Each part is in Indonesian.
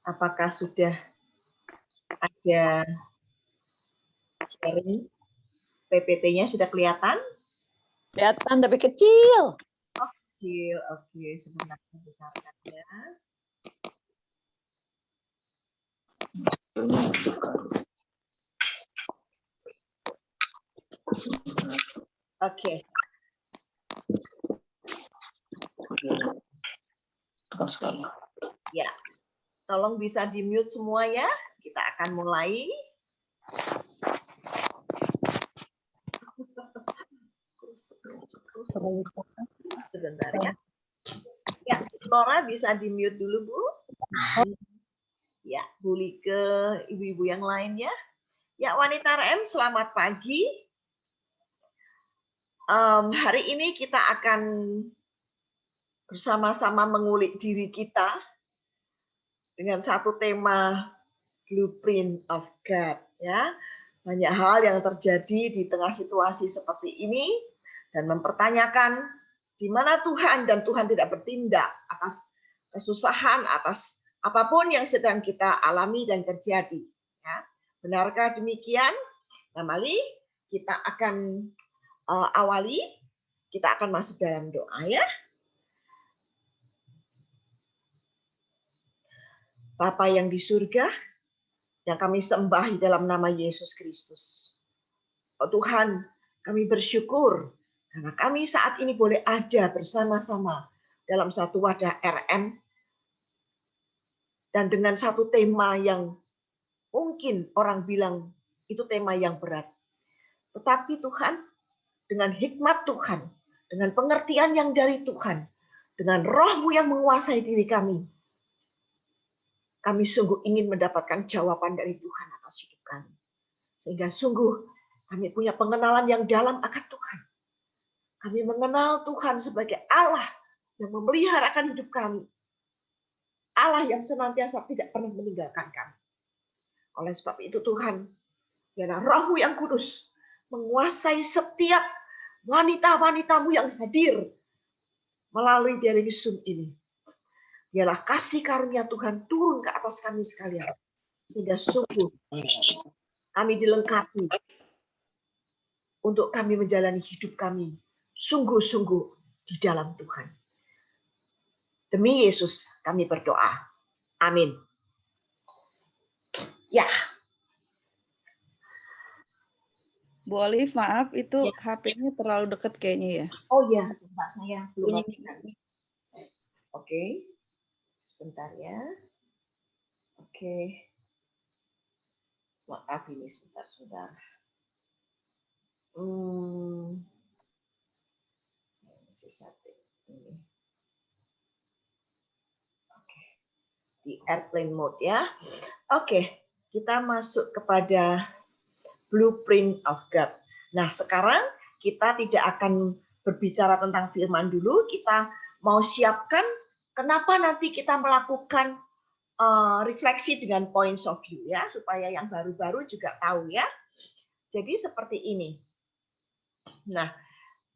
Apakah sudah ada sharing PPT-nya sudah kelihatan? Kelihatan tapi kecil. Oh, kecil. Oke, sebentar besarkan ya. Oke. Ya, tolong bisa di-mute semua ya. Kita akan mulai. Sebentar ya. Ya, Laura bisa di-mute dulu, Bu. Ya, Bu Like, ibu-ibu yang lainnya. Ya, Wanita RM, selamat pagi. Hari ini kita akan bersama-sama mengulik diri kita dengan satu tema Blueprint of God. Ya, banyak hal yang terjadi di tengah situasi seperti ini dan mempertanyakan di mana Tuhan, dan Tuhan tidak bertindak atas kesusahan, atas apapun yang sedang kita alami dan terjadi. Ya, benarkah demikian? Nah, mari kita akan awali, kita akan masuk dalam doa ya. Bapa yang di surga, yang kami sembah di dalam nama Yesus Kristus. Oh Tuhan, kami bersyukur karena kami saat ini boleh ada bersama-sama dalam satu wadah RM dan dengan satu tema yang mungkin orang bilang itu tema yang berat. Tetapi Tuhan, dengan hikmat Tuhan, dengan pengertian yang dari Tuhan, dengan Roh-Mu yang menguasai diri kami sungguh ingin mendapatkan jawaban dari Tuhan atas hidup kami. Sehingga sungguh kami punya pengenalan yang dalam akan Tuhan. Kami mengenal Tuhan sebagai Allah yang memeliharakan hidup kami. Allah yang senantiasa tidak pernah meninggalkan kami. Oleh sebab itu Tuhan, biarlah Roh-Mu yang kudus menguasai setiap wanita-wanita-Mu yang hadir melalui daring Zoom ini. Biarlah kasih karunia Tuhan turun ke atas kami sekalian. Sehingga sungguh kami dilengkapi untuk kami menjalani hidup kami sungguh-sungguh di dalam Tuhan. Demi Yesus kami berdoa. Amin. Ya. Bu Olive, maaf, itu ya. HP-nya terlalu dekat kayaknya ya. Oh iya, sebentar saya belum matikan. Oke. Sebentar ya. Oke. Maaf ini sebentar. Masih satu ini. Oke. Di airplane mode ya. Oke, kita masuk kepada Blueprint of God. Nah, sekarang kita tidak akan berbicara tentang firman dulu, kita mau siapkan kenapa nanti kita melakukan refleksi dengan points of view ya, supaya yang baru-baru juga tahu ya. Jadi seperti ini. Nah,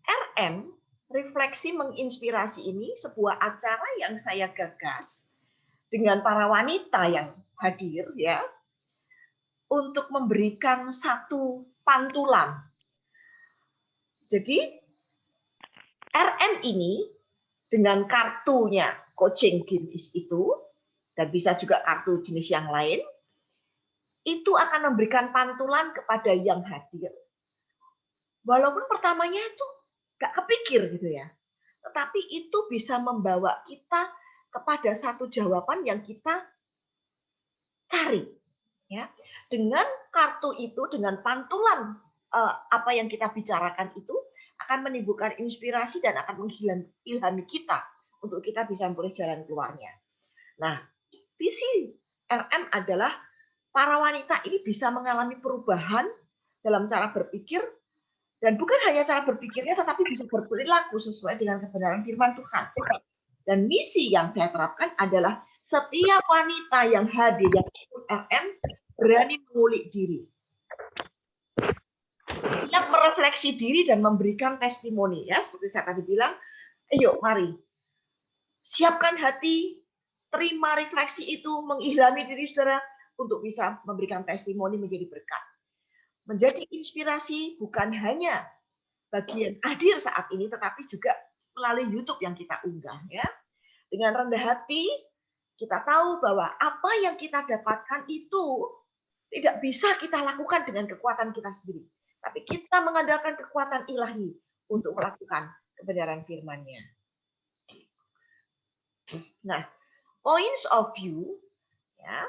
RM refleksi menginspirasi ini sebuah acara yang saya gagas dengan para wanita yang hadir ya, untuk memberikan satu pantulan. Jadi RM ini dengan kartunya coaching Ginis itu, dan bisa juga kartu jenis yang lain, itu akan memberikan pantulan kepada yang hadir. Walaupun pertamanya itu gak kepikir gitu ya, tetapi itu bisa membawa kita kepada satu jawaban yang kita cari. Ya, dengan kartu itu, dengan pantulan apa yang kita bicarakan itu akan menimbulkan inspirasi dan akan mengilhami kita untuk kita bisa memperoleh jalan keluarnya. Nah, visi RM adalah para wanita ini bisa mengalami perubahan dalam cara berpikir, dan bukan hanya cara berpikirnya, tetapi bisa berperilaku sesuai dengan kebenaran firman Tuhan. Dan misi yang saya terapkan adalah setiap wanita yang hadir yang ikut RM berani mengulik diri, siap merefleksi diri dan memberikan testimoni ya, seperti saya tadi bilang. Ayo, mari siapkan hati, terima refleksi itu, mengilhami diri saudara untuk bisa memberikan testimoni menjadi berkat. Menjadi inspirasi bukan hanya bagi yang hadir saat ini, tetapi juga melalui YouTube yang kita unggah. Ya. Dengan rendah hati, kita tahu bahwa apa yang kita dapatkan itu tidak bisa kita lakukan dengan kekuatan kita sendiri. Tapi kita mengandalkan kekuatan ilahi untuk melakukan kebenaran firman-Nya. Nah, points of view, ya,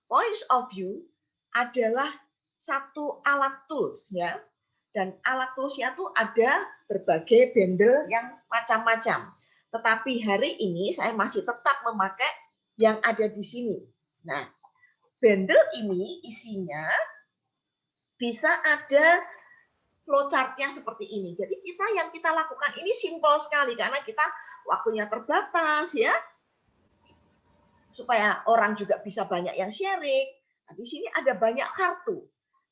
points of view adalah satu alat tools, ya, dan alat toolsnya itu ada berbagai bundle yang macam-macam. Tetapi hari ini saya masih tetap memakai yang ada di sini. Nah, bundle ini isinya bisa ada flowchart-nya seperti ini. Jadi yang kita lakukan ini simpel sekali karena kita waktunya terbatas, ya. Supaya orang juga bisa banyak yang sharing. Nah, di sini ada banyak kartu.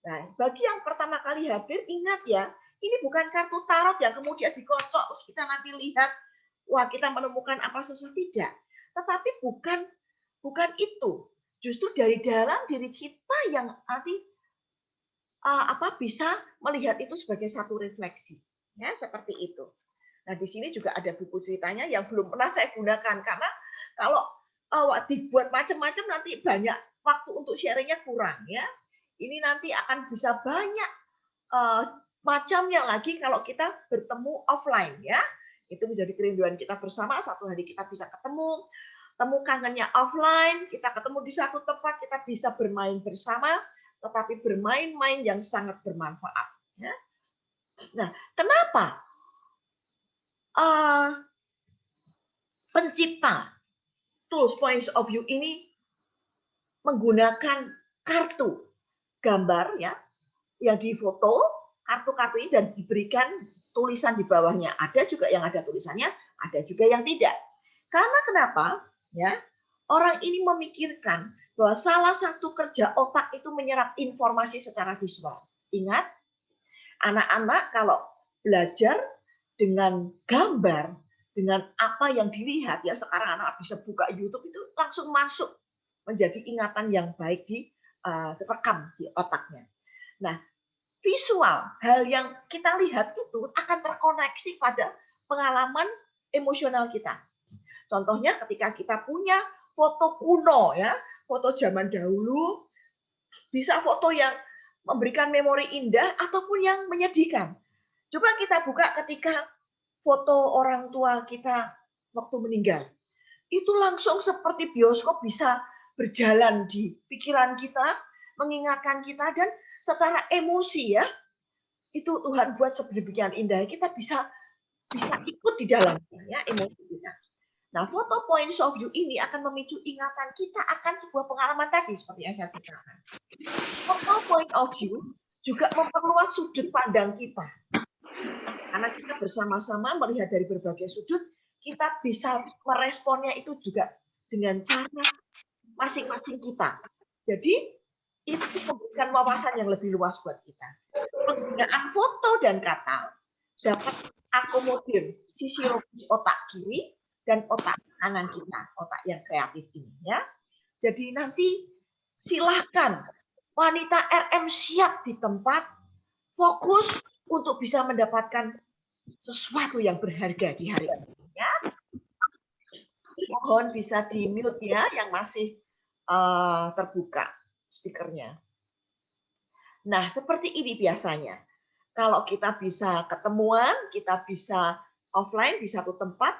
Nah, bagi yang pertama kali hadir, ingat ya, ini bukan kartu tarot yang kemudian dikocok terus kita nanti lihat, wah kita menemukan apa sesuatu, tidak. Tetapi bukan itu. Justru dari dalam diri kita yang nanti bisa melihat itu sebagai satu refleksi, ya seperti itu. Nah di sini juga ada buku ceritanya yang belum pernah saya gunakan karena kalau dibuat macam-macam nanti banyak waktu untuk sharingnya kurang, ya. Ini nanti akan bisa banyak macamnya lagi kalau kita bertemu offline, ya. Itu menjadi kerinduan kita bersama. Satu hari kita bisa ketemu, temu kangennya offline, kita ketemu di satu tempat, kita bisa bermain bersama. Tetapi bermain-main yang sangat bermanfaat. Ya. Nah, kenapa pencipta tools points of view ini menggunakan kartu gambar, ya, yang difoto kartu-kartu ini dan diberikan tulisan di bawahnya. Ada juga yang ada tulisannya, ada juga yang tidak. Karena kenapa? Ya, orang ini memikirkan bahwa salah satu kerja otak itu menyerap informasi secara visual. Ingat, anak-anak kalau belajar dengan gambar, dengan apa yang dilihat, ya sekarang anak bisa buka YouTube itu langsung masuk menjadi ingatan yang baik direkam di otaknya. Nah, visual, hal yang kita lihat itu akan terkoneksi pada pengalaman emosional kita. Contohnya ketika kita punya foto kuno, ya, foto zaman dahulu, bisa foto yang memberikan memori indah ataupun yang menyedihkan. Coba kita buka ketika foto orang tua kita waktu meninggal. Itu langsung seperti bioskop bisa berjalan di pikiran kita, mengingatkan kita, dan secara emosi, ya, itu Tuhan buat sedemikian indah, kita bisa ikut di dalamnya, ya, emosi kita. Nah, foto points of view ini akan memicu ingatan kita akan sebuah pengalaman tadi, seperti yang saya ceritakan. Foto point of view juga memperluas sudut pandang kita. Karena kita bersama-sama melihat dari berbagai sudut, kita bisa meresponnya itu juga dengan cara masing-masing kita. Jadi, itu memberikan wawasan yang lebih luas buat kita. Penggunaan foto dan kata dapat akomodir sisi logis otak kiri dan otak kanan kita, otak yang kreatif ini, ya. Jadi nanti silahkan wanita RM siap di tempat, fokus untuk bisa mendapatkan sesuatu yang berharga di hari ini, ya. Mohon bisa di mute, ya, yang masih terbuka speakernya. Nah, seperti ini biasanya. Kalau kita bisa ketemuan, kita bisa offline di satu tempat,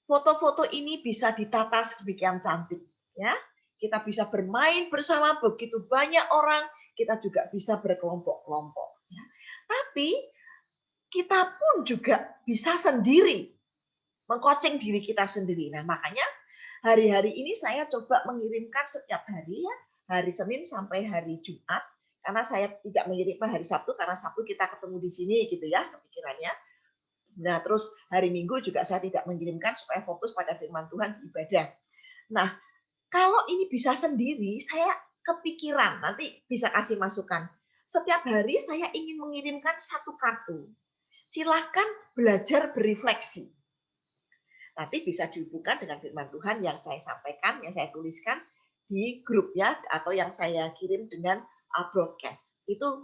foto-foto ini bisa ditata sedemikian cantik, ya. Kita bisa bermain bersama begitu banyak orang, kita juga bisa berkelompok-kelompok, ya. Tapi kita pun juga bisa sendiri mengcoaching diri kita sendiri. Nah, makanya hari-hari ini saya coba mengirimkan setiap hari, ya, hari Senin sampai hari Jumat, karena saya tidak mengirimkan hari Sabtu karena Sabtu kita ketemu di sini gitu, ya, kepikirannya. Nah, terus hari Minggu juga saya tidak mengirimkan supaya fokus pada firman Tuhan di ibadah. Nah, kalau ini bisa sendiri, saya kepikiran, nanti bisa kasih masukan. Setiap hari saya ingin mengirimkan satu kartu. Silahkan belajar berefleksi. Nanti bisa dihubungkan dengan firman Tuhan yang saya sampaikan, yang saya tuliskan di grupnya atau yang saya kirim dengan broadcast. Itu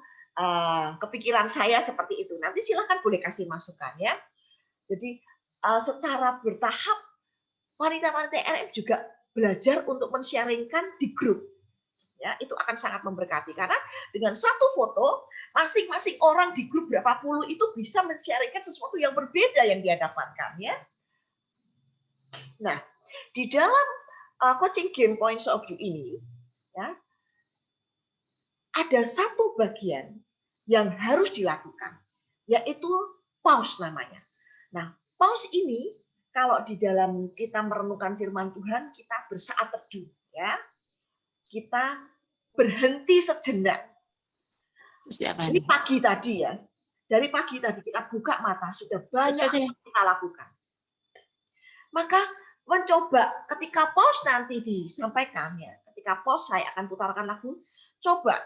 kepikiran saya seperti itu. Nanti silakan boleh kasih masukan ya. Jadi secara bertahap wanita-wanita RM juga belajar untuk men-sharingkan di grup. Ya, itu akan sangat memberkati karena dengan satu foto masing-masing orang di grup berapa puluh itu bisa men-sharingkan sesuatu yang berbeda yang dia dapatkan ya. Nah, di dalam coaching game points of view ini ya, ada satu bagian yang harus dilakukan, yaitu pause namanya. Nah, pause ini kalau di dalam kita merenungkan firman Tuhan, kita bersaat teduh ya. Kita berhenti sejenak. Ini pagi tadi ya. Dari pagi tadi kita buka mata, sudah banyak yang kita lakukan. Maka mencoba ketika pause nanti disampaikan ya, ketika pause saya akan putarkan lagu, coba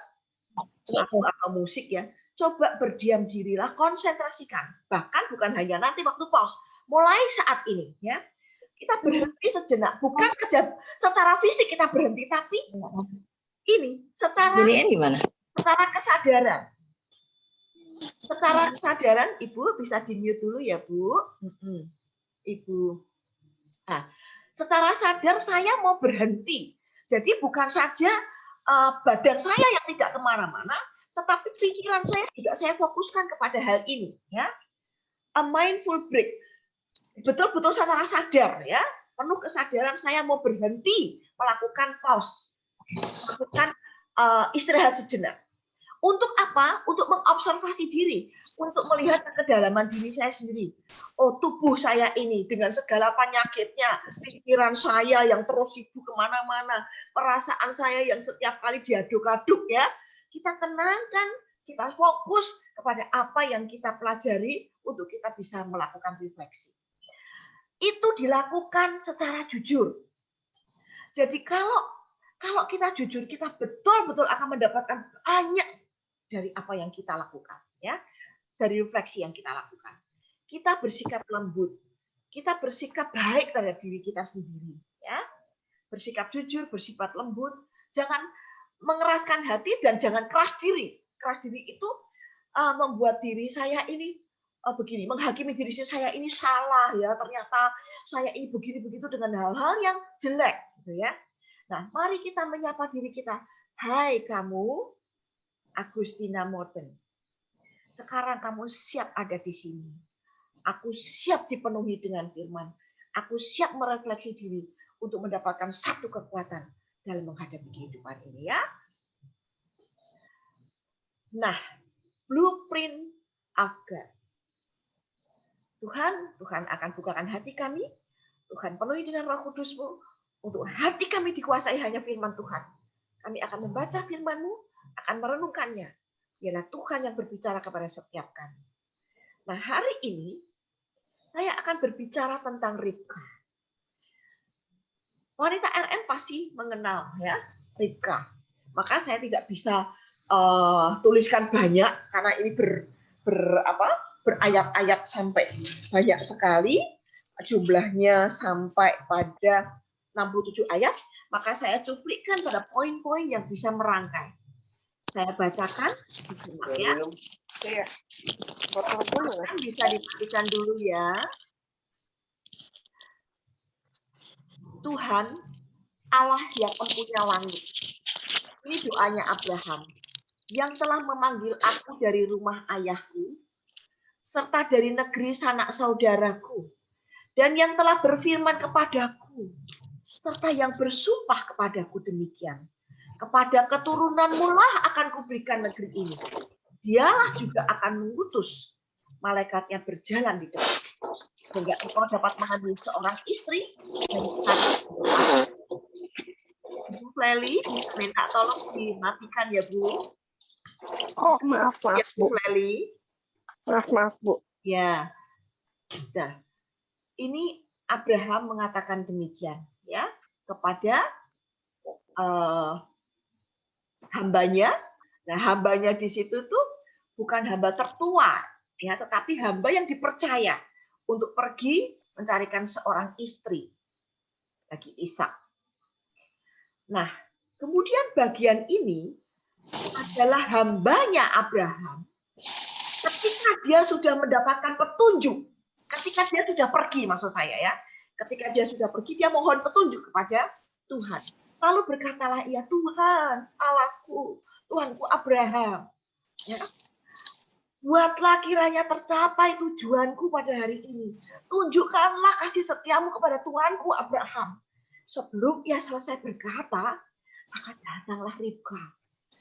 lagu atau musik ya, coba berdiam dirilah, konsentrasikan. Bahkan bukan hanya nanti waktu pause, mulai saat ini ya. Kita berhenti sejenak, bukan secara fisik kita berhenti, tapi ini secara kesadaran. Secara kesadaran, Ibu bisa di-mute dulu ya, Bu. Ibu. Nah, secara sadar saya mau berhenti. Jadi bukan saja badan saya yang tidak kemana-mana, tetapi pikiran saya juga saya fokuskan kepada hal ini. Ya, a mindful break. Betul-betul secara sadar ya, penuh kesadaran saya mau berhenti melakukan pause, melakukan istirahat sejenak. Untuk apa? Untuk mengobservasi diri, untuk melihat kedalaman diri saya sendiri. Oh, tubuh saya ini dengan segala penyakitnya, pikiran saya yang terus sibuk kemana-mana, perasaan saya yang setiap kali diaduk-aduk ya, kita tenangkan, kita fokus kepada apa yang kita pelajari untuk kita bisa melakukan refleksi. Itu dilakukan secara jujur. Jadi kalau kita jujur, kita betul-betul akan mendapatkan banyak dari apa yang kita lakukan, ya, dari refleksi yang kita lakukan. Kita bersikap lembut, kita bersikap baik terhadap diri kita sendiri, ya, bersikap jujur, bersifat lembut, jangan mengeraskan hati dan jangan keras diri. Keras diri itu membuat diri saya ini begini, menghakimi diri saya ini salah ya, ternyata saya ini begini begitu dengan hal-hal yang jelek, gitu ya. Nah, mari kita menyapa diri kita. Hai kamu, Agustina Morten. Sekarang kamu siap ada di sini. Aku siap dipenuhi dengan firman. Aku siap merefleksi diri untuk mendapatkan satu kekuatan dalam menghadapi kehidupan ini ya. Nah, blueprint of God. Tuhan akan bukakan hati kami. Tuhan penuhi dengan Roh Kudus-Mu. Untuk hati kami dikuasai hanya firman Tuhan. Kami akan membaca firman-Mu, akan merenungkannya. Biarlah Tuhan yang berbicara kepada setiap kami. Nah, hari ini saya akan berbicara tentang Ribka. Wanita RM pasti mengenal ya Ribka. Maka saya tidak bisa tuliskan banyak karena ini berayat-ayat sampai banyak sekali. Jumlahnya sampai pada 67 ayat, maka saya cuplikkan pada poin-poin yang bisa merangkai. Saya bacakan, ya. Bisa dimatikan dulu ya. Tuhan, Allah yang mempunyai langit. Ini doanya Abraham, yang telah memanggil aku dari rumah ayahku, serta dari negeri sanak saudaraku, dan yang telah berfirman kepadaku, serta yang bersumpah kepadaku demikian. Kepada keturunanmu lah akan kuberikan negeri ini. Dialah juga akan mengutus malaikatnya berjalan di depan, sehingga engkau dapat mengambil seorang istri dari Ibu Feli, minta tolong dimatikan ya Bu. Oh maaf Ya, Bu Bu. Feli. Maaf Bu. Ya, nah, ini Abraham mengatakan demikian ya kepada hambanya. Nah, hambanya di situ tuh bukan hamba tertua ya, tetapi hamba yang dipercaya untuk pergi mencarikan seorang istri bagi Ishak. Nah, kemudian bagian ini adalah hambanya Abraham ketika dia sudah mendapatkan petunjuk, ketika dia sudah pergi, maksud saya ya, ketika dia sudah pergi, dia mohon petunjuk kepada Tuhan. Lalu berkatalah ia, Tuhan, Allahku, Tuhanku Abraham, ya, buatlah kiranya tercapai tujuanku pada hari ini. Tunjukkanlah kasih setiamu kepada Tuhanku Abraham. Sebelum ia selesai berkata, maka datanglah Ribka,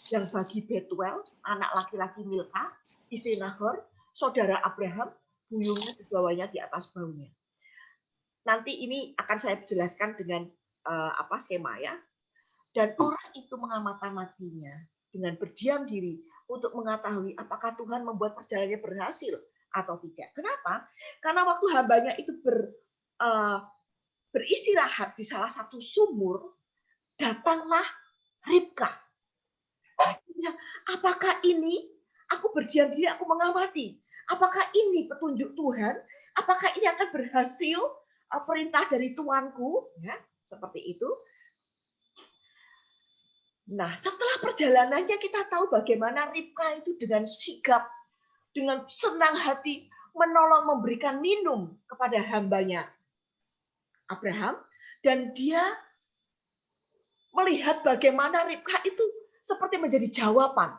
yang bagi Betuel, anak laki-laki Milka, istri Nahor, saudara Abraham, buyungnya dibawanya di atas baunya. Nanti ini akan saya jelaskan dengan skema ya. Dan orang itu mengamati-amatinya dengan berdiam diri untuk mengetahui apakah Tuhan membuat perjalanannya berhasil atau tidak. Kenapa? Karena waktu hambanya itu beristirahat di salah satu sumur, datanglah Ribka. Apakah ini? Aku berdiam diri, aku mengamati. Apakah ini petunjuk Tuhan? Apakah ini akan berhasil perintah dari Tuanku? Ya, seperti itu. Nah, setelah perjalanannya kita tahu bagaimana Ribka itu dengan sigap, dengan senang hati menolong, memberikan minum kepada hambanya Abraham, dan dia melihat bagaimana Ribka itu seperti menjadi jawaban.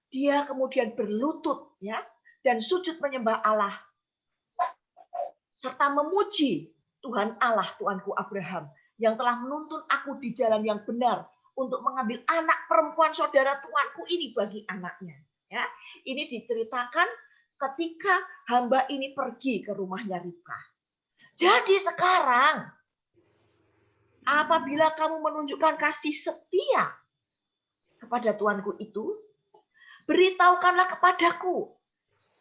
Dia kemudian berlutut ya dan sujud menyembah Allah serta memuji Tuhan Allah, Tuanku Abraham, yang telah menuntun aku di jalan yang benar untuk mengambil anak perempuan saudara Tuanku ini bagi anaknya. Ya, ini diceritakan ketika hamba ini pergi ke rumahnya Ribka. Jadi sekarang, apabila kamu menunjukkan kasih setia kepada Tuanku itu, beritahukanlah kepadaku.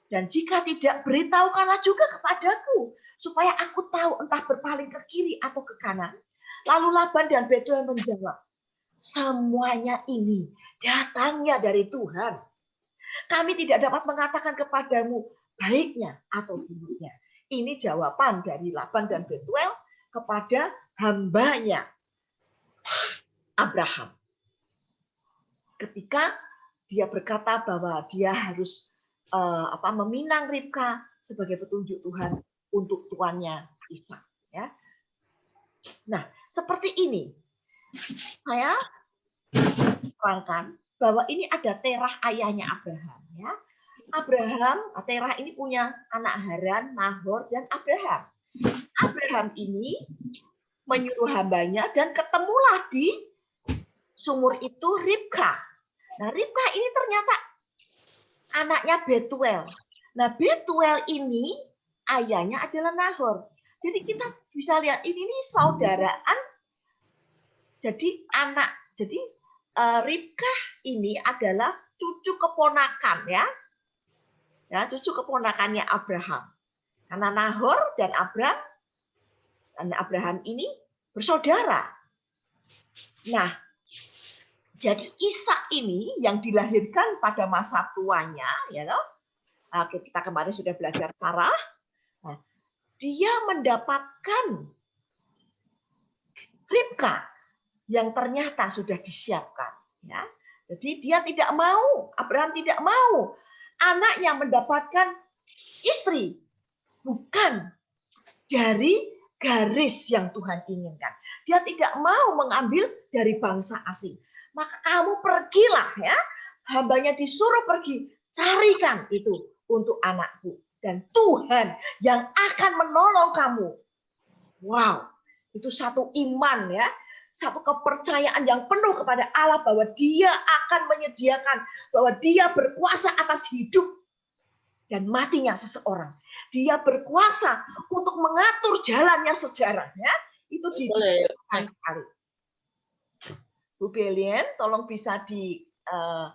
Dan jika tidak, beritahukanlah juga kepadaku. Supaya aku tahu entah berpaling ke kiri atau ke kanan. Lalu Laban dan Betuel menjawab, semuanya ini datangnya dari Tuhan. Kami tidak dapat mengatakan kepadamu baiknya atau buruknya. Ini jawaban dari Laban dan Betuel kepada hambanya Abraham. Ketika dia berkata bahwa dia harus meminang Ribka sebagai petunjuk Tuhan untuk tuannya Ishak. Ya. Nah, seperti ini saya terangkan bahwa ini ada Terah ayahnya Abraham. Ya. Terah ini punya anak Haran, Nahor, dan Abraham. Abraham ini menyuruh hambanya dan ketemulah di sumur itu Ribka. Nah, Ribka ini ternyata anaknya Betuel. Nah, Betuel ini ayahnya adalah Nahor. Jadi kita bisa lihat ini saudaraan. Jadi Ribka ini adalah cucu keponakan ya. Ya, cucu keponakannya Abraham. Karena Nahor dan Abraham ini bersaudara. Nah, jadi Ishak ini yang dilahirkan pada masa tuanya, ya loh. Kita kemarin sudah belajar Sarah. Nah, dia mendapatkan Ribka yang ternyata sudah disiapkan. Ya. Jadi dia tidak mau, Abraham tidak mau anaknya mendapatkan istri, bukan dari garis yang Tuhan inginkan. Dia tidak mau mengambil dari bangsa asing. Maka kamu pergilah ya, hambanya disuruh pergi, carikan itu untuk anakku. Dan Tuhan yang akan menolong kamu. Wow, itu satu iman ya, satu kepercayaan yang penuh kepada Allah bahwa Dia akan menyediakan, bahwa Dia berkuasa atas hidup dan matinya seseorang. Dia berkuasa untuk mengatur jalannya sejarah. Ya. Itu diberikan sekali. Bu Belian, tolong bisa di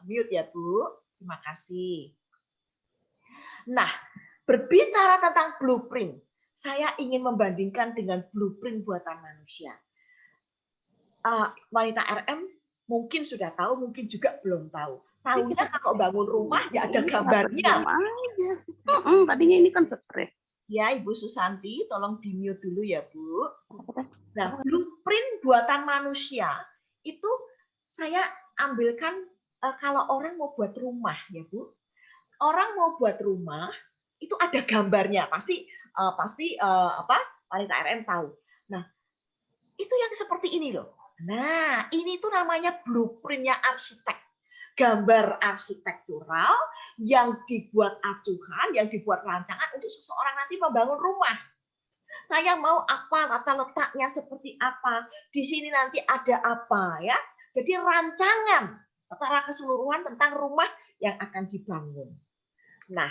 mute ya Bu. Terima kasih. Nah, berbicara tentang blueprint, saya ingin membandingkan dengan blueprint buatan manusia. Wanita RM mungkin sudah tahu, mungkin juga belum tahu. Tahunya kalau bangun rumah ya ada gambarnya. Tadinya ini kan stres. Ya, Ibu Susanti, tolong di-mute dulu ya, Bu. Nah, blueprint buatan manusia itu saya ambilkan kalau orang mau buat rumah ya, Bu. Orang mau buat rumah itu ada gambarnya, pasti wanita RM tahu. Nah, itu yang seperti ini loh. Nah, ini tuh namanya blueprintnya arsitek. Gambar arsitektural yang dibuat acuan, yang dibuat rancangan untuk seseorang nanti membangun rumah. Saya mau apa, tata letaknya seperti apa, di sini nanti ada apa ya. Jadi rancangan secara keseluruhan tentang rumah yang akan dibangun. Nah,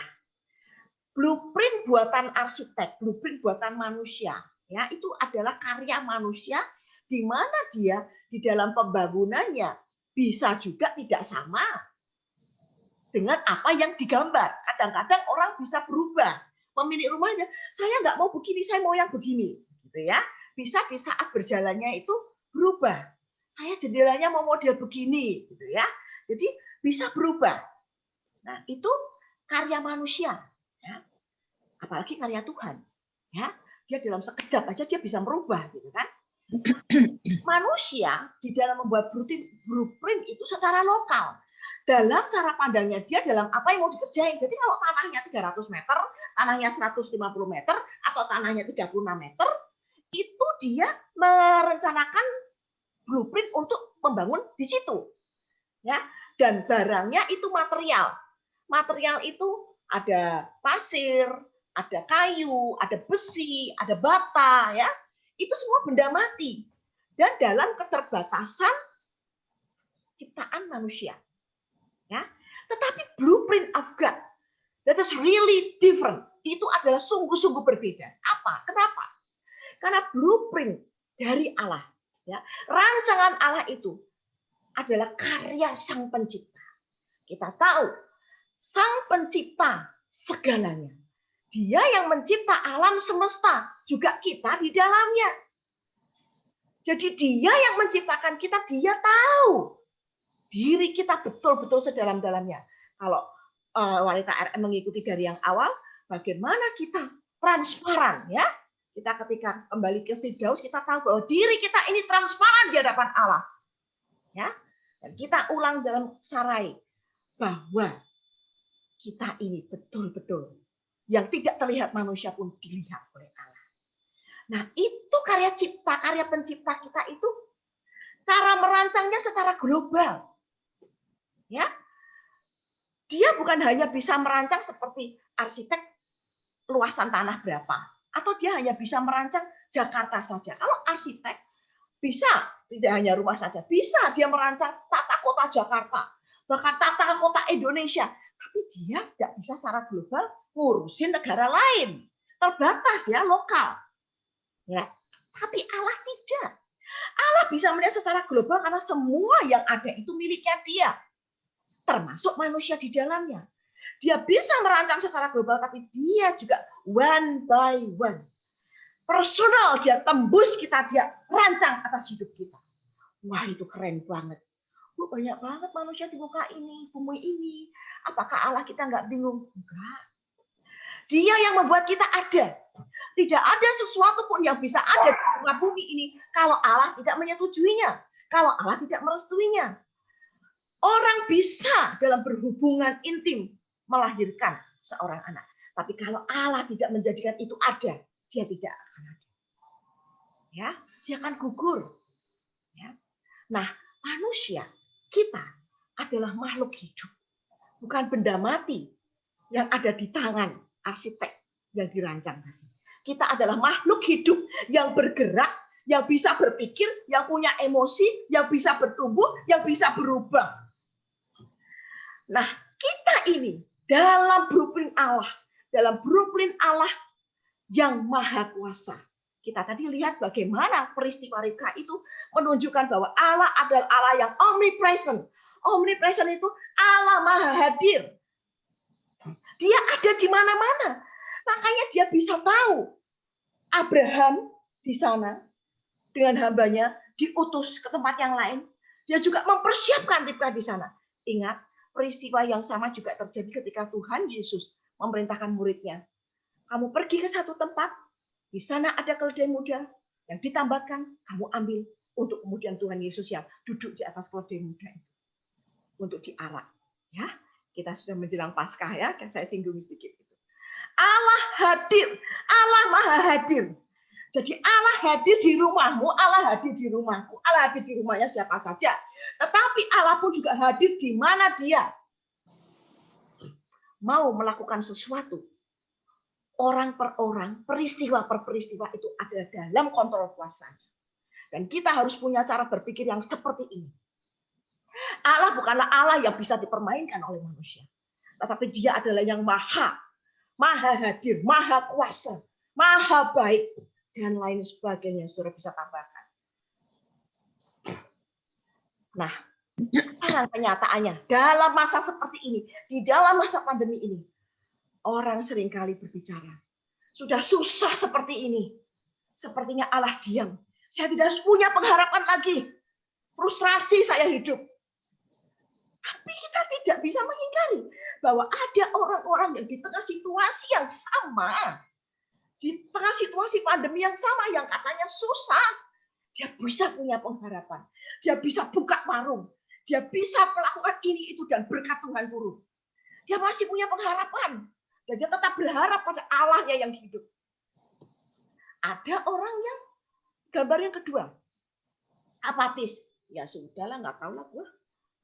blueprint buatan arsitek, blueprint buatan manusia, ya itu adalah karya manusia di mana dia di dalam pembangunannya bisa juga tidak sama dengan apa yang digambar. Kadang-kadang orang bisa berubah. Pemilik rumahnya, saya nggak mau begini, saya mau yang begini, gitu ya. Bisa di saat berjalannya itu berubah. Saya jendelanya mau model begini, gitu ya. Jadi bisa berubah. Nah itu karya manusia, ya. Apalagi karya Tuhan, ya. Dia dalam sekejap aja dia bisa merubah, gitu kan. Manusia di dalam membuat blueprint itu secara lokal. Dalam cara pandangnya dia dalam apa yang mau dikerjain. Jadi kalau tanahnya 300 meter, tanahnya 150 meter, atau tanahnya 36 meter, itu dia merencanakan blueprint untuk membangun di situ. Ya, dan barangnya itu material. Material itu ada pasir, ada kayu, ada besi, ada bata, ya. Itu semua benda mati. Dan dalam keterbatasan ciptaan manusia. Ya. Tetapi blueprint of God, that is really different. Itu adalah sungguh-sungguh berbeda. Apa? Kenapa? Karena blueprint dari Allah, ya, rancangan Allah itu adalah karya Sang Pencipta. Kita tahu, Sang Pencipta segalanya. Dia yang mencipta alam semesta, juga kita di dalamnya. Jadi dia yang menciptakan kita, dia tahu diri kita betul-betul sedalam-dalamnya. Kalau wanita RM mengikuti dari yang awal, bagaimana kita transparan, ya? Kita ketika kembali ke Firdaus, kita tahu bahwa diri kita ini transparan di hadapan Allah, ya. Dan kita ulang dalam sarai bahwa kita ini betul-betul yang tidak terlihat manusia pun dilihat oleh Allah. Nah, itu karya cipta, karya pencipta kita itu cara merancangnya secara global. Ya. Dia bukan hanya bisa merancang seperti arsitek luasan tanah berapa, atau dia hanya bisa merancang Jakarta saja. Kalau arsitek bisa, tidak hanya rumah saja, bisa dia merancang tata kota Jakarta, bahkan tata kota Indonesia, tapi dia tidak bisa secara global ngurusin negara lain. Terbatas ya, lokal. Ya, tapi Allah tidak. Allah bisa melihat secara global karena semua yang ada itu miliknya dia. Termasuk manusia di dalamnya. Dia bisa merancang secara global, tapi dia juga one by one. Personal, dia tembus kita, dia rancang atas hidup kita. Wah, itu keren banget. Banyak banget manusia di muka ini, bumi ini. Apakah Allah kita nggak bingung? Enggak. Dia yang membuat kita ada. Tidak ada sesuatu pun yang bisa ada di muka bumi ini kalau Allah tidak menyetujuinya, kalau Allah tidak merestuinya. Orang bisa dalam berhubungan intim melahirkan seorang anak. Tapi kalau Allah tidak menjadikan itu ada, dia tidak akan ada. Ya, dia akan gugur. Ya. Nah, manusia, kita adalah makhluk hidup. Bukan benda mati yang ada di tangan arsitek yang dirancang tadi. Kita adalah makhluk hidup yang bergerak, yang bisa berpikir, yang punya emosi, yang bisa bertumbuh, yang bisa berubah. Nah, kita ini dalam blueprint Allah yang maha kuasa. Kita tadi lihat bagaimana peristiwa Ribka itu menunjukkan bahwa Allah adalah Allah yang omnipresent. Omnipresent itu Allah maha hadir. Dia ada di mana-mana. Makanya dia bisa tahu Abraham di sana dengan hambanya diutus ke tempat yang lain. Dia juga mempersiapkan Ribka di sana. Ingat, peristiwa yang sama juga terjadi ketika Tuhan Yesus memerintahkan muridnya. Kamu pergi ke satu tempat, di sana ada keledai muda yang ditambatkan, kamu ambil untuk kemudian Tuhan Yesus yang duduk di atas keledai muda itu untuk diarak. Ya, kita sudah menjelang Paskah ya, yang saya singgung sedikit itu. Allah hadir, Allah maha hadir. Jadi Allah hadir di rumahmu, Allah hadir di rumahku, Allah hadir di rumahnya siapa saja. Tetapi Allah pun juga hadir di mana dia mau melakukan sesuatu. Orang per orang, peristiwa per peristiwa itu ada dalam kontrol kuasanya. Dan kita harus punya cara berpikir yang seperti ini. Allah bukanlah Allah yang bisa dipermainkan oleh manusia. Tetapi dia adalah yang maha hadir, maha kuasa, maha baik, dan lain sebagainya. Saudara bisa tambahkan. Nah, sekarang kenyataannya, dalam masa seperti ini, di dalam masa pandemi ini, orang seringkali berbicara, sudah susah seperti ini. Sepertinya Allah diam. Saya tidak punya pengharapan lagi. Frustrasi saya hidup. Tapi kita tidak bisa mengingkari bahwa ada orang-orang yang di tengah situasi yang sama, di tengah situasi pandemi yang sama, yang katanya susah, dia bisa punya pengharapan. Dia bisa buka warung. Dia bisa melakukan ini, itu, dan berkat Tuhan turun. Dia masih punya pengharapan. Dan dia tetap berharap pada Allahnya yang hidup. Ada orang yang, gambar yang kedua, apatis. Ya sudahlah, nggak tahu lah gue.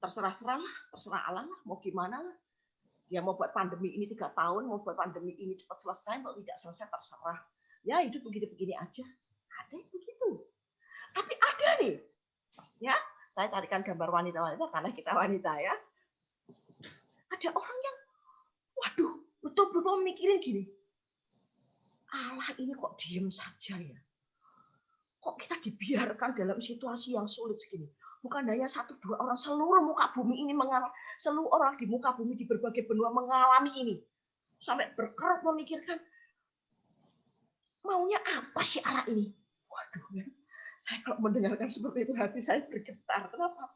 Terserah Allah lah, mau gimana lah. Dia mau buat pandemi ini 3 tahun, mau buat pandemi ini cepat selesai, mau tidak selesai terserah. Ya hidup begini-begini aja. Ada yang begitu. Tapi ada nih, ya saya carikan gambar wanita-wanita karena kita wanita ya. Ada orang yang, waduh, betul-betul mikirin gini. Allah ini kok diem saja ya? Kok kita dibiarkan dalam situasi yang sulit segini? Bukan hanya 1-2 orang, seluruh muka bumi ini mengalami, seluruh orang di muka bumi di berbagai benua mengalami ini. Sampai berkerut memikirkan, maunya apa sih Allah ini? Waduh, ya. Saya kalau mendengarkan seperti itu hati saya bergetar. Kenapa?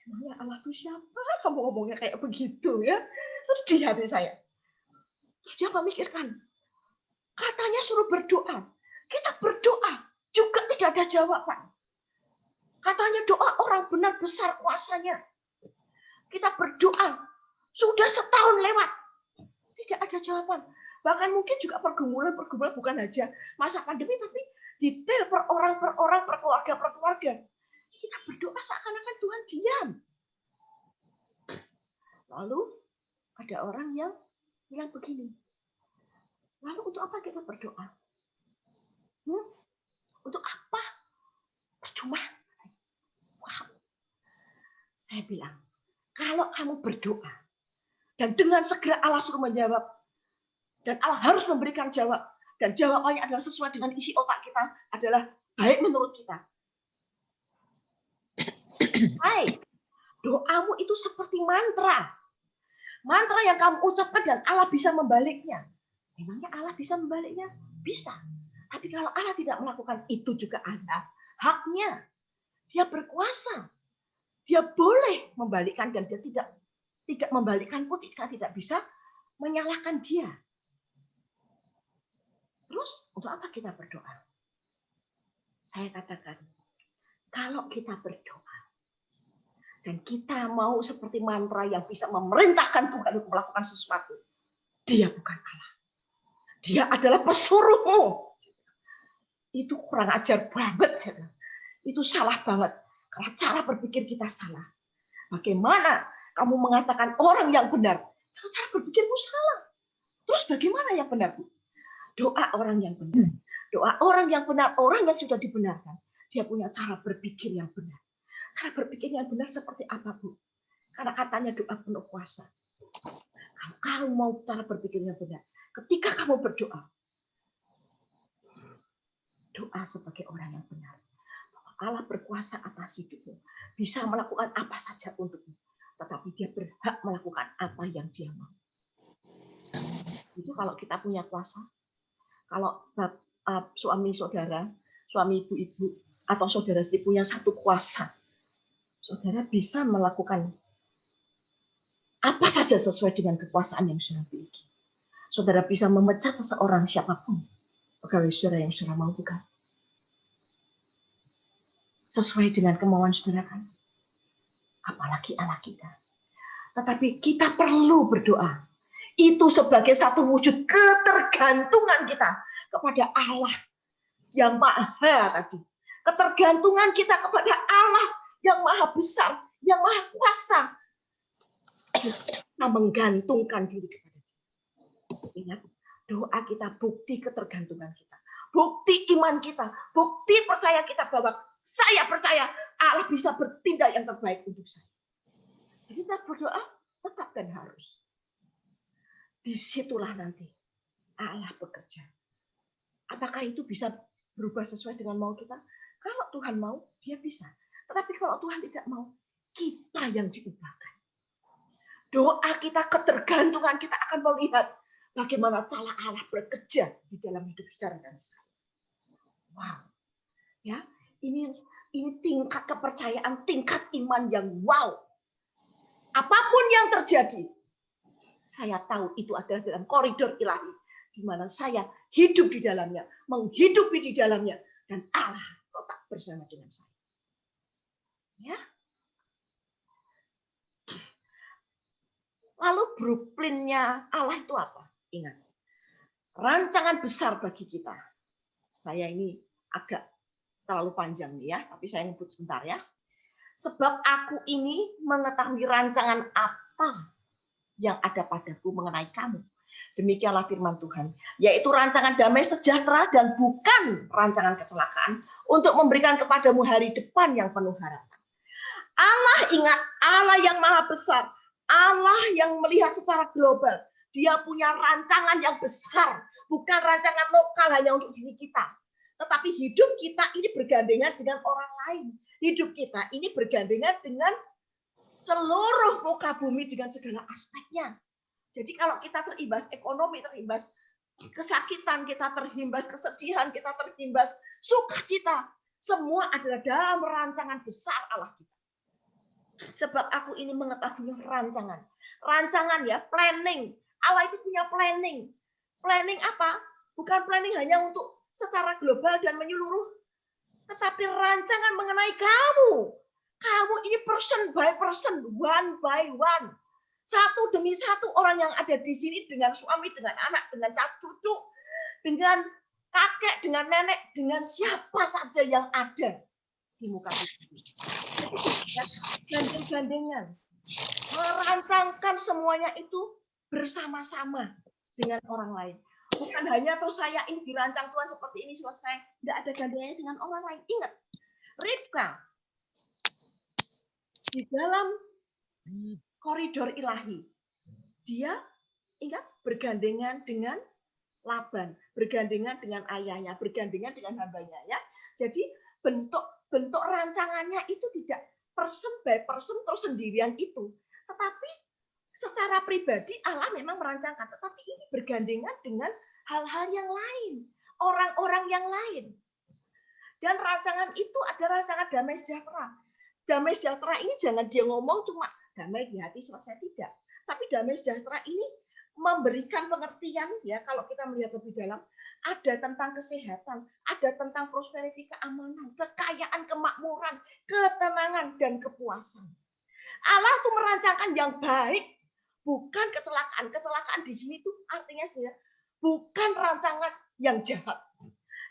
Emangnya Allah itu siapa? Kamu ngomongnya kayak begitu ya? Sedih hati saya. Terus dia memikirkan, katanya suruh berdoa. Kita berdoa, juga tidak ada jawaban. Katanya doa orang benar besar kuasanya. Kita berdoa, sudah setahun lewat. Tidak ada jawaban. Bahkan mungkin juga pergumulan bukan aja masa pandemi, tapi detail per orang, per keluarga. Kita berdoa seakan-akan Tuhan diam. Lalu ada orang yang bilang begini, lalu untuk apa kita berdoa? Untuk apa? Percuma. Wow. Saya bilang, kalau kamu berdoa, dan dengan segera Allah suruh menjawab, dan Allah harus memberikan jawab, dan jawabannya adalah sesuai dengan isi otak kita, adalah baik menurut kita. Hai, doamu itu seperti mantra. Mantra yang kamu ucapkan dan Allah bisa membaliknya. Memangnya Allah bisa membaliknya? Bisa. Tapi kalau Allah tidak melakukan itu juga ada haknya. Dia berkuasa. Dia boleh membalikkan dan dia tidak membalikkan pun kita tidak bisa menyalahkan dia. Terus untuk apa kita berdoa? Saya katakan, kalau kita berdoa dan kita mau seperti mantra yang bisa memerintahkan Tuhan untuk melakukan sesuatu, dia bukan Allah. Dia adalah pesuruhmu. Itu kurang ajar banget. Itu salah banget. Karena cara berpikir kita salah. Bagaimana kamu mengatakan orang yang benar? Karena cara berpikirmu salah. Terus bagaimana yang benar? Doa orang yang benar. Doa orang yang benar, orang yang sudah dibenarkan. Dia punya cara berpikir yang benar. Cara berpikir yang benar seperti apa, Bu? Karena katanya doa penuh kuasa. Kalau kamu mau cara berpikir yang benar, ketika kamu berdoa, doa sebagai orang yang benar. Allah berkuasa atas hidupmu. Bisa melakukan apa saja untukmu. Tetapi dia berhak melakukan apa yang dia mau. Itu kalau kita punya kuasa. Kalau suami saudara, suami ibu-ibu, atau saudara sendiri punya satu kuasa, saudara bisa melakukan apa saja sesuai dengan kekuasaan yang sudah dimiliki. Saudara bisa memecat seseorang siapapun. Pegawai saudara yang saudara mau, bukan? Sesuai dengan kemauan saudara kan? Apalagi Allah kita. Tetapi kita perlu berdoa. Itu sebagai satu wujud ketergantungan kita kepada Allah yang maha tadi. Ketergantungan kita kepada Allah yang maha besar, yang maha kuasa. Kita menggantungkan diri kepada Dia. Ingat, doa kita bukti ketergantungan kita. Bukti iman kita. Bukti percaya kita bahwa saya percaya Allah bisa bertindak yang terbaik untuk saya. Jadi kita berdoa tetap dan harus. Disitulah nanti Allah bekerja. Apakah itu bisa berubah sesuai dengan mau kita? Kalau Tuhan mau, Dia bisa. Tetapi kalau Tuhan tidak mau, kita yang diubahkan. Doa kita, ketergantungan kita akan melihat bagaimana cara Allah bekerja di dalam hidup saudara dan saya. Wow. Ya, ini tingkat kepercayaan, tingkat iman yang wow. Apapun yang terjadi, saya tahu itu adalah dalam koridor ilahi, di mana saya hidup di dalamnya, menghidupi di dalamnya, dan Allah tetap bersama dengan saya. Ya. Lalu blueprint-nya Allah itu apa? Ingat, rancangan besar bagi kita. Saya ini agak terlalu panjang nih ya, tapi saya ngebut sebentar ya. Sebab aku ini mengetahui rancangan apa yang ada padaku mengenai kamu. Demikianlah firman Tuhan, yaitu rancangan damai sejahtera dan bukan rancangan kecelakaan untuk memberikan kepadamu hari depan yang penuh harapan. Allah, ingat, Allah yang maha besar, Allah yang melihat secara global. Dia punya rancangan yang besar, bukan rancangan lokal hanya untuk diri kita. Tetapi hidup kita ini bergandengan dengan orang lain. Hidup kita ini bergandengan dengan seluruh muka bumi dengan segala aspeknya. Jadi kalau kita terimbas ekonomi, terimbas kesakitan, kita terimbas kesedihan, kita terimbas sukacita, semua adalah dalam rancangan besar Allah kita. Sebab aku ini mengetahui rancangan. Rancangan ya, planning. Allah itu punya planning. Planning apa? Bukan planning hanya untuk secara global dan menyeluruh, tetapi rancangan mengenai kamu. Kamu ini person by person, one by one. Satu demi satu orang yang ada di sini dengan suami, dengan anak, dengan cucu, dengan kakek, dengan nenek, dengan siapa saja yang ada di muka bumi. Gandeng-gandengan. Merancangkan semuanya itu bersama-sama dengan orang lain. Bukan hanya terus saya ini dirancang Tuhan seperti ini selesai. Tidak ada gandengannya dengan orang lain. Ingat, Ribka di dalam koridor ilahi, dia ingat bergandengan dengan Laban, bergandengan dengan ayahnya, bergandengan dengan hambanya. Ya, jadi bentuk rancangannya itu tidak person by person terus sendirian itu, tetapi secara pribadi Allah memang merancangkan, tetapi ini bergandengan dengan hal-hal yang lain, orang-orang yang lain. Dan rancangan itu ada rancangan damai sejahtera. Damai sejahtera ini jangan dia ngomong cuma damai di hati selesai, tidak. Tapi damai sejahtera ini memberikan pengertian ya, kalau kita melihat lebih dalam, ada tentang kesehatan, ada tentang prosperity, keamanan, kekayaan, kemakmuran, ketenangan, dan kepuasan. Allah itu merancangkan yang baik, bukan kecelakaan. Kecelakaan di sini itu artinya sebenarnya bukan rancangan yang jahat.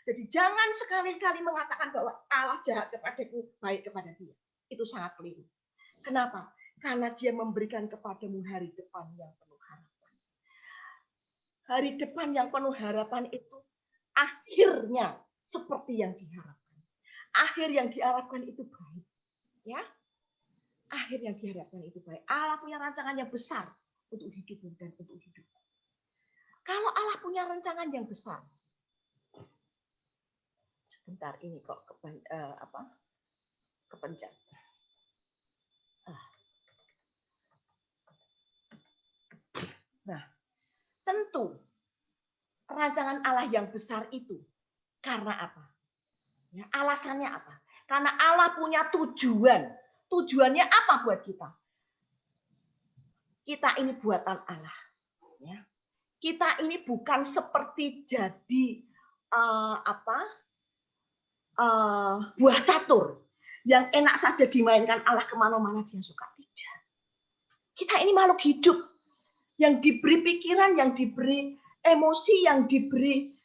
Jadi jangan sekali-kali mengatakan bahwa Allah jahat kepadaku, baik kepada dia. Itu sangat keliru. Kenapa? Karena dia memberikan kepadamu hari depan yang penuh harapan. Hari depan yang penuh harapan itu akhirnya seperti yang diharapkan. Akhir yang diharapkan itu baik. Ya, akhir yang diharapkan itu baik. Allah punya rancangan yang besar untuk hidupmu dan untuk hidupmu. Kalau Allah punya rancangan yang besar, sebentar ini kok kepencet. Nah, tentu rancangan Allah yang besar itu karena apa? Ya, alasannya apa? Karena Allah punya tujuan. Tujuannya apa buat kita? Kita ini buatan Allah. Ya. kita ini bukan seperti jadi buah catur yang enak saja dimainkan Allah kemana-mana dia suka. Tidak. Kita ini makhluk hidup yang diberi pikiran, yang diberi emosi, yang diberi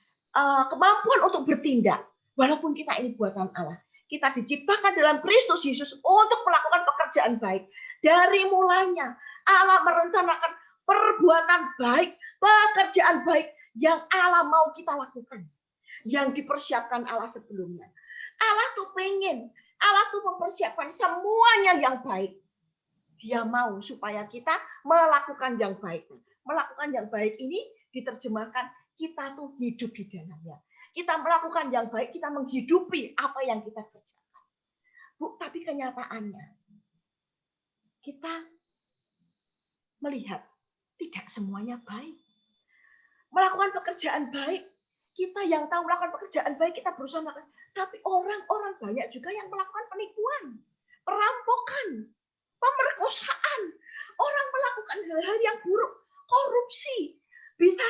kemampuan untuk bertindak. Walaupun kita ini buatan Allah. Kita diciptakan dalam Kristus Yesus untuk melakukan pekerjaan baik. Dari mulanya Allah merencanakan perbuatan baik, pekerjaan baik yang Allah mau kita lakukan. Yang dipersiapkan Allah sebelumnya. Allah tuh pengen, Allah tuh mempersiapkan semuanya yang baik. Dia mau supaya kita melakukan yang baik. Melakukan yang baik ini diterjemahkan kita tuh hidup di dalamnya. Kita melakukan yang baik, kita menghidupi apa yang kita kerjakan. Bu, tapi kenyataannya kita melihat tidak semuanya baik. Melakukan pekerjaan baik, kita yang tahu melakukan pekerjaan baik, kita berusaha melakukan. Tapi orang-orang banyak juga yang melakukan penipuan, perampokan, pemerkosaan. Orang melakukan hal-hal yang buruk, korupsi. Bisa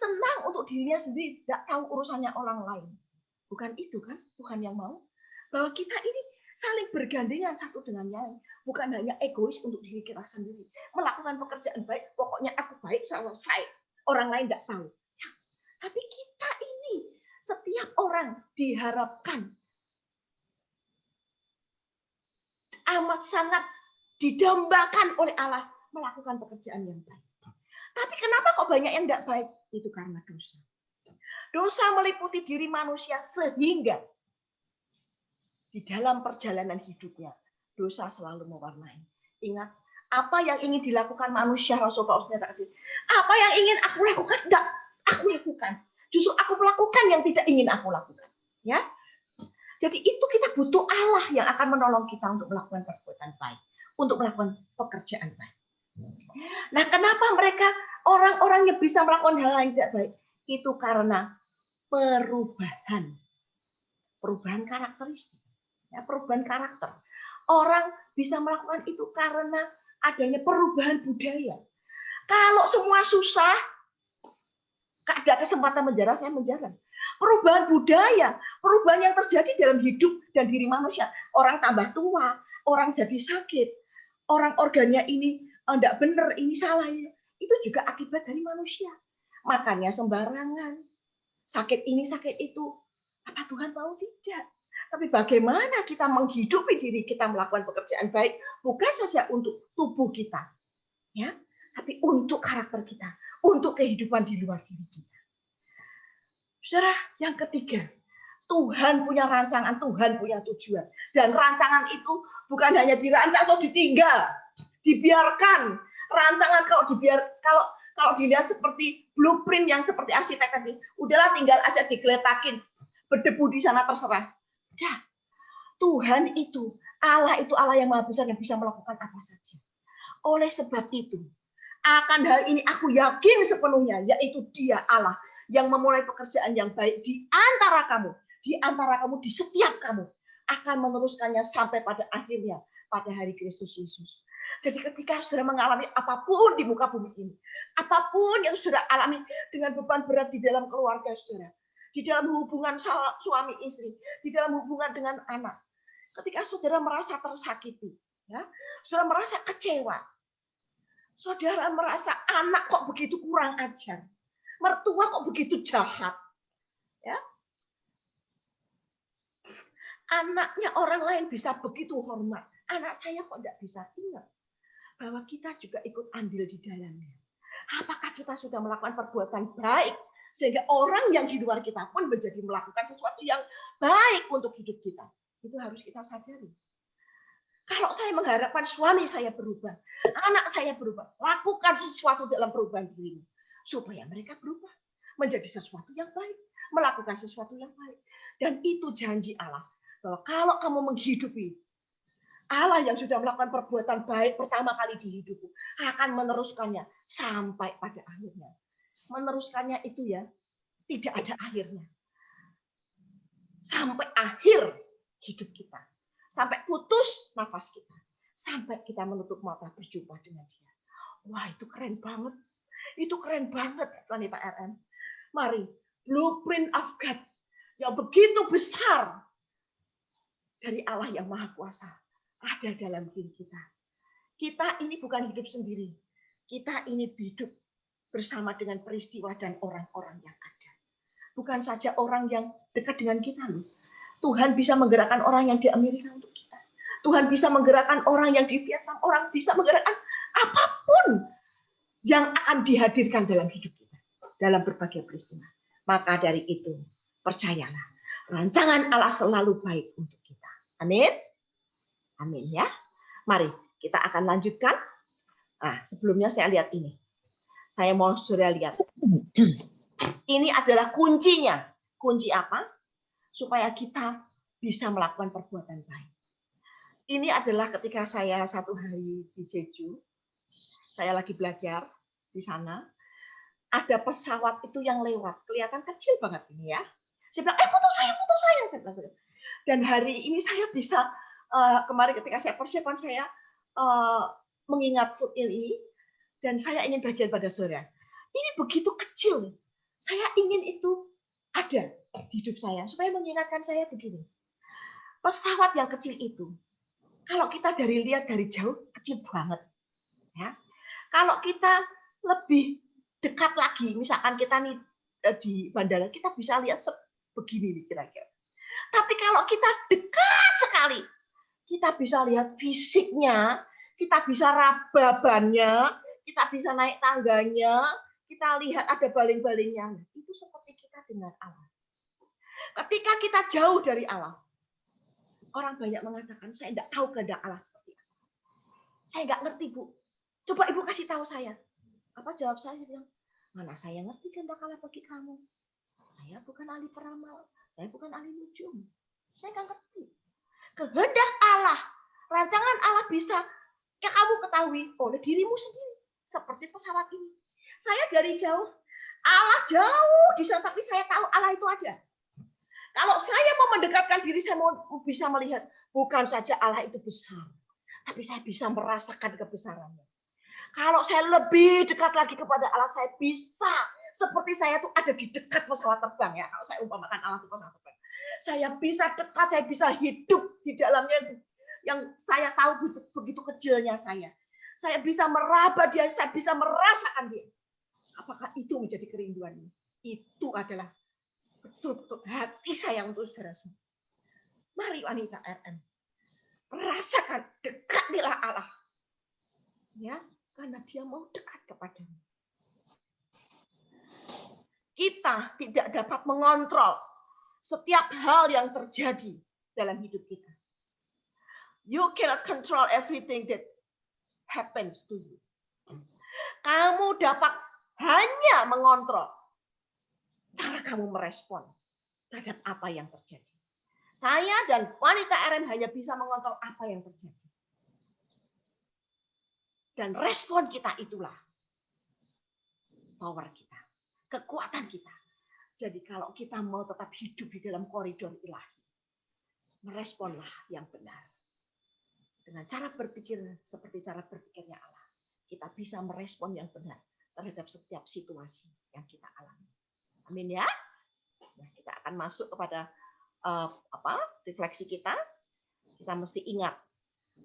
senang untuk dirinya sendiri, tidak tahu urusannya orang lain. Bukan itu kan? Bukan yang mau. Bahwa kita ini saling bergandengan satu dengan yang lain. Bukan hanya egois untuk diri kita sendiri. Melakukan pekerjaan baik, pokoknya aku baik, selesai. Orang lain tidak tahu. Ya. Tapi kita ini, setiap orang diharapkan amat sangat didambakan oleh Allah melakukan pekerjaan yang baik. Tapi kenapa kok banyak yang tidak baik? Itu karena dosa. Dosa meliputi diri manusia sehingga di dalam perjalanan hidupnya dosa selalu mewarnai. Ingat, apa yang ingin dilakukan manusia, Rasul Paulus nyatakan, apa yang ingin aku lakukan, tidak aku lakukan. Justru aku melakukan yang tidak ingin aku lakukan. Ya, jadi itu kita butuh Allah yang akan menolong kita untuk melakukan perbuatan baik, untuk melakukan pekerjaan baik. Nah, kenapa mereka orang-orang yang bisa melakukan hal yang tidak baik? Itu karena perubahan karakteristik, ya, perubahan karakter. Orang bisa melakukan itu karena adanya perubahan budaya. Kalau semua susah, ada kesempatan menjarah, saya menjarah. Perubahan budaya, perubahan yang terjadi dalam hidup dan diri manusia. Orang tambah tua, orang jadi sakit, orang organnya ini tidak benar, ini salah. Itu juga akibat dari manusia. Makannya sembarangan, sakit ini, sakit itu. Apa Tuhan mau? Tidak. Tapi bagaimana kita menghidupi diri kita melakukan pekerjaan baik, bukan saja untuk tubuh kita, ya, tapi untuk karakter kita, untuk kehidupan di luar diri kita. Saudara, yang ketiga, Tuhan punya rancangan, Tuhan punya tujuan. Dan rancangan itu bukan hanya dirancang atau ditinggal, dibiarkan. Rancangan kalau dilihat seperti blueprint yang seperti arsitek tadi, udahlah tinggal aja digeletakin, berdebu di sana terserah. Ya, Tuhan itu, Allah itu Allah yang maha besar yang bisa melakukan apa saja. Oleh sebab itu, akan hal ini aku yakin sepenuhnya, yaitu Dia Allah yang memulai pekerjaan yang baik di antara kamu, di setiap kamu, akan meneruskannya sampai pada akhirnya, pada hari Kristus Yesus. Jadi ketika saudara mengalami apapun di muka bumi ini, apapun yang saudara alami dengan beban berat di dalam keluarga saudara, di dalam hubungan suami istri, di dalam hubungan dengan anak, ketika saudara merasa tersakiti, ya, saudara merasa kecewa, saudara merasa anak kok begitu kurang ajar, mertua kok begitu jahat, ya, anaknya orang lain bisa begitu hormat, anak saya kok tidak bisa, ingat bahwa kita juga ikut andil di dalamnya. Apakah kita sudah melakukan perbuatan baik sehingga orang yang di luar kita pun menjadi melakukan sesuatu yang baik untuk hidup kita? Itu harus kita sadari. Kalau saya mengharapkan suami saya berubah, anak saya berubah, lakukan sesuatu dalam perubahan diri supaya mereka berubah menjadi sesuatu yang baik, melakukan sesuatu yang baik. Dan itu janji Allah bahwa kalau kamu menghidupi Allah yang sudah melakukan perbuatan baik pertama kali di hidupmu akan meneruskannya sampai pada akhirnya. Meneruskannya itu ya tidak ada akhirnya. Sampai akhir hidup kita. Sampai putus nafas kita. Sampai kita menutup mata berjumpa dengan Dia. Wah, itu keren banget. Itu keren banget, wanita RM. Mari, blueprint of God yang begitu besar dari Allah yang Maha Kuasa ada dalam diri kita. Kita ini bukan hidup sendiri. Kita ini hidup bersama dengan peristiwa dan orang-orang yang ada. Bukan saja orang yang dekat dengan kita loh. Tuhan bisa menggerakkan orang yang di Amerika untuk kita. Tuhan bisa menggerakkan orang yang di Vietnam. Orang bisa menggerakkan apapun yang akan dihadirkan dalam hidup kita. Dalam berbagai peristiwa. Maka dari itu, percayalah. Rancangan Allah selalu baik untuk kita. Amin. Amin ya. Mari kita akan lanjutkan. Nah, sebelumnya saya lihat ini. Saya mau saudara lihat. Ini adalah kuncinya. Kunci apa? Supaya kita bisa melakukan perbuatan baik. Ini adalah ketika saya satu hari di Jeju. Saya lagi belajar di sana. Ada pesawat itu yang lewat. Kelihatan kecil banget ini ya. Saya bilang, foto saya, foto saya. Saya bilang, dan hari ini saya bisa, kemarin ketika saya persiapan, saya mengingat food ini, dan saya ingin bagian pada saudara. Ini begitu kecil. Saya ingin itu ada di hidup saya, supaya mengingatkan saya begini. Pesawat yang kecil itu, kalau kita lihat dari jauh, kecil banget. Ya. Kalau kita lebih dekat lagi, misalkan kita nih di bandara, kita bisa lihat begini nih kira-kira. Tapi kalau kita dekat sekali, kita bisa lihat fisiknya, kita bisa raba bannya, kita bisa naik tangganya, kita lihat ada baling-balingnya. Itu seperti kita dengan Allah. Ketika kita jauh dari Allah, orang banyak mengatakan, saya tidak tahu kehendak Allah seperti apa. Saya nggak ngerti, Bu. Coba Ibu kasih tahu saya. Apa jawab saya? Bilang, mana saya ngerti kehendak Allah bagi kamu. Saya bukan ahli peramal. Saya bukan ahli nujum. Saya nggak ngerti. Kehendak Allah, rancangan Allah bisa ya kamu ketahui oleh dirimu sendiri. Seperti pesawat ini. Saya dari jauh, Allah jauh di sana, tapi saya tahu Allah itu ada. Kalau saya mau mendekatkan diri, saya mau bisa melihat bukan saja Allah itu besar, tapi saya bisa merasakan kebesarannya. Kalau saya lebih dekat lagi kepada Allah, saya bisa seperti saya tuh ada di dekat pesawat terbang ya. Kalau saya umpamakan Allah itu pesawat terbang, saya bisa dekat, saya bisa hidup di dalamnya yang saya tahu begitu kecilnya saya. Saya bisa meraba dia, saya bisa merasakan dia. Apakah itu menjadi kerinduan ini? Itu adalah betul-betul hati saya untuk saudara semua. Mari wanita RM, rasakan dekatilah Allah. Ya, karena dia mau dekat kepadamu. Kita tidak dapat mengontrol setiap hal yang terjadi dalam hidup kita. You cannot control everything that happens to you. Kamu dapat hanya mengontrol cara kamu merespon terhadap apa yang terjadi. Saya dan wanita RM hanya bisa mengontrol apa yang terjadi. Dan respon kita itulah power kita, kekuatan kita. Jadi kalau kita mau tetap hidup di dalam koridor ilahi, meresponlah yang benar. Dengan cara berpikir seperti cara berpikirnya Allah, kita bisa merespon yang benar terhadap setiap situasi yang kita alami. Amin ya. Nah, kita akan masuk kepada refleksi kita. Kita mesti ingat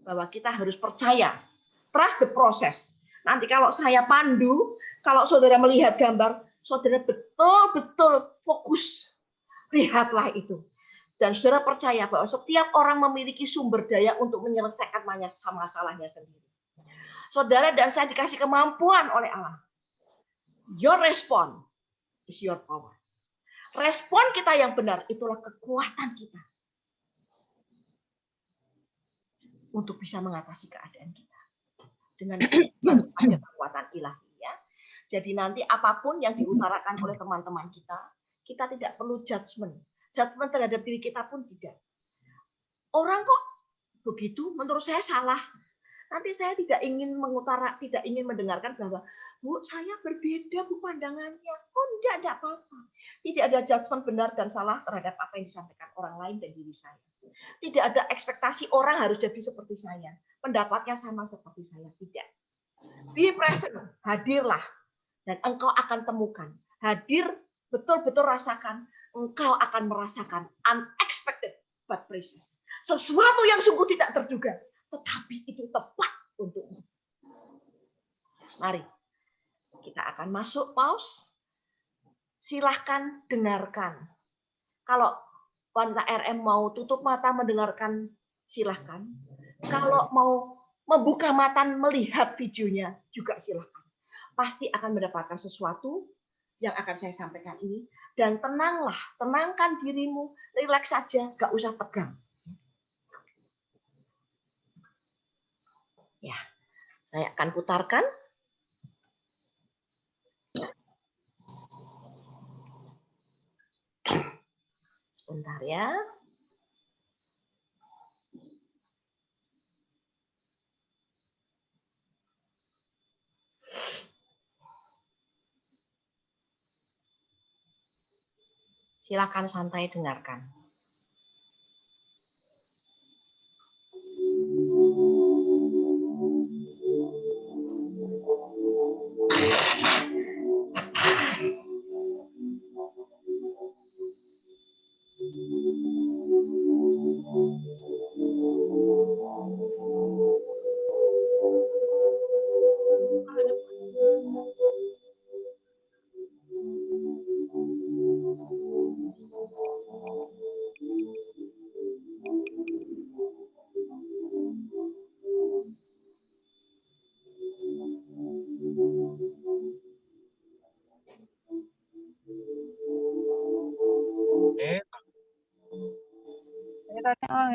bahwa kita harus percaya, trust the process. Nanti kalau saya pandu, kalau saudara melihat gambar, saudara betul-betul fokus. Lihatlah itu. Dan saudara percaya bahwa setiap orang memiliki sumber daya untuk menyelesaikan masalahnya sendiri. Saudara dan saya dikasih kemampuan oleh Allah. Your response is your power. Respon kita yang benar itulah kekuatan kita untuk bisa mengatasi keadaan kita dengan ada kekuatan ilahi ya. Jadi nanti apapun yang diutarakan oleh teman-teman kita, kita tidak perlu judgement terhadap diri kita pun tidak. Orang kok begitu, menurut saya salah. Nanti saya tidak ingin mendengarkan bahwa Bu, saya berbeda Bu pandangannya. Oh, tidak apa-apa. Tidak ada judgement benar dan salah terhadap apa yang disampaikan orang lain dan diri saya. Tidak ada ekspektasi orang harus jadi seperti saya. Pendapatnya sama seperti saya. Tidak. Be present, hadirlah. Dan engkau akan temukan. Hadir, betul-betul rasakan. Engkau akan merasakan unexpected but precious. Sesuatu yang sungguh tidak terduga. Tetapi itu tepat untukmu. Mari. Kita akan masuk pause. Silahkan dengarkan. Kalau wanita RM mau tutup mata mendengarkan, silahkan. Kalau mau membuka mata melihat videonya, juga silahkan. Pasti akan mendapatkan sesuatu yang akan saya sampaikan ini. Dan tenanglah, tenangkan dirimu, rileks saja, gak usah tegang. Ya, saya akan putarkan. Sebentar ya. Silakan santai dengarkan.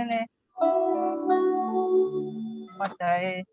Ini Padahal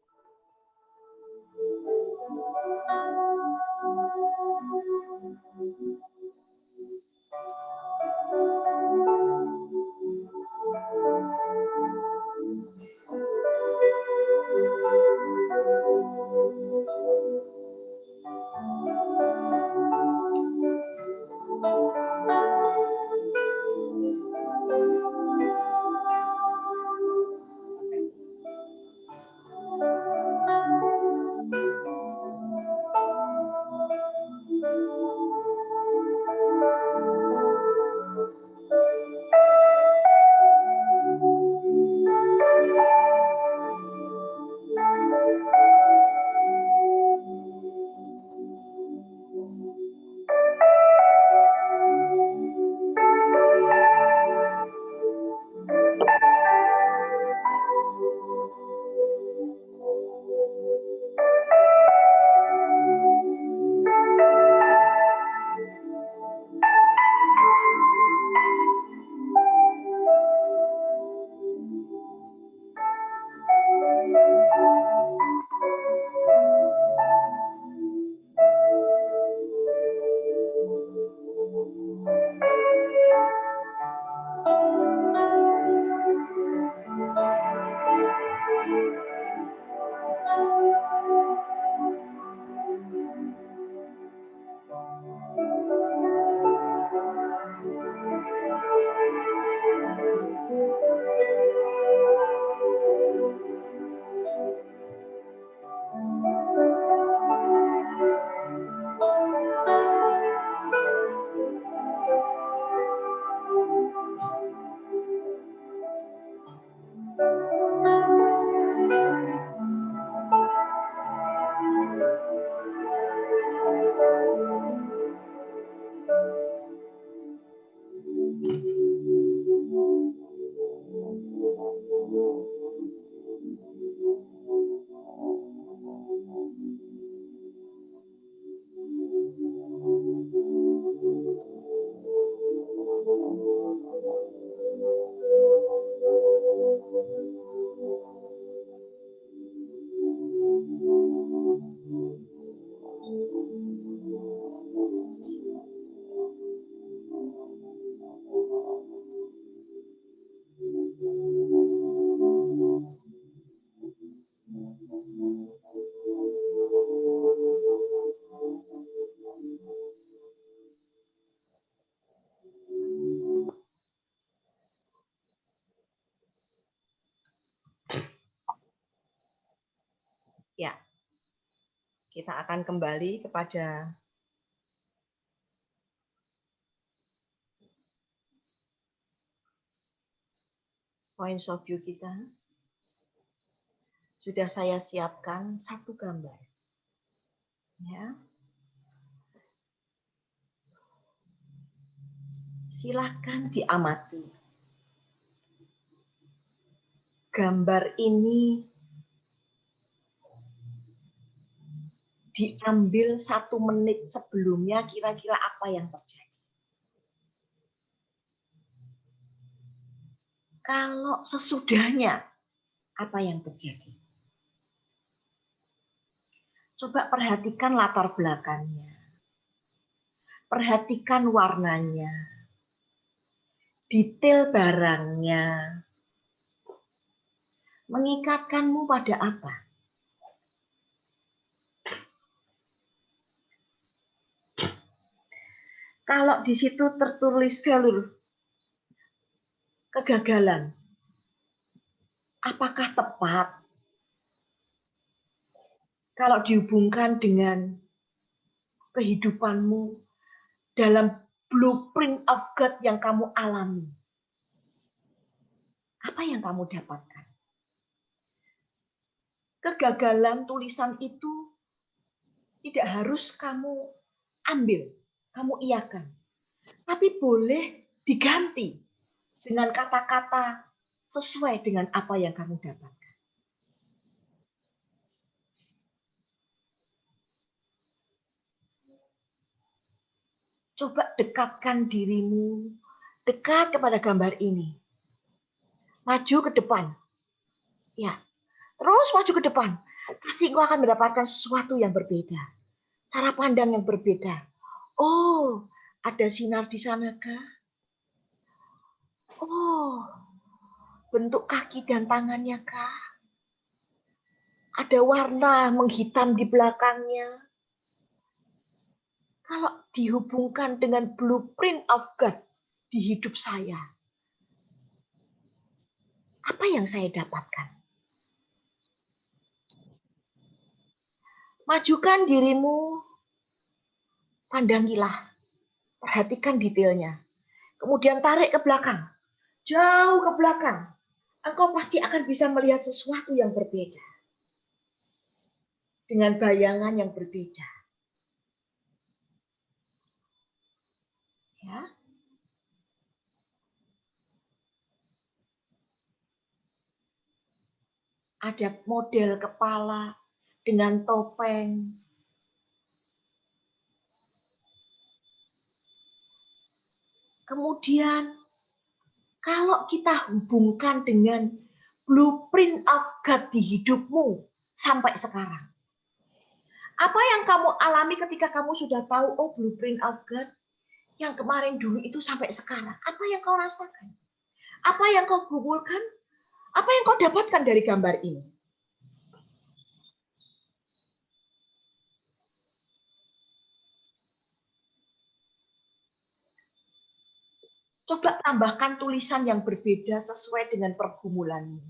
Ya, kita akan kembali kepada points of view kita. Sudah saya siapkan satu gambar. Ya. Silakan diamati. Gambar ini diambil 1 menit sebelumnya, kira-kira apa yang terjadi? Kalau sesudahnya, apa yang terjadi? Coba perhatikan latar belakangnya. Perhatikan warnanya. Detail barangnya. Mengikatkanmu pada apa? Kalau di situ tertulis failure, kegagalan, apakah tepat kalau dihubungkan dengan kehidupanmu dalam blueprint of God yang kamu alami? Apa yang kamu dapatkan? Kegagalan tulisan itu tidak harus kamu ambil, kamu iakan. Tapi boleh diganti dengan kata-kata sesuai dengan apa yang kamu dapatkan. Coba dekatkan dirimu, dekat kepada gambar ini. Maju ke depan. Ya, terus maju ke depan. Pasti engkau akan mendapatkan sesuatu yang berbeda. Cara pandang yang berbeda. Oh, ada sinar di sanakah? Oh, bentuk kaki dan tangannya kah? Ada warna menghitam di belakangnya. Kalau dihubungkan dengan blueprint of God di hidup saya, apa yang saya dapatkan? Majukan dirimu, pandangilah, perhatikan detailnya. Kemudian tarik ke belakang, jauh ke belakang. Engkau pasti akan bisa melihat sesuatu yang berbeda. Dengan bayangan yang berbeda. Ya. Ada model kepala dengan topeng. Kemudian, kalau kita hubungkan dengan blueprint of God di hidupmu sampai sekarang. Apa yang kamu alami ketika kamu sudah tahu, oh blueprint of God yang kemarin dulu itu sampai sekarang. Apa yang kau rasakan? Apa yang kau kumpulkan? Apa yang kau dapatkan dari gambar ini? Coba tambahkan tulisan yang berbeda sesuai dengan pergumulanmu.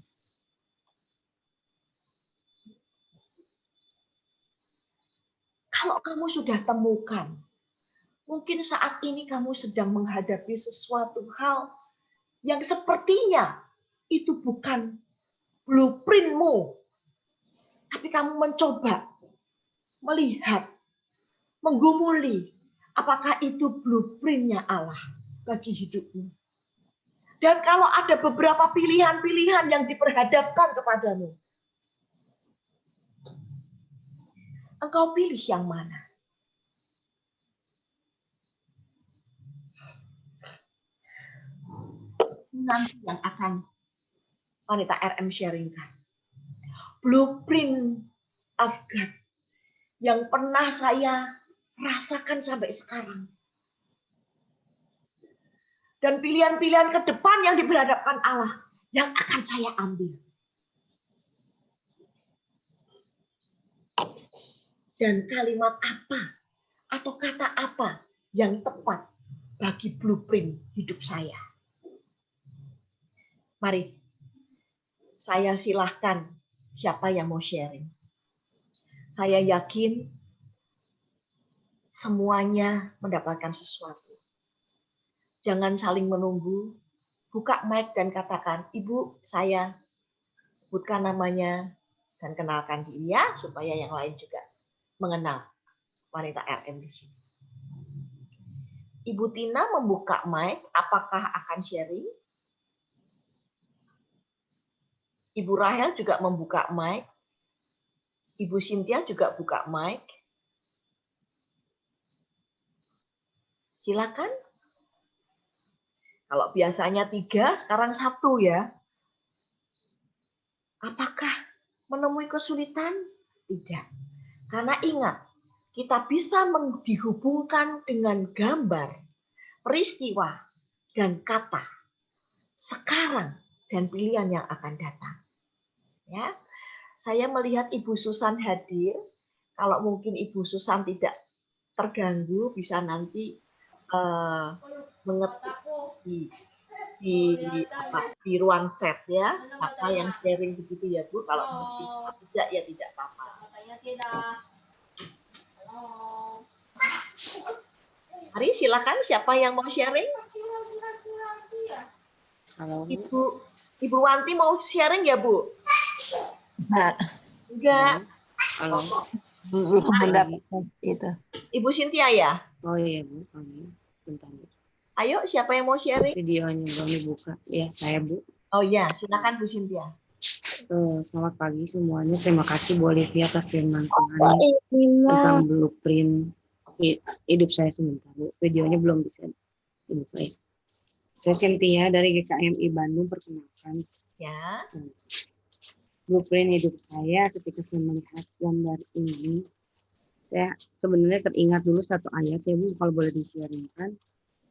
Kalau kamu sudah temukan, mungkin saat ini kamu sedang menghadapi sesuatu hal yang sepertinya itu bukan blueprintmu, tapi kamu mencoba melihat, menggumuli, apakah itu blueprintnya Allah bagi hidupmu. Dan kalau ada beberapa pilihan-pilihan yang diperhadapkan kepadamu, engkau pilih yang mana? Nanti yang akan wanita RM sharingkan. Blueprint of God yang pernah saya rasakan sampai sekarang. Dan pilihan-pilihan ke depan yang diperhadapkan Allah yang akan saya ambil. Dan kalimat apa atau kata apa yang tepat bagi blueprint hidup saya. Mari, saya silahkan siapa yang mau sharing. Saya yakin semuanya mendapatkan sesuatu. Jangan saling menunggu, buka mic dan katakan, Ibu, saya sebutkan namanya dan kenalkan diri ya, supaya yang lain juga mengenal wanita RM di sini. Ibu Tina membuka mic, apakah akan sharing? Ibu Rahel juga membuka mic. Ibu Cynthia juga buka mic. Silakan. Kalau biasanya 3, sekarang 1 ya. Apakah menemui kesulitan? Tidak. Karena ingat, kita bisa dihubungkan dengan gambar, peristiwa, dan kata sekarang dan pilihan yang akan datang. Ya, saya melihat Ibu Susan hadir. Kalau mungkin Ibu Susan tidak terganggu, bisa nanti mengetik di ruang chat ya, siapa yang sharing begitu ya Bu. Kalau tidak ya tidak apa-apa. Mari silakan, siapa yang mau sharing? Halo. Ibu Wanti mau sharing ya Bu? Enggak. Halo. Itu. Ibu Cynthia ya? Oh iya Bu, bentar. Ayo, siapa yang mau sharing? Videonya belum dibuka. Ya, saya Bu. Oh iya, silakan Bu Cynthia. Selamat pagi semuanya. Terima kasih Bu Olivia atas firman Tuhan tentang blueprint hidup saya sebentar Bu. Videonya belum bisa dibuka ya. Saya Cynthia dari GKMI Bandung, perkenalkan. Ya. Blueprint hidup saya ketika saya melihat gambar ini, saya sebenarnya teringat dulu satu ayat ya Bu, kalau boleh di-sharingkan.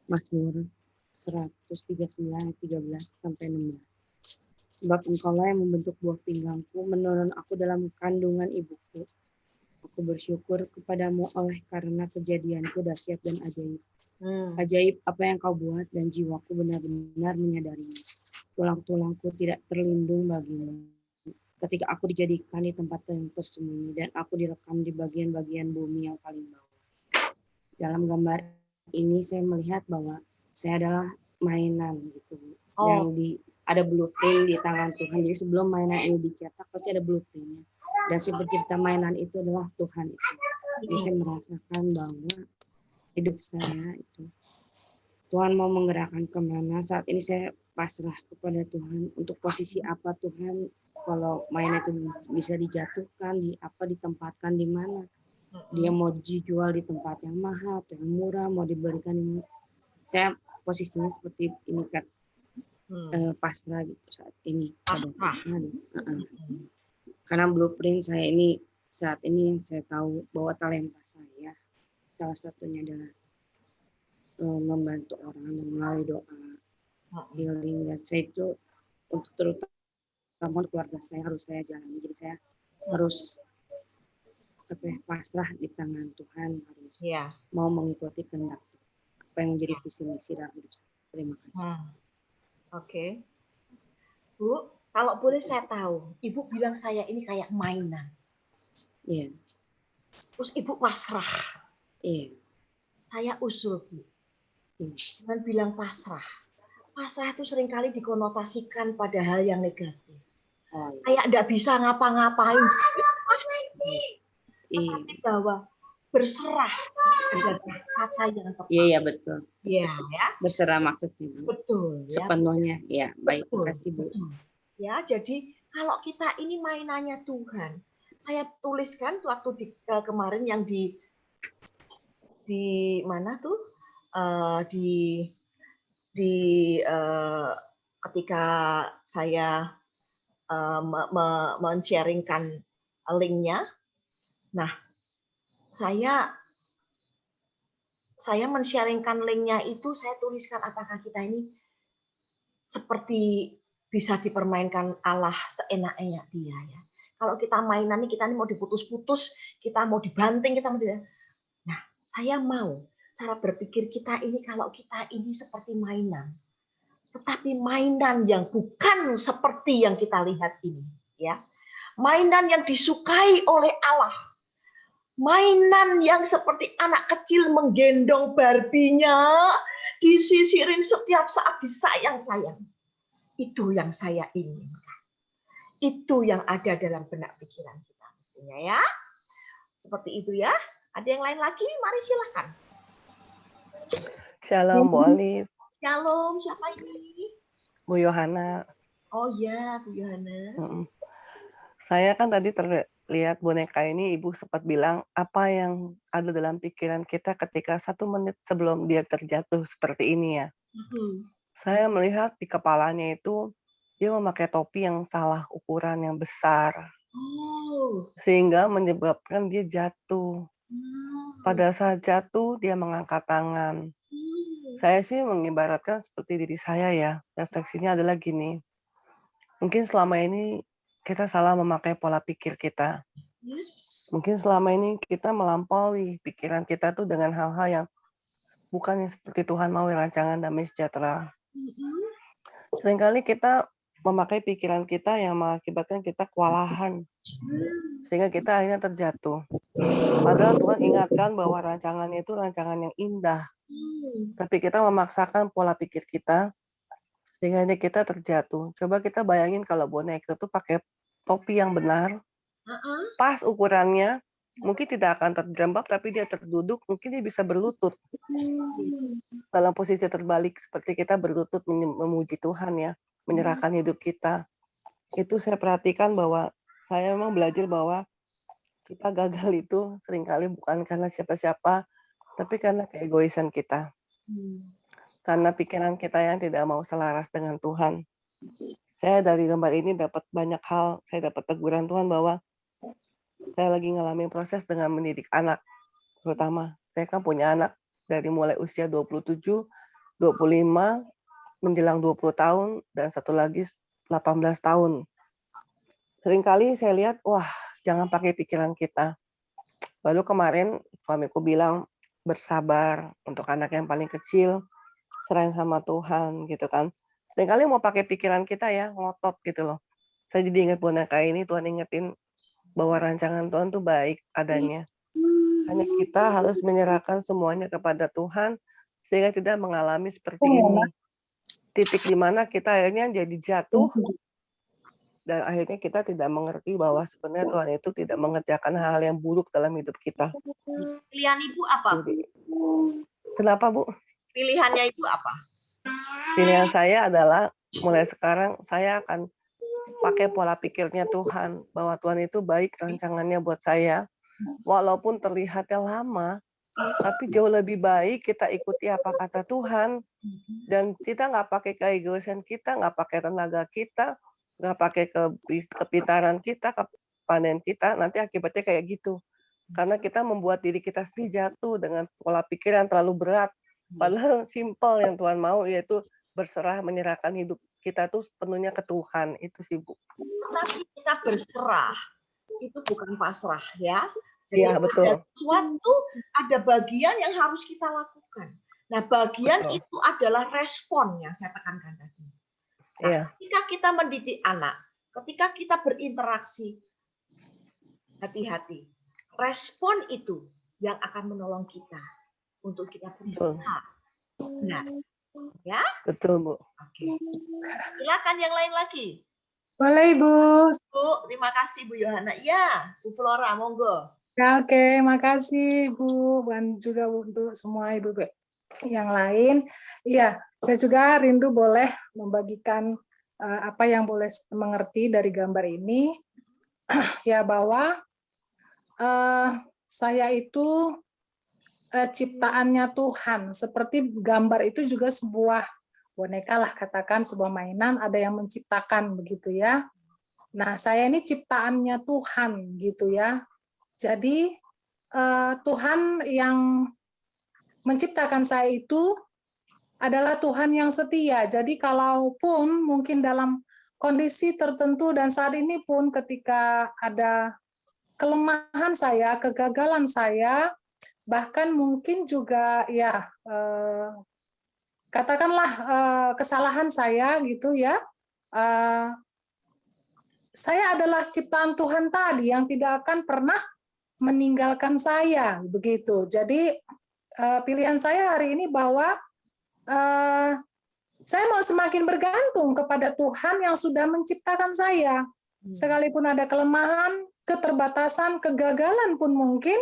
Mazmur 139 ayat 13 sampai 16. Sebab Engkaulah yang membentuk buah pinggangku, menurun aku dalam kandungan ibuku. Aku bersyukur kepadamu oleh karena kejadianku dahsyat dan ajaib. Ajaib apa yang kau buat dan jiwaku benar-benar menyadarinya. Tulang-tulangku tidak terlindung bagimu. Ketika aku dijadikan di tempat yang tersembunyi dan aku direkam di bagian-bagian bumi yang paling bawah. Dalam gambar ini saya melihat bahwa saya adalah mainan gitu. Yang ada blueprint di tangan Tuhan. Jadi sebelum mainan ini dicetak pasti ada blueprintnya. Dan si pencipta mainan itu adalah Tuhan itu. Jadi saya merasakan bahwa hidup saya itu Tuhan mau menggerakkan kemana. Saat ini saya pasrah kepada Tuhan untuk posisi apa Tuhan. Kalau mainan itu bisa dijatuhkan, ditempatkan di mana. Dia mau dijual di tempat yang mahal atau yang murah, mau diberikan ini. Saya posisinya seperti ini kan, pasrah gitu saat ini pada Tuhan. Karena blueprint saya ini saat ini yang saya tahu bahwa talenta saya salah satunya adalah membantu orang melalui doa, healing, dan saya itu untuk terutama keluarga saya harus saya jalani. Jadi saya harus pasrah di tangan Tuhan, harus mau mengikuti kehendak apa yang menjadi visi misi dalam hidup saya. Terima kasih. Oke. Bu, kalau boleh saya tahu, Ibu bilang saya ini kayak mainan. Iya. Terus Ibu pasrah. Iya. Saya usul Bu. Dengan bilang pasrah. Pasrah itu seringkali dikonotasikan pada hal yang negatif. Kayak enggak bisa ngapa-ngapain. Tapi bahwa berserah adalah kata yang tepat. Iya betul. Iya ya. Berserah maksudnya. Betul. Sepenuhnya. Ya baik. Terima kasih Bu. Betul. Ya jadi kalau kita ini mainannya Tuhan, saya tuliskan waktu kemarin yang di mana tuh ketika saya men-sharingkan linknya. Nah, saya men-sharingkan linknya itu, saya tuliskan apakah kita ini seperti bisa dipermainkan Allah seenak-enak dia ya. Kalau kita mainan ini, kita ini mau diputus-putus, kita mau dibanting, kita mau Nah, saya mau cara berpikir kita ini kalau kita ini seperti mainan. Tetapi mainan yang bukan seperti yang kita lihat ini, ya. Mainan yang disukai oleh Allah. Mainan yang seperti anak kecil menggendong Barbie-nya, disisirin setiap saat, disayang-sayang. Itu yang saya inginkan. Itu yang ada dalam benak pikiran kita mestinya ya. Seperti itu ya. Ada yang lain lagi? Mari silakan. Shalom, Bu Olive. Shalom, siapa ini? Bu Yohana. Oh ya, Bu Yohana. Saya kan tadi terlihat boneka ini, Ibu sempat bilang apa yang ada dalam pikiran kita ketika 1 menit sebelum dia terjatuh seperti ini ya. Saya melihat di kepalanya itu dia memakai topi yang salah ukuran yang besar. Sehingga menyebabkan dia jatuh. Pada saat jatuh dia mengangkat tangan. Saya sih mengibaratkan seperti diri saya ya. Refleksinya adalah gini. Mungkin selama ini kita salah memakai pola pikir kita. Mungkin selama ini kita melampaui pikiran kita tuh dengan hal-hal yang bukan yang seperti Tuhan mau, rancangan damai sejahtera. Seringkali kita memakai pikiran kita yang mengakibatkan kita kewalahan. Sehingga kita akhirnya terjatuh. Padahal Tuhan ingatkan bahwa rancangannya itu rancangan yang indah. Tapi kita memaksakan pola pikir kita, sehingga kita terjatuh. Coba kita bayangin kalau boneka itu pakai topi yang benar, pas ukurannya, mungkin tidak akan terjerembab, tapi dia terduduk, mungkin dia bisa berlutut. Dalam posisi terbalik, seperti kita berlutut memuji Tuhan ya, menyerahkan hidup kita. Itu saya perhatikan bahwa saya memang belajar bahwa kita gagal itu seringkali bukan karena siapa-siapa, tapi karena keegoisan kita. Karena pikiran kita yang tidak mau selaras dengan Tuhan. Saya dari gambar ini dapat banyak hal, saya dapat teguran Tuhan bahwa saya lagi ngalamin proses dengan mendidik anak. Terutama, saya kan punya anak dari mulai usia 27, 25, menjelang 20 tahun, dan satu lagi 18 tahun. Seringkali saya lihat, wah, jangan pakai pikiran kita. Lalu kemarin suamiku bilang, bersabar untuk anak yang paling kecil, serahin sama Tuhan gitu kan. Seringkali mau pakai pikiran kita ya, ngotot gitu loh. Saya jadi ingat boneka ini, Tuhan ingetin bahwa rancangan Tuhan tuh baik adanya. Hanya kita harus menyerahkan semuanya kepada Tuhan, sehingga tidak mengalami seperti ini. Titik di mana kita akhirnya jadi jatuh, dan akhirnya kita tidak mengerti bahwa sebenarnya Tuhan itu tidak mengerjakan hal yang buruk dalam hidup kita. Pilihan Ibu apa? Kenapa, Bu? Pilihannya Ibu apa? Pilihan saya adalah mulai sekarang saya akan pakai pola pikirnya Tuhan, bahwa Tuhan itu baik rancangannya buat saya, walaupun terlihatnya lama, tapi jauh lebih baik kita ikuti apa kata Tuhan, dan kita nggak pakai keegoisan kita, nggak pakai tenaga kita, nggak pakai kepintaran kita, kepandaian kita, nanti akibatnya kayak gitu. Karena kita membuat diri kita sendiri jatuh dengan pola pikir yang terlalu berat. Padahal simple yang Tuhan mau, yaitu berserah, menyerahkan hidup kita tuh sepenuhnya ke Tuhan. Itu sih, Bu. Tapi kita berserah, itu bukan pasrah ya. Jadi Iya, betul. ada sesuatu, ada bagian yang harus kita lakukan. Nah, bagian Betul. itu adalah respon yang saya tekankan tadi. Nah, Iya. ketika kita mendidik anak, ketika kita berinteraksi, hati-hati. Respon itu yang akan menolong kita untuk kita berusaha. Nah, ya? Betul, Bu. Oke. Silakan yang lain lagi. Boleh, Ibu. Bu, terima kasih Bu Yohana. Ya, Bu Flora, monggo. Ya, oke, makasih Bu, dan juga untuk semua Ibu yang lain. Iya, saya juga rindu boleh membagikan apa yang boleh mengerti dari gambar ini. Ya, bahwa saya itu ciptaannya Tuhan. Seperti gambar itu juga sebuah boneka lah, katakan sebuah mainan, ada yang menciptakan begitu ya. Nah, saya ini ciptaannya Tuhan gitu ya. Jadi Tuhan yang menciptakan saya itu adalah Tuhan yang setia. Jadi kalaupun mungkin dalam kondisi tertentu dan saat ini pun ketika ada kelemahan saya, kegagalan saya, bahkan mungkin juga ya katakanlah kesalahan saya gitu ya. Saya adalah ciptaan Tuhan tadi yang tidak akan pernah meninggalkan saya, begitu. Jadi pilihan saya hari ini bahwa saya mau semakin bergantung kepada Tuhan yang sudah menciptakan saya. Sekalipun ada kelemahan, keterbatasan, kegagalan pun mungkin,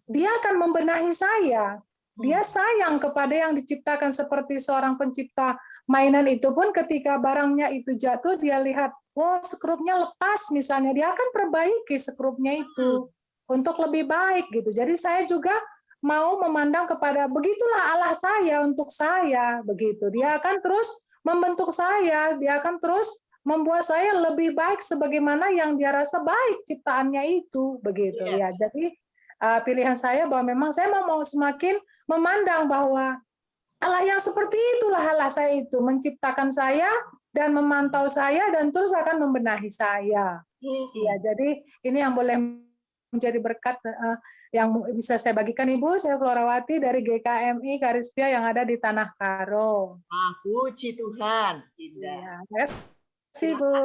Dia akan membenahi saya. Dia sayang kepada yang diciptakan seperti seorang pencipta mainan itu pun ketika barangnya itu jatuh, dia lihat, oh skrupnya lepas misalnya, dia akan perbaiki skrupnya itu untuk lebih baik gitu. Jadi saya juga mau memandang kepada begitulah Allah saya untuk saya begitu. Dia akan terus membentuk saya, dia akan terus membuat saya lebih baik sebagaimana yang dia rasa baik ciptaannya itu begitu ya. Jadi pilihan saya bahwa memang saya mau semakin memandang bahwa Allah yang seperti itulah Allah saya itu, menciptakan saya dan memantau saya dan terus akan membenahi saya. Iya, jadi ini yang boleh menjadi berkat yang bisa saya bagikan Ibu. Saya Florawati dari GKMI Karispia yang ada di Tanah Karo. Puji Tuhan, Indah. Ya, terima kasih Bu.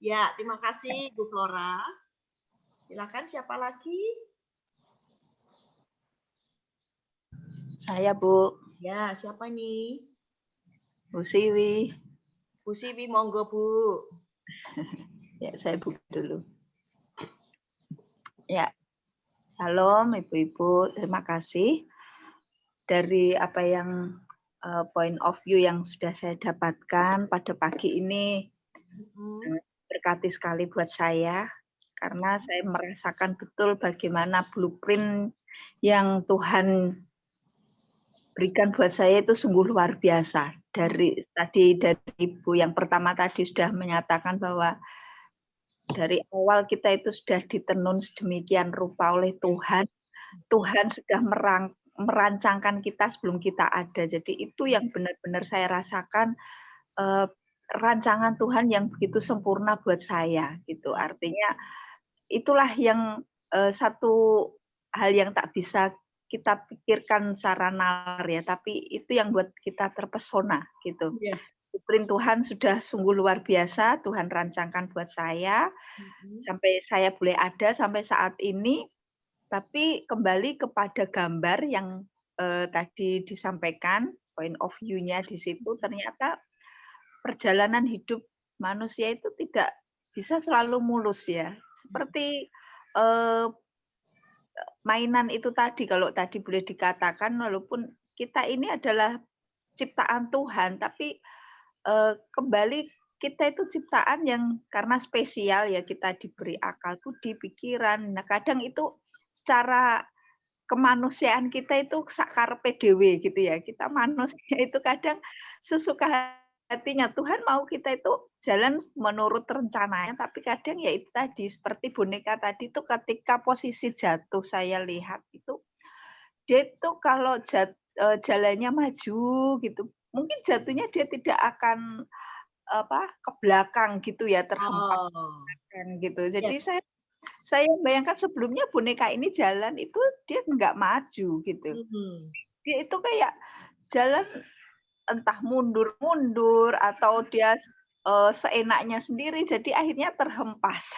Ya, terima kasih Bu Flora. Silakan siapa lagi? Saya Bu. Ya, siapa nih? Bu Siwi. Bu Siwi, monggo Bu. Ya, saya buka dulu. Ya, Shalom Ibu-Ibu, terima kasih. Dari apa yang point of view yang sudah saya dapatkan pada pagi ini, berkati sekali buat saya, karena saya merasakan betul bagaimana blueprint yang Tuhan berikan buat saya itu sungguh luar biasa. Dari Ibu yang pertama tadi sudah menyatakan bahwa dari awal kita itu sudah ditenun sedemikian rupa oleh Tuhan. Tuhan sudah merancangkan kita sebelum kita ada. Jadi itu yang benar-benar saya rasakan, rancangan Tuhan yang begitu sempurna buat saya. Gitu. Artinya itulah yang satu hal yang tak bisa kita pikirkan secara nalar ya, tapi itu yang buat kita terpesona gitu. Blueprint Tuhan sudah sungguh luar biasa, Tuhan rancangkan buat saya sampai saya boleh ada sampai saat ini. Tapi kembali kepada gambar yang tadi disampaikan, point of view-nya di situ, ternyata perjalanan hidup manusia itu tidak bisa selalu mulus ya. Seperti mainan itu tadi, kalau tadi boleh dikatakan, walaupun kita ini adalah ciptaan Tuhan, tapi kembali kita itu ciptaan yang karena spesial ya, kita diberi akal budi, pikiran. Nah kadang itu secara kemanusiaan kita itu sakarpe dewe gitu ya, kita manusia itu kadang sesuka hatinya. Tuhan mau kita itu jalan menurut rencananya, tapi kadang ya itu tadi, seperti boneka tadi itu ketika posisi jatuh saya lihat itu, dia itu kalau jalannya maju gitu, mungkin jatuhnya dia tidak akan ke belakang gitu ya, terhempas gitu. Jadi saya bayangkan sebelumnya boneka ini jalan itu dia nggak maju gitu. Dia itu kayak jalan entah mundur-mundur atau dia seenaknya sendiri, jadi akhirnya terhempas.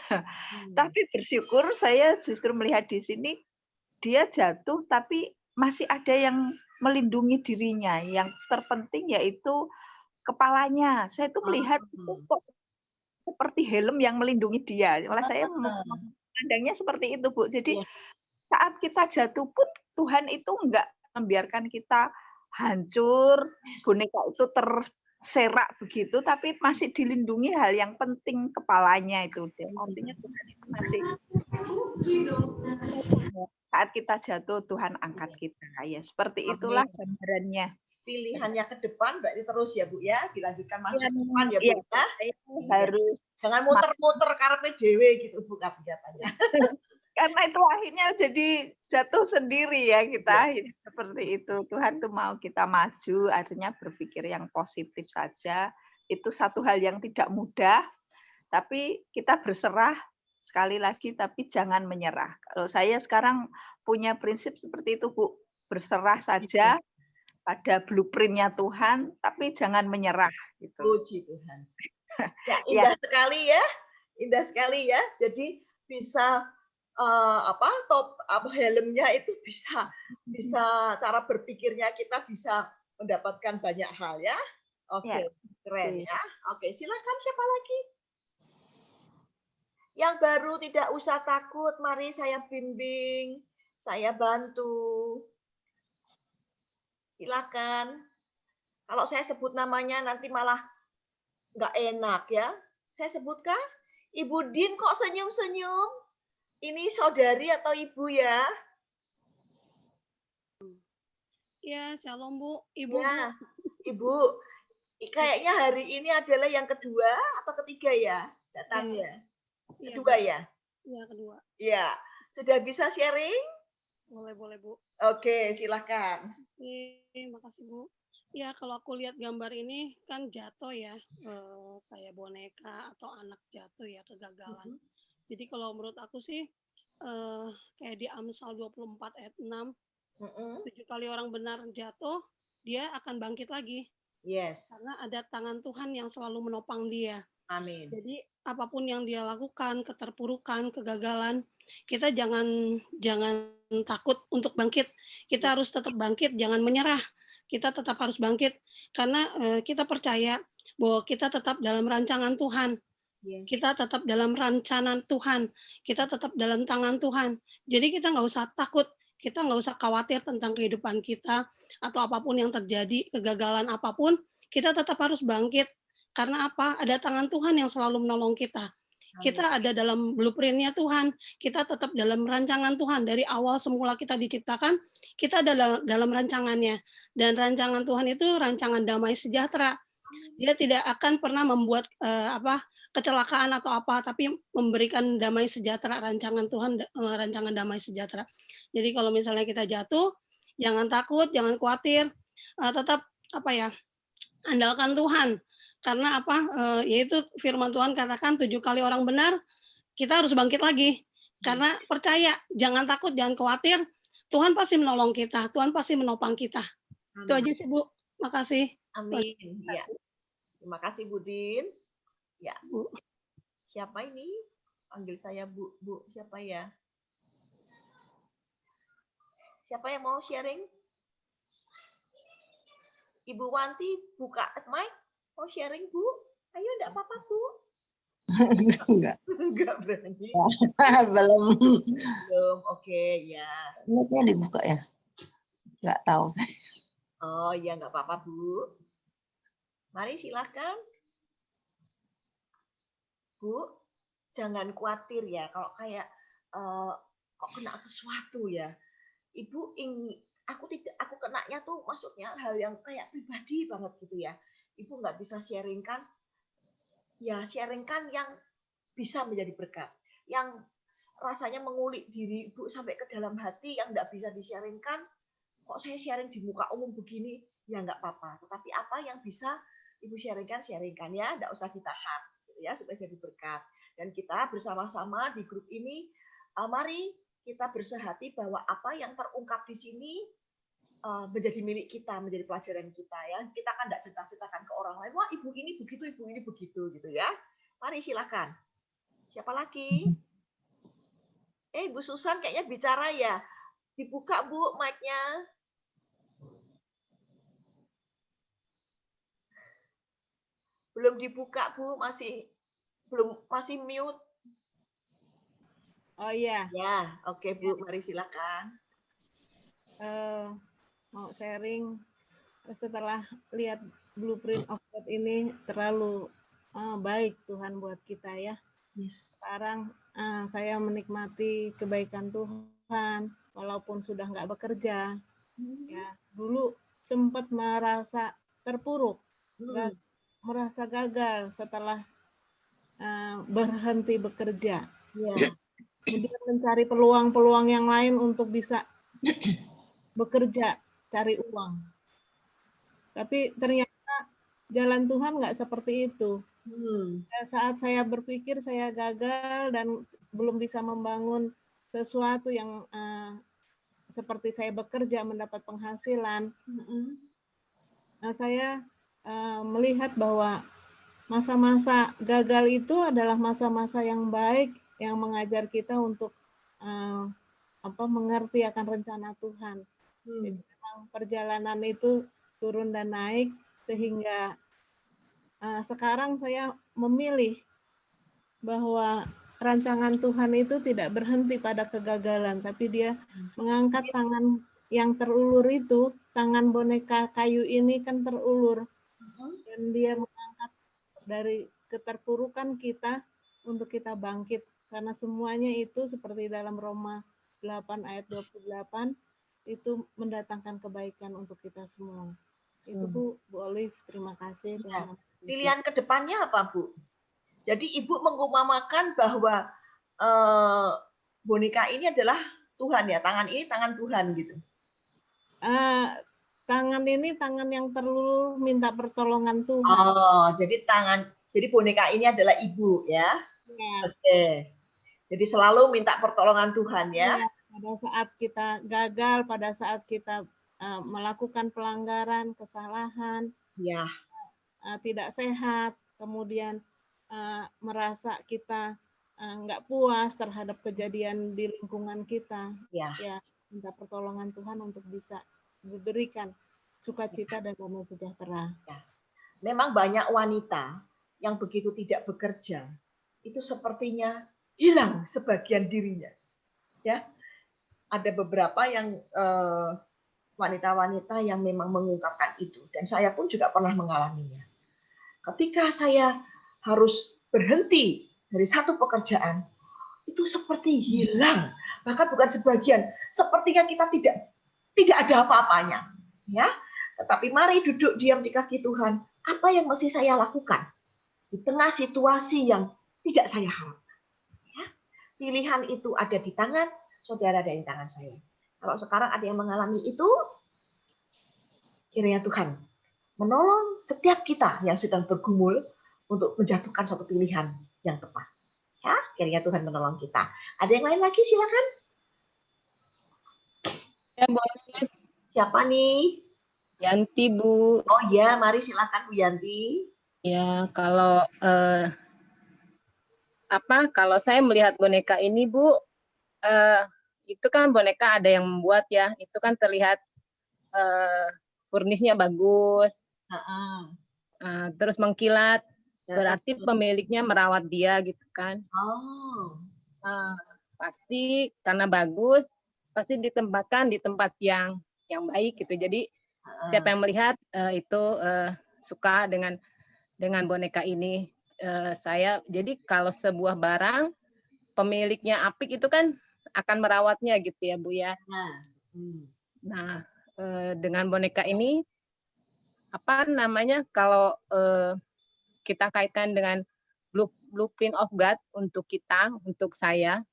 Tapi bersyukur saya justru melihat di sini dia jatuh tapi masih ada yang melindungi dirinya. Yang terpenting yaitu kepalanya. Saya tuh melihat itu kok seperti helm yang melindungi dia. Malah saya memandangnya seperti itu, Bu. Jadi saat kita jatuh pun Tuhan itu enggak membiarkan kita hancur, boneka itu terserak begitu, tapi masih dilindungi hal yang penting, kepalanya itu. Artinya Tuhan itu masih saat kita jatuh Tuhan angkat kita. Ya, seperti itulah gambarannya. Pilihannya ke depan berarti terus ya Bu ya, dilanjutkan maju ke depan ya Bu ya. Harus jangan muter-muter karpe dewe gitu Bu kegiatannya. Karena itu akhirnya jadi jatuh sendiri ya kita, seperti itu. Tuhan tuh mau kita maju, artinya berpikir yang positif saja. Itu satu hal yang tidak mudah, tapi kita berserah sekali lagi, tapi jangan menyerah. Kalau saya sekarang punya prinsip seperti itu Bu, berserah saja pada blueprint-nya Tuhan, tapi jangan menyerah. Gitu. Puji Tuhan. Ya, indah sekali ya, indah sekali ya. Jadi bisa helmnya itu bisa cara berpikirnya kita bisa mendapatkan banyak hal ya. Oke, keren ya. Oke, silakan siapa lagi? Yang baru tidak usah takut, mari saya bimbing, saya bantu. Silakan. Kalau saya sebut namanya nanti malah nggak enak ya. Saya sebutkah? Ibu Din kok senyum-senyum? Ini saudari atau ibu ya? Ya, shalom Bu. Ibu, Ya, Bu. Ibu. Kayaknya hari ini adalah yang kedua atau ketiga ya datangnya? Kedua ya? Iya, kedua. Ya, sudah bisa sharing? Boleh, Bu. Oke, silakan. Makasih, Bu. Ya, kalau aku lihat gambar ini kan jatuh ya, kayak boneka atau anak jatuh ya, kegagalan. Jadi kalau menurut aku sih, kayak di Amsal 24 ayat 6, 7 kali orang benar jatuh, dia akan bangkit lagi. Yes. Karena ada tangan Tuhan yang selalu menopang dia. Amin. Jadi apapun yang dia lakukan, keterpurukan, kegagalan, kita jangan takut untuk bangkit. Kita harus tetap bangkit, jangan menyerah. Kita tetap harus bangkit karena kita percaya bahwa kita tetap dalam rancangan Tuhan. Yes. Kita tetap dalam rancangan Tuhan. Kita tetap dalam tangan Tuhan. Jadi kita nggak usah takut. Kita nggak usah khawatir tentang kehidupan kita atau apapun yang terjadi, kegagalan apapun, kita tetap harus bangkit. Karena apa? Ada tangan Tuhan yang selalu menolong kita. Kita ada dalam blueprint-nya Tuhan. Kita tetap dalam rancangan Tuhan. Dari awal semula kita diciptakan, kita ada dalam rancangannya. Dan rancangan Tuhan itu rancangan damai sejahtera. Dia tidak akan pernah membuat kecelakaan atau apa, tapi memberikan damai sejahtera, rancangan Tuhan, rancangan damai sejahtera. Jadi kalau misalnya kita jatuh, jangan takut, jangan khawatir, tetap andalkan Tuhan. Karena yaitu firman Tuhan katakan 7 kali orang benar, kita harus bangkit lagi. Karena percaya, jangan takut, jangan khawatir, Tuhan pasti menolong kita, Tuhan pasti menopang kita. Itu aja sih Bu, makasih. Amin. Ya. Terima kasih Bu Din. Ya. Bu. Siapa ini? Panggil saya Bu. Bu, siapa ya? Siapa yang mau sharing? Ibu Wanti buka mic. Mau sharing Bu? Ayo, enggak apa-apa Bu. Enggak. Enggak berani. Belum. Belum. Oke, ya. Mic-nya dibuka ya? Enggak tahu saya. Oh, ya enggak apa-apa Bu. Mari silakan. Bu, jangan khawatir ya kalau kayak kok kena sesuatu ya. Ibu aku kenanya tuh maksudnya hal yang kayak pribadi banget gitu ya. Ibu nggak bisa sharingkan. Ya, sharingkan yang bisa menjadi berkat. Yang rasanya mengulik diri Ibu sampai ke dalam hati yang nggak bisa di-sharingkan. Kok saya sharing di muka umum begini? Ya nggak apa-apa. Tetapi apa yang bisa Ibu sharingkan ya, nggak usah ditahan. Ya, supaya jadi berkat. Dan kita bersama-sama di grup ini, mari kita bersehati bahwa apa yang terungkap di sini menjadi milik kita, menjadi pelajaran kita ya. Kita kan tidak cerita-ceritakan ke orang lain, wah ibu ini begitu gitu ya. Mari silakan. Siapa lagi? Bu Susan kayaknya bicara ya. Dibuka Bu mic-nya. Belum dibuka Bu, masih mute. Oh iya. Ya, oke Bu, mari silakan. Mau sharing setelah lihat blueprint of God ini terlalu baik Tuhan buat kita ya. Yes. Sekarang saya menikmati kebaikan Tuhan walaupun sudah nggak bekerja. Ya, dulu sempat merasa terpuruk. Merasa gagal setelah berhenti bekerja. Yeah. Kemudian mencari peluang-peluang yang lain untuk bisa bekerja, cari uang. Tapi ternyata jalan Tuhan nggak seperti itu. Saat saya berpikir saya gagal dan belum bisa membangun sesuatu yang seperti saya bekerja mendapat penghasilan, saya melihat bahwa masa-masa gagal itu adalah masa-masa yang baik yang mengajar kita untuk mengerti akan rencana Tuhan. Jadi memang perjalanan itu turun dan naik sehingga sekarang saya memilih bahwa rancangan Tuhan itu tidak berhenti pada kegagalan, tapi dia mengangkat tangan yang terulur itu, tangan boneka kayu ini kan terulur, dan dia mengangkat dari keterpurukan kita untuk kita bangkit, karena semuanya itu seperti dalam Roma 8 ayat 28 itu mendatangkan kebaikan untuk kita semua. Itu Bu Olive, terima kasih. Pilihan ke depannya apa, Bu? Jadi Ibu mengumpamakan bahwa boneka ini adalah Tuhan ya, tangan ini tangan Tuhan gitu. Tangan ini tangan yang terulur minta pertolongan Tuhan. Oh, jadi boneka ini adalah Ibu ya. Ya. Oke. Jadi selalu minta pertolongan Tuhan ya. Ya, pada saat kita gagal, pada saat kita melakukan pelanggaran, kesalahan, ya, tidak sehat, kemudian merasa kita nggak puas terhadap kejadian di lingkungan kita, ya minta pertolongan Tuhan untuk bisa diberikan sukacita dan damai sejahtera. Ya. Memang banyak wanita yang begitu tidak bekerja itu sepertinya hilang sebagian dirinya. Ya, ada beberapa yang wanita-wanita yang memang mengungkapkan itu, dan saya pun juga pernah mengalaminya. Ketika saya harus berhenti dari satu pekerjaan, itu seperti hilang, bahkan bukan sebagian, sepertinya kita tidak ada apa-apanya, ya. Tetapi mari duduk diam di kaki Tuhan. Apa yang mesti saya lakukan di tengah situasi yang tidak saya harapkan? Ya. Pilihan itu ada di tangan saudara dan di tangan saya. Kalau sekarang ada yang mengalami itu, kiranya Tuhan menolong setiap kita yang sedang bergumul untuk menjatuhkan suatu pilihan yang tepat. Ya, kiranya Tuhan menolong kita. Ada yang lain lagi, silakan. Ya, boleh. Siapa nih? Yanti, Bu. Oh ya, mari silakan Bu Yanti. Ya, kalau kalau saya melihat boneka ini, Bu, itu kan boneka ada yang membuat ya, itu kan terlihat furnisnya bagus, terus mengkilat, berarti pemiliknya merawat dia gitu kan. Pasti karena bagus, pasti ditempatkan di tempat yang baik gitu. Jadi siapa yang melihat itu suka dengan boneka ini. Jadi kalau sebuah barang pemiliknya apik itu kan akan merawatnya gitu ya, Bu ya. Nah, dengan boneka ini kalau kita kaitkan dengan blueprint of God untuk kita, untuk saya,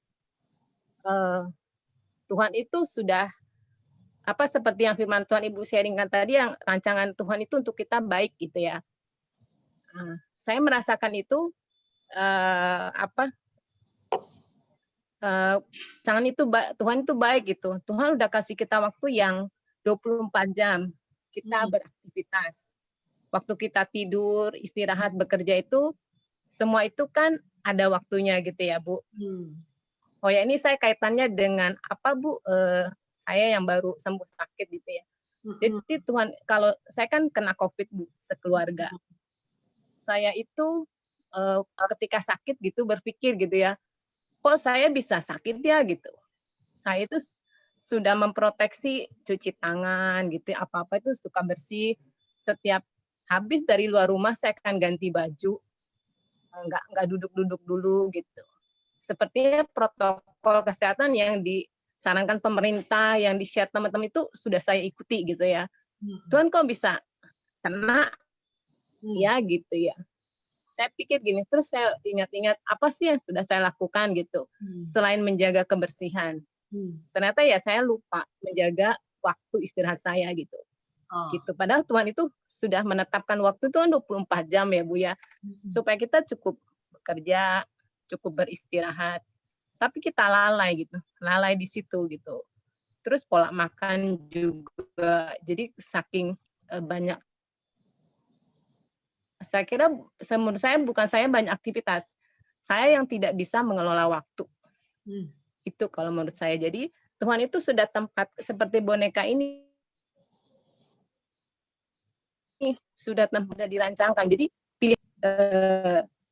Tuhan itu sudah seperti yang firman Tuhan Ibu sharingkan tadi, yang rancangan Tuhan itu untuk kita baik gitu ya. Saya merasakan itu Tuhan itu baik gitu. Tuhan udah kasih kita waktu yang 24 jam kita beraktivitas. Waktu kita tidur, istirahat, bekerja itu semua itu kan ada waktunya gitu ya, Bu. Oh ya, ini saya kaitannya dengan Bu? Saya yang baru sembuh sakit gitu ya. Jadi Tuhan, kalau saya kan kena COVID, Bu, sekeluarga. Saya itu ketika sakit gitu berpikir gitu ya, kok saya bisa sakit ya gitu. Saya itu sudah memproteksi cuci tangan gitu, apa-apa itu suka bersih. Setiap habis dari luar rumah saya akan ganti baju, nggak duduk-duduk dulu gitu. Sepertinya protokol kesehatan yang disarankan pemerintah, yang di-share teman-teman itu sudah saya ikuti gitu ya. Tuhan kok bisa kena ya gitu ya. Saya pikir gini, terus saya ingat-ingat apa sih yang sudah saya lakukan gitu, selain menjaga kebersihan. Ternyata ya saya lupa menjaga waktu istirahat saya gitu. Gitu. Padahal Tuhan itu sudah menetapkan waktu itu 24 jam ya, Bu ya, supaya kita cukup bekerja, cukup beristirahat. Tapi kita lalai gitu, lalai di situ gitu. Terus pola makan juga, jadi saking banyak. Saya kira menurut saya bukan saya banyak aktivitas, saya yang tidak bisa mengelola waktu. Itu kalau menurut saya. Jadi Tuhan itu sudah tempat seperti boneka ini sudah dirancangkan. Jadi pilih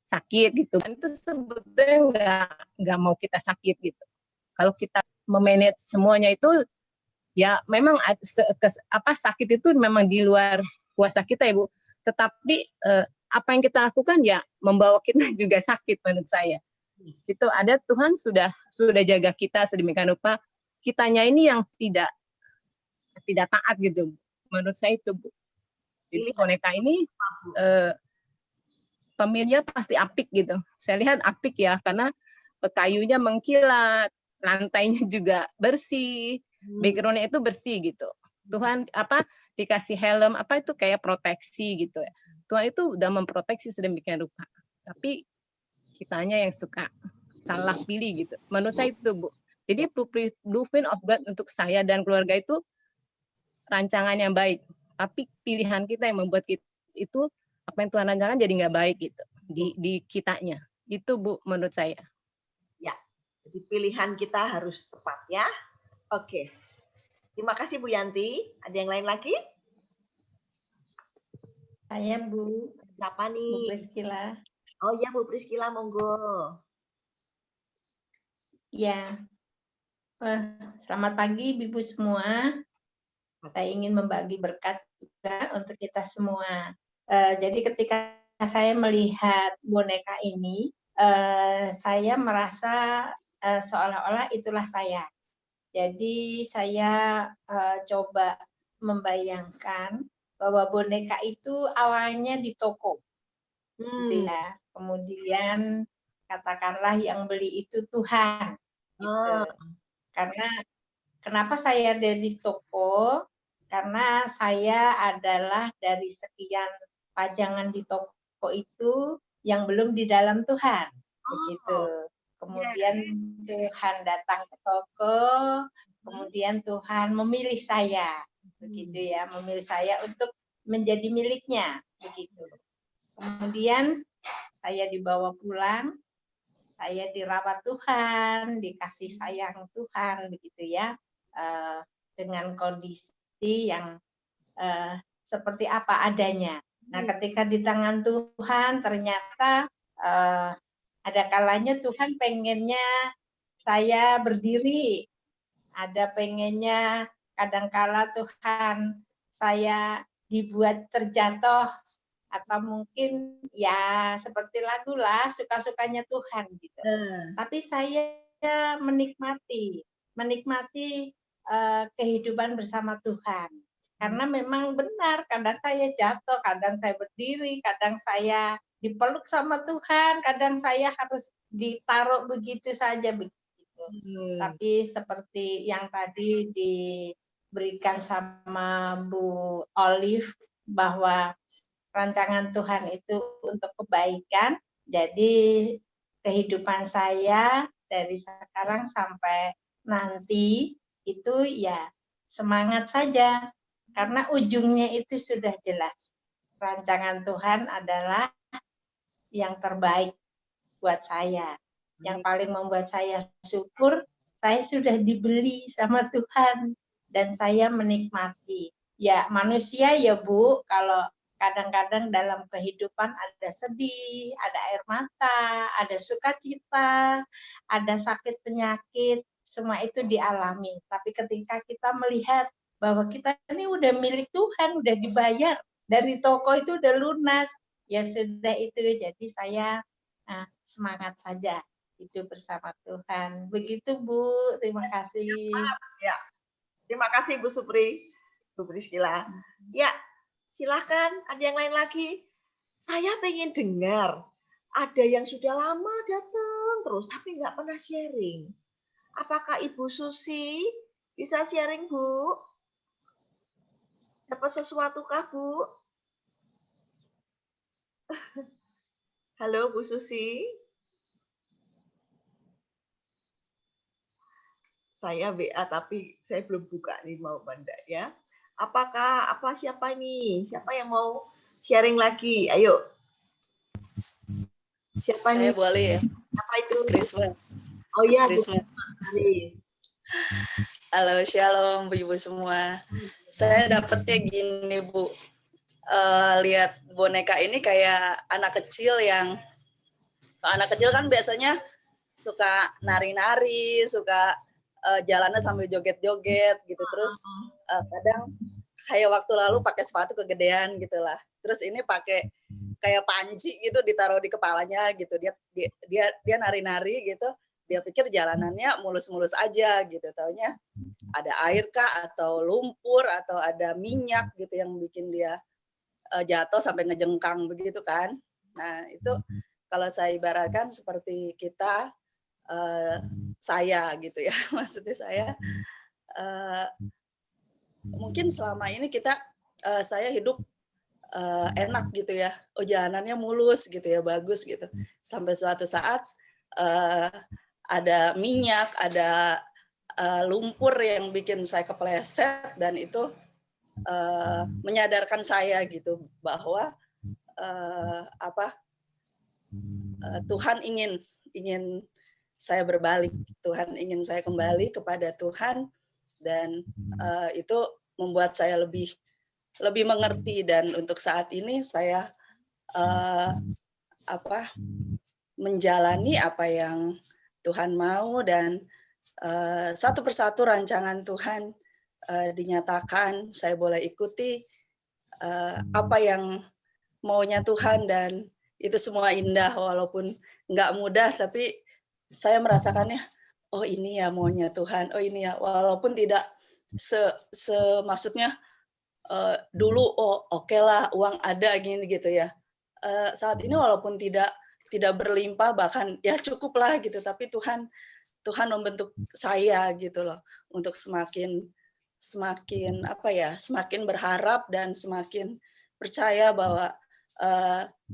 sakit gitu. Itu sebetulnya nggak mau kita sakit gitu. Kalau kita memanage semuanya itu ya memang sakit itu memang di luar kuasa kita ya Bu. Tetapi apa yang kita lakukan ya membawa kita juga sakit menurut saya. Itu ada Tuhan sudah jaga kita sedemikian rupa, kitanya ini yang tidak taat gitu. Menurut saya itu Bu. Jadi boneka ini pemilihannya pasti apik gitu. Saya lihat apik ya karena kayunya mengkilat, lantainya juga bersih, backgroundnya itu bersih gitu. Tuhan dikasih helm itu kayak proteksi gitu ya. Tuhan itu udah memproteksi sedemikian rupa. Tapi kitanya yang suka salah pilih gitu. Menurut saya itu Bu. Jadi blueprint of God untuk saya dan keluarga itu rancangan yang baik. Tapi pilihan kita yang membuat kita itu apa yang Tuhan rancangkan jadi nggak baik gitu di kitanya. Itu Bu menurut saya. Ya, jadi pilihan kita harus tepat ya. Oke. Terima kasih Bu Yanti. Ada yang lain lagi? Saya Bu. Siapa nih? Bu Priscila. Oh ya Bu Priscila, monggo. Ya. Selamat pagi Ibu semua. Saya ingin membagi berkat juga untuk kita semua. Jadi ketika saya melihat boneka ini, saya merasa seolah-olah itulah saya. Jadi saya coba membayangkan bahwa boneka itu awalnya di toko, gitu ya. Kemudian katakanlah yang beli itu Tuhan, gitu. Karena kenapa saya ada di toko? Karena saya adalah dari sekian pajangan di toko itu yang belum di dalam Tuhan, begitu. Kemudian Tuhan datang ke toko, kemudian Tuhan memilih saya, begitu ya, memilih saya untuk menjadi miliknya, begitu. Kemudian saya dibawa pulang, saya dirawat Tuhan, dikasih sayang Tuhan, begitu ya, dengan kondisi yang seperti apa adanya. Nah, ketika di tangan Tuhan ternyata ada kalanya Tuhan pengennya saya berdiri, ada pengennya kadangkala Tuhan saya dibuat terjatuh, atau mungkin ya seperti lagu lah, suka-sukanya Tuhan gitu. Tapi saya menikmati kehidupan bersama Tuhan. Karena memang benar, kadang saya jatuh, kadang saya berdiri, kadang saya dipeluk sama Tuhan, kadang saya harus ditaruh begitu saja begitu. Tapi seperti yang tadi diberikan sama Bu Olive bahwa rancangan Tuhan itu untuk kebaikan. Jadi kehidupan saya dari sekarang sampai nanti itu ya semangat saja. Karena ujungnya itu sudah jelas. Rancangan Tuhan adalah yang terbaik buat saya. Yang paling membuat saya syukur, saya sudah dibeli sama Tuhan. Dan saya menikmati. Ya manusia ya Bu, kalau kadang-kadang dalam kehidupan ada sedih, ada air mata, ada sukacita, ada sakit penyakit, semua itu dialami. Tapi ketika kita melihat bahwa kita ini udah milik Tuhan, udah dibayar, dari toko itu udah lunas, ya sudah itu. Jadi saya semangat saja hidup bersama Tuhan. Begitu Bu, terima kasih. Ya, terima kasih Bu Supri, Bu Priscila. Ya, silahkan, ada yang lain lagi? Saya pengen dengar, ada yang sudah lama datang terus, tapi nggak pernah sharing. Apakah Ibu Susi bisa sharing, Bu? Dapat sesuatu kah, Bu? Halo, Bu Susi. Saya WA, tapi saya belum buka nih, mau Banda ya. Siapa ini? Siapa yang mau sharing lagi? Ayo. Siapa Saya nih? boleh ya. Siapa itu? Christmas. Oh iya, Bu Christmas. Mari. Halo, shalom Bu Ibu semua. Saya dapetnya gini Bu, lihat boneka ini kayak anak kecil yang, kalau anak kecil kan biasanya suka nari-nari, suka jalannya sambil joget-joget gitu. Terus kadang kayak waktu lalu pakai sepatu kegedean gitu lah. Terus ini pakai kayak panci gitu ditaruh di kepalanya gitu. Dia nari-nari gitu. Dia pikir jalanannya mulus-mulus aja gitu. Taunya ada air kah atau lumpur atau ada minyak gitu yang bikin dia jatuh sampai ngejengkang begitu kan. Nah, itu kalau saya ibaratkan seperti kita, saya gitu ya. Maksudnya saya mungkin selama ini saya hidup enak gitu ya. Oh, jalanannya mulus gitu ya, bagus gitu. Sampai suatu saat ada minyak, ada lumpur yang bikin saya kepleset, dan itu menyadarkan saya gitu bahwa Tuhan ingin saya berbalik, Tuhan ingin saya kembali kepada Tuhan, dan itu membuat saya lebih mengerti. Dan untuk saat ini saya menjalani apa yang Tuhan mau, dan satu persatu rancangan Tuhan dinyatakan. Saya boleh ikuti apa yang maunya Tuhan, dan itu semua indah walaupun nggak mudah, tapi saya merasakannya, oh ini ya maunya Tuhan, oh ini ya, walaupun tidak maksudnya dulu oh oke lah uang ada gini gitu ya. Saat ini walaupun tidak berlimpah, bahkan ya cukup lah gitu, tapi Tuhan membentuk saya gitu loh untuk semakin berharap dan semakin percaya bahwa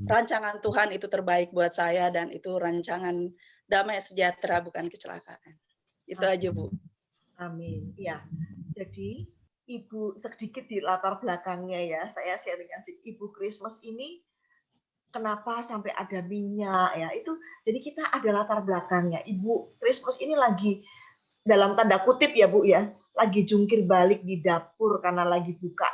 rancangan Tuhan itu terbaik buat saya, dan itu rancangan damai sejahtera, bukan kecelakaan. Itu aja Bu. Amin. Ya. Jadi Ibu sedikit di latar belakangnya ya, saya sharingkan Ibu Christmas ini kenapa sampai ada minyak ya, itu jadi kita ada latar belakangnya. Ibu Christmas ini lagi dalam tanda kutip ya Bu ya, lagi jungkir balik di dapur karena lagi buka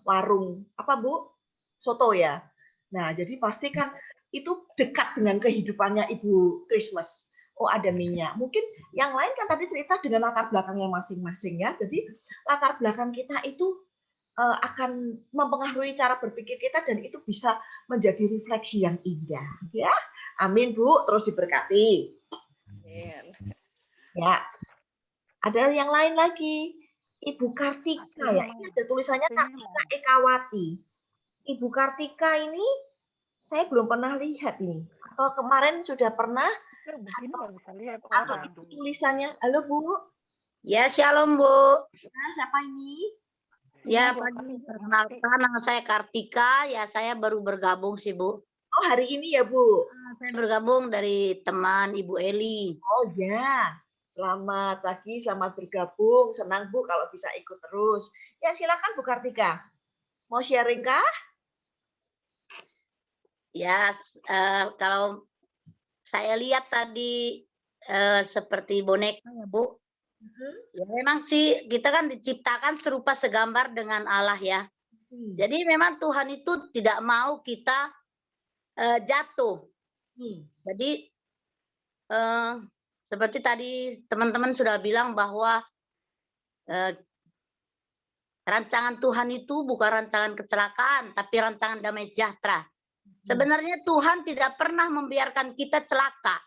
warung apa Bu, soto ya. Nah jadi pasti kan itu dekat dengan kehidupannya Ibu Christmas. Oh ada minyak. Mungkin yang lain kan tadi cerita dengan latar belakangnya masing-masing ya. Jadi latar belakang kita itu akan mempengaruhi cara berpikir kita, dan itu bisa menjadi refleksi yang indah. Ya, amin Bu. Terus diberkati. Amin. Ya, ada yang lain lagi. Ibu Kartika ya. Ini ada tulisannya Kartika Ekawati. Ibu Kartika ini saya belum pernah lihat ini. Atau kemarin sudah pernah? Atau itu tulisannya, halo Bu. Ya, shalom Bu. Nah, siapa ini? Ya, pagi. Perkenalkan, nama saya Kartika. Ya, saya baru bergabung sih Bu. Oh, hari ini ya Bu? Saya bergabung dari teman Ibu Eli. Oh ya, selamat pagi, selamat bergabung. Senang Bu kalau bisa ikut terus. Ya silakan Bu Kartika. Mau sharing kah? Ya, kalau saya lihat tadi seperti boneka ya Bu. Ya memang sih kita kan diciptakan serupa segambar dengan Allah ya. Jadi memang Tuhan itu tidak mau kita jatuh. Jadi seperti tadi teman-teman sudah bilang bahwa rancangan Tuhan itu bukan rancangan kecelakaan, tapi rancangan damai sejahtera. Sebenarnya Tuhan tidak pernah membiarkan kita celaka.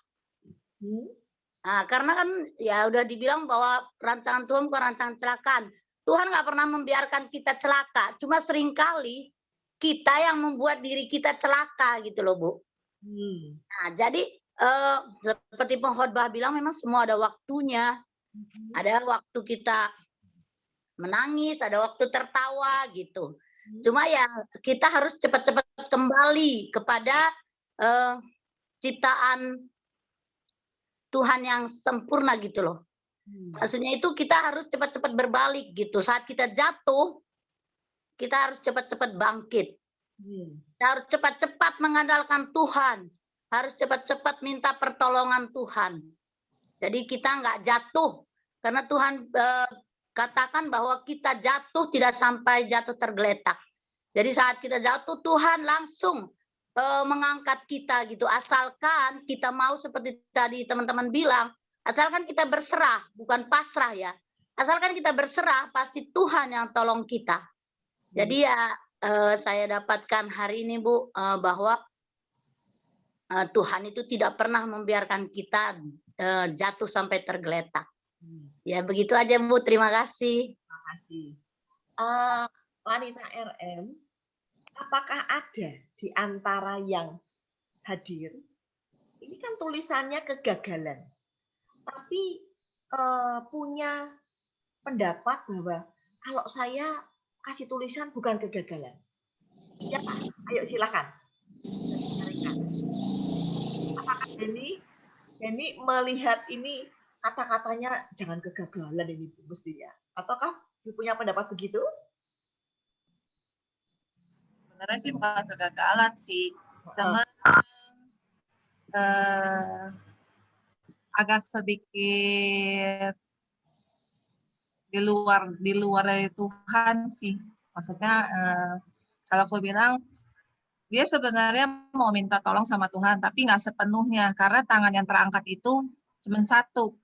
Nah, karena kan ya udah dibilang bahwa rancangan Tuhan bukan rancangan kecelakaan. Tuhan nggak pernah membiarkan kita celaka. Cuma seringkali kita yang membuat diri kita celaka gitu loh Bu. Nah, jadi seperti pengkhotbah bilang memang semua ada waktunya. Ada waktu kita menangis, ada waktu tertawa gitu. Cuma ya kita harus cepat-cepat kembali kepada ciptaan Tuhan yang sempurna gitu loh. Maksudnya itu kita harus cepat-cepat berbalik gitu. Saat kita jatuh, kita harus cepat-cepat bangkit. Kita harus cepat-cepat mengandalkan Tuhan. harus cepat-cepat minta pertolongan Tuhan. Jadi kita nggak jatuh, karena Tuhan katakan bahwa kita jatuh tidak sampai jatuh tergeletak. Jadi saat kita jatuh, Tuhan langsung mengangkat kita gitu. Asalkan kita mau, seperti tadi teman-teman bilang, asalkan kita berserah, bukan pasrah ya. Asalkan kita berserah, pasti Tuhan yang tolong kita. Jadi ya saya dapatkan hari ini Bu, bahwa Tuhan itu tidak pernah membiarkan kita jatuh sampai tergeletak. Ya begitu aja Bu, terima kasih. Terima kasih. Wanita RM, apakah ada di antara yang hadir? Ini kan tulisannya kegagalan, tapi punya pendapat bahwa kalau saya kasih tulisan bukan kegagalan. Siapa? Ayo silakan. Apakah Denny melihat ini kata-katanya jangan kegagalan ini mestinya? Ataukah punya pendapat begitu? Sebenarnya sih bukan kegagalan sih, sama agak sedikit di luar dari Tuhan sih. Maksudnya kalau aku bilang dia sebenarnya mau minta tolong sama Tuhan, tapi nggak sepenuhnya karena tangan yang terangkat itu cuma satu.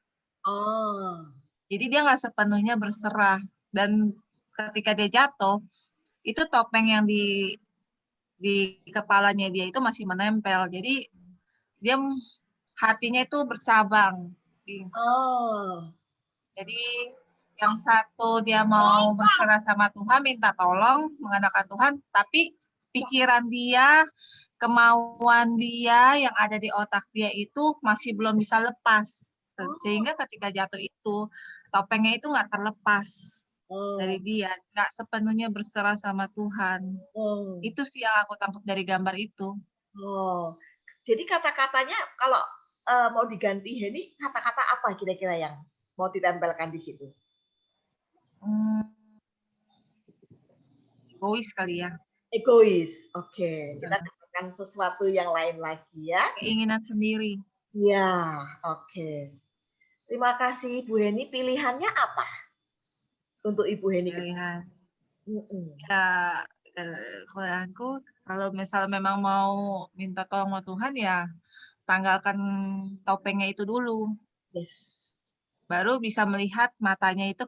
Oh. Jadi dia nggak sepenuhnya berserah, dan ketika dia jatuh itu topeng yang di kepalanya dia itu masih menempel. Jadi dia hatinya itu bercabang. Oh. Jadi yang satu dia mau berserah sama Tuhan, minta tolong, mengandalkan Tuhan, tapi pikiran dia, kemauan dia yang ada di otak dia itu masih belum bisa lepas. Sehingga ketika jatuh itu, topengnya itu nggak terlepas dari dia, nggak sepenuhnya berserah sama Tuhan. Itu sih yang aku tangkap dari gambar itu. Oh, jadi kata-katanya kalau mau diganti ini, kata-kata apa kira-kira yang mau ditempelkan di situ? Egois kali ya. Egois, oke. Kita dapatkan sesuatu yang lain lagi ya. Keinginan sendiri. Ya, oke. Terima kasih Bu Heni. Pilihannya apa untuk Ibu Heni? Pilihan. Ya, kalau misal memang mau minta tolong sama Tuhan ya tanggalkan topengnya itu dulu. Yes. Baru bisa melihat matanya itu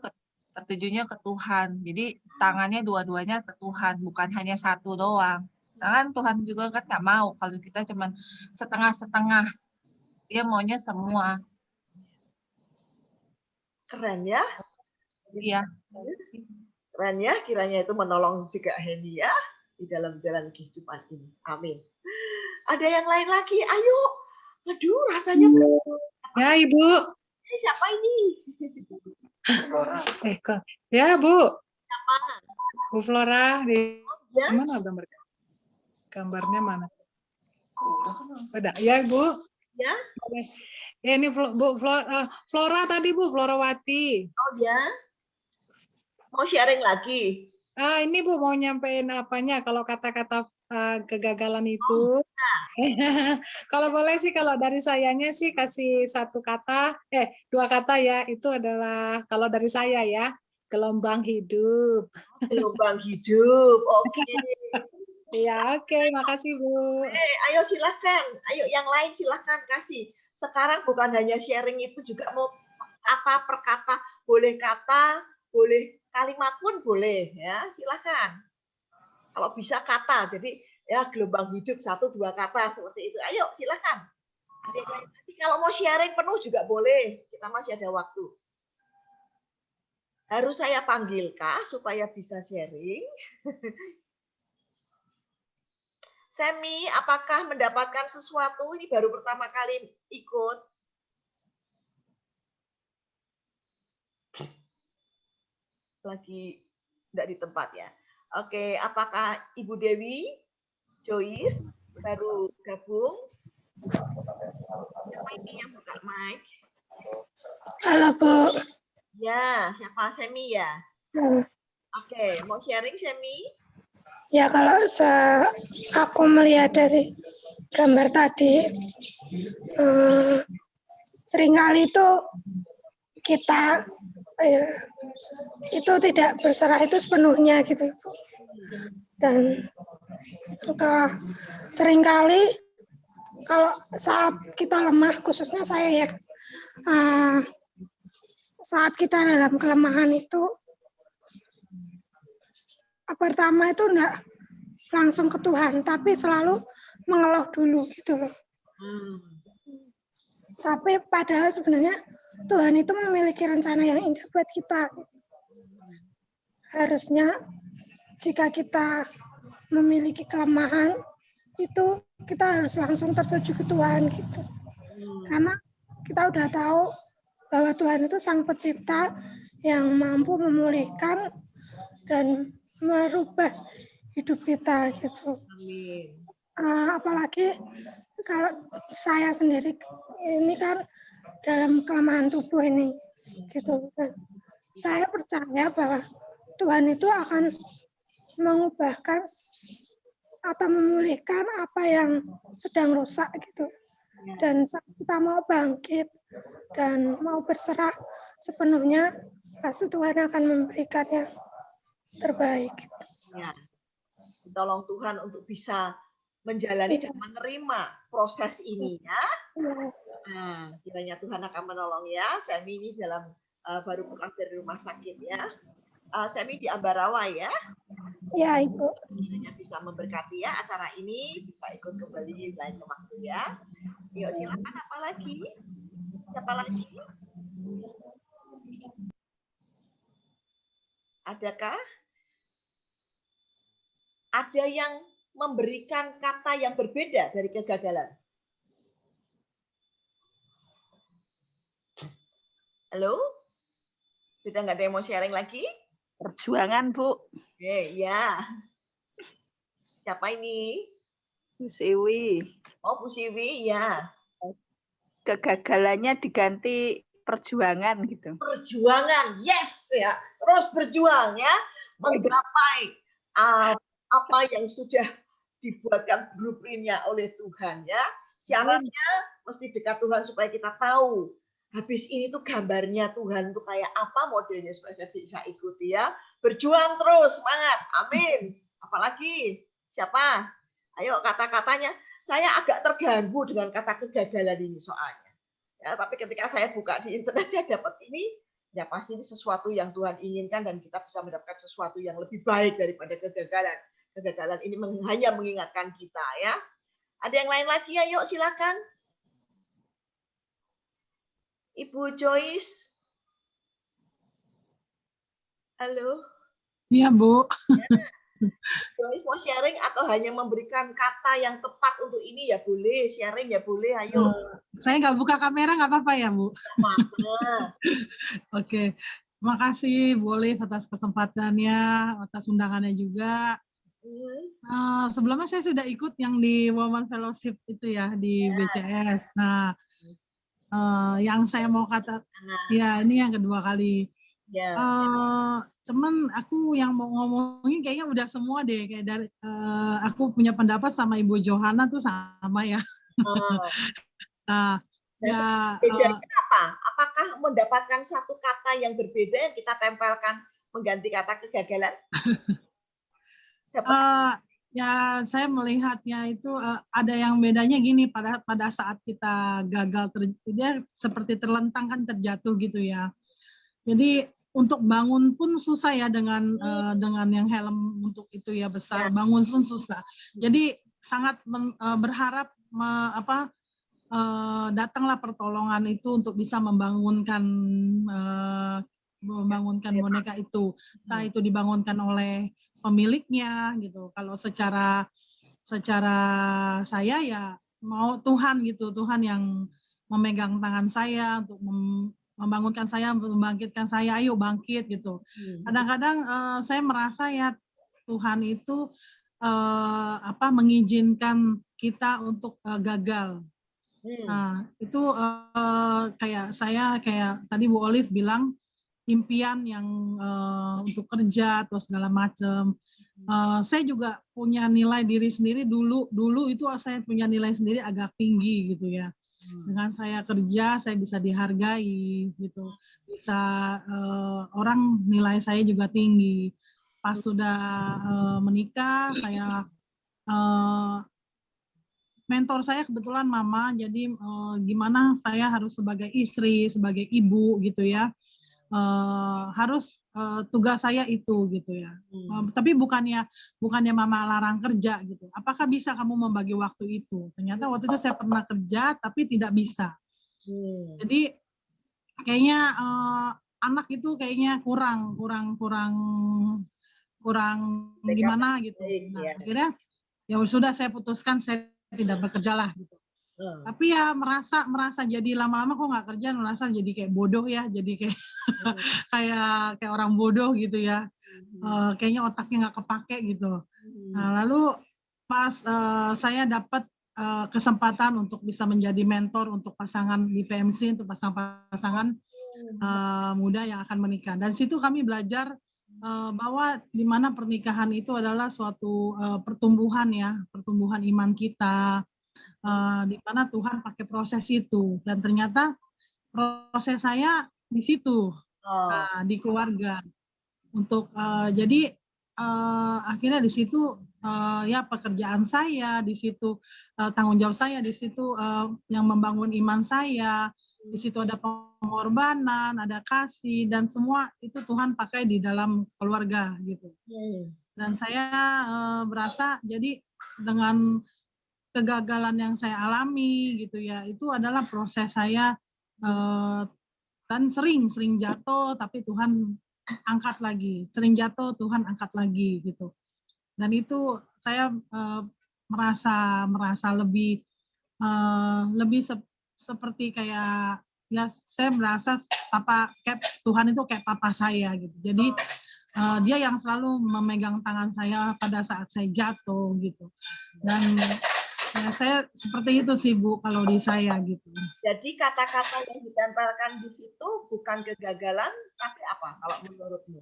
tertujunya ke Tuhan. Jadi tangannya dua-duanya ke Tuhan, bukan hanya satu doang. Kan Tuhan juga kan nggak mau kalau kita cuma setengah-setengah. Dia maunya semua. Keren ya? Iya. Keren ya, kiranya itu menolong juga Heni ya di dalam jalan kehidupan ini. Amin. Ada yang lain lagi? Ayo. Aduh, rasanya. Ya, Ibu. Siapa ini? Ya, Bu. Siapa? Bu Flora di ya? mana gambarnya mana? Udah, ya, Bu. Ya. Ya, ini Bu Flora tadi, Bu, Florawati. Oh ya. Mau sharing lagi? Ini Bu mau nyampein apanya kalau kata-kata kegagalan itu. Kalau boleh sih, kalau dari sayanya sih kasih dua kata ya. Itu adalah kalau dari saya ya, gelombang hidup. Gelombang hidup, oke. Ya, oke, makasih Bu. Ayo silakan, ayo yang lain silakan kasih. Sekarang bukan hanya sharing, itu juga mau kata per kata, boleh kalimat pun boleh ya, silakan. Kalau bisa kata, jadi ya gelombang hidup 1-2 kata seperti itu. Ayo silakan. Tapi kalau mau sharing penuh juga boleh, kita masih ada waktu. Harus saya panggilkah supaya bisa sharing? Semi, apakah mendapatkan sesuatu? Ini baru pertama kali ikut. Lagi tidak di tempat ya. Oke, apakah Ibu Dewi, Joyce baru gabung? Siapa ini yang buka mic? Halo, Bu. Ya, siapa? Semi ya? Oke, mau sharing Semi? Ya, kalau aku melihat dari gambar tadi, seringkali itu kita itu tidak berserah itu sepenuhnya gitu. Dan seringkali kalau saat kita lemah, khususnya saya ya, saat kita dalam kelemahan itu, pertama itu enggak langsung ke Tuhan, tapi selalu mengeluh dulu gitu loh. Tapi padahal sebenarnya Tuhan itu memiliki rencana yang indah buat kita. Harusnya jika kita memiliki kelemahan, itu kita harus langsung tertuju ke Tuhan gitu. Karena kita udah tahu bahwa Tuhan itu Sang Pencipta yang mampu memulihkan dan merubah hidup kita gitu. Apalagi kalau saya sendiri ini kan dalam kelemahan tubuh ini gitu. Saya percaya bahwa Tuhan itu akan mengubahkan atau memulihkan apa yang sedang rusak gitu. Dan saat kita mau bangkit dan mau berserah sepenuhnya, pasti Tuhan akan memberikan yang terbaik. Ya. Tolong Tuhan untuk bisa menjalani dan menerima proses ini ya. Nah, kiranya Tuhan akan menolong ya. Semi ini dalam baru pulang dari rumah sakit ya. Semi di Ambarawa ya. Ya, Ibu. Kiranya bisa memberkati ya acara ini, bisa ikut kembali lain waktu ya. Yuk silakan, apa lagi? Siapa lagi? Adakah? Ada yang memberikan kata yang berbeda dari kegagalan? Halo? Sudah nggak ada yang mau sharing lagi? Perjuangan, Bu. Ya. Siapa ini? Bu Siwi. Oh, Bu Siwi, ya. Kegagalannya diganti perjuangan gitu. Perjuangan, yes ya. Terus berjuang ya, menggapai apa yang sudah dibuatkan blueprint-nya oleh Tuhan ya. Syaratnya mesti dekat Tuhan supaya kita tahu habis ini tuh gambarnya Tuhan tuh kayak apa modelnya supaya saya bisa ikuti ya. Berjuang terus, semangat. Amin. Apalagi siapa? Ayo kata-katanya. Saya agak terganggu dengan kata kegagalan ini soalnya. Ya, tapi ketika saya buka di internet saya dapat ini, ya pasti ini sesuatu yang Tuhan inginkan dan kita bisa mendapatkan sesuatu yang lebih baik daripada kegagalan. Kegagalan ini hanya mengingatkan kita ya. Ada yang lain lagi? Ayo silakan. Ibu Joyce. Halo. Iya, Bu. Ya. Joyce mau sharing atau hanya memberikan kata yang tepat untuk ini ya boleh, sharing ya boleh, ayo. Saya nggak buka kamera nggak apa-apa ya, Bu? Oke. Terima kasih Bu Olive atas kesempatannya, atas undangannya juga. Sebelumnya saya sudah ikut yang di Women Fellowship itu ya, di BCS. Nah, yang saya mau kata, ya ini yang kedua kali. Cuman aku yang mau ngomongin kayaknya udah semua deh, kayak dari aku punya pendapat sama Ibu Johanna tuh sama ya. Nah, ya. Bedanya apa? Apakah mendapatkan satu kata yang berbeda yang kita tempelkan mengganti kata kegagalan? Ya saya melihatnya itu ada yang bedanya gini, pada saat kita gagal dia seperti terlentang kan, terjatuh gitu ya. Jadi untuk bangun pun susah ya dengan yang helm untuk itu ya besar, bangun pun susah. Jadi sangat berharap datanglah pertolongan itu untuk bisa membangunkan boneka itu. Entah itu dibangunkan oleh pemiliknya gitu. Kalau secara saya ya mau Tuhan gitu, Tuhan yang memegang tangan saya untuk membangunkan saya, membangkitkan saya, ayo bangkit gitu. Kadang-kadang saya merasa ya Tuhan itu mengizinkan kita untuk gagal. Nah, itu kayak tadi Bu Olive bilang impian yang untuk kerja atau segala macam. Saya juga punya nilai diri sendiri dulu itu saya punya nilai sendiri agak tinggi gitu ya. Dengan saya kerja saya bisa dihargai gitu, bisa orang nilai saya juga tinggi. Pas sudah menikah saya mentor saya kebetulan mama, jadi gimana saya harus sebagai istri, sebagai ibu gitu ya. Harus tugas saya itu gitu ya. Tapi bukannya mama larang kerja gitu. Apakah bisa kamu membagi waktu itu? Ternyata waktu itu saya pernah kerja tapi tidak bisa. Jadi kayaknya anak itu kayaknya kurang gimana gitu. Nah, akhirnya ya sudah saya putuskan saya tidak bekerja lah gitu. Tapi ya merasa jadi lama-lama kok nggak kerja, merasa jadi kayak bodoh ya, jadi kayak kayak orang bodoh gitu ya. Kayaknya otaknya nggak kepake gitu. Nah, lalu pas saya dapat kesempatan untuk bisa menjadi mentor untuk pasangan di PMC, untuk pasangan muda yang akan menikah. Dan situ kami belajar bahwa di mana pernikahan itu adalah suatu pertumbuhan ya, pertumbuhan iman kita. Di mana Tuhan pakai proses itu, dan ternyata proses saya di situ, di keluarga untuk jadi akhirnya di situ ya pekerjaan saya di situ, tanggung jawab saya di situ, yang membangun iman saya di situ, ada pengorbanan, ada kasih, dan semua itu Tuhan pakai di dalam keluarga gitu. Dan saya berasa jadi dengan kegagalan yang saya alami gitu ya, itu adalah proses saya dan sering jatuh tapi Tuhan angkat lagi, sering jatuh Tuhan angkat lagi gitu. Dan itu saya merasa lebih seperti kayak ya, saya merasa kayak Tuhan itu kayak papa saya gitu. Jadi dia yang selalu memegang tangan saya pada saat saya jatuh gitu. Dan ya, saya seperti itu sih Bu kalau di saya gitu. Jadi kata-kata yang ditempelkan di situ bukan kegagalan, tapi apa kalau menurutmu?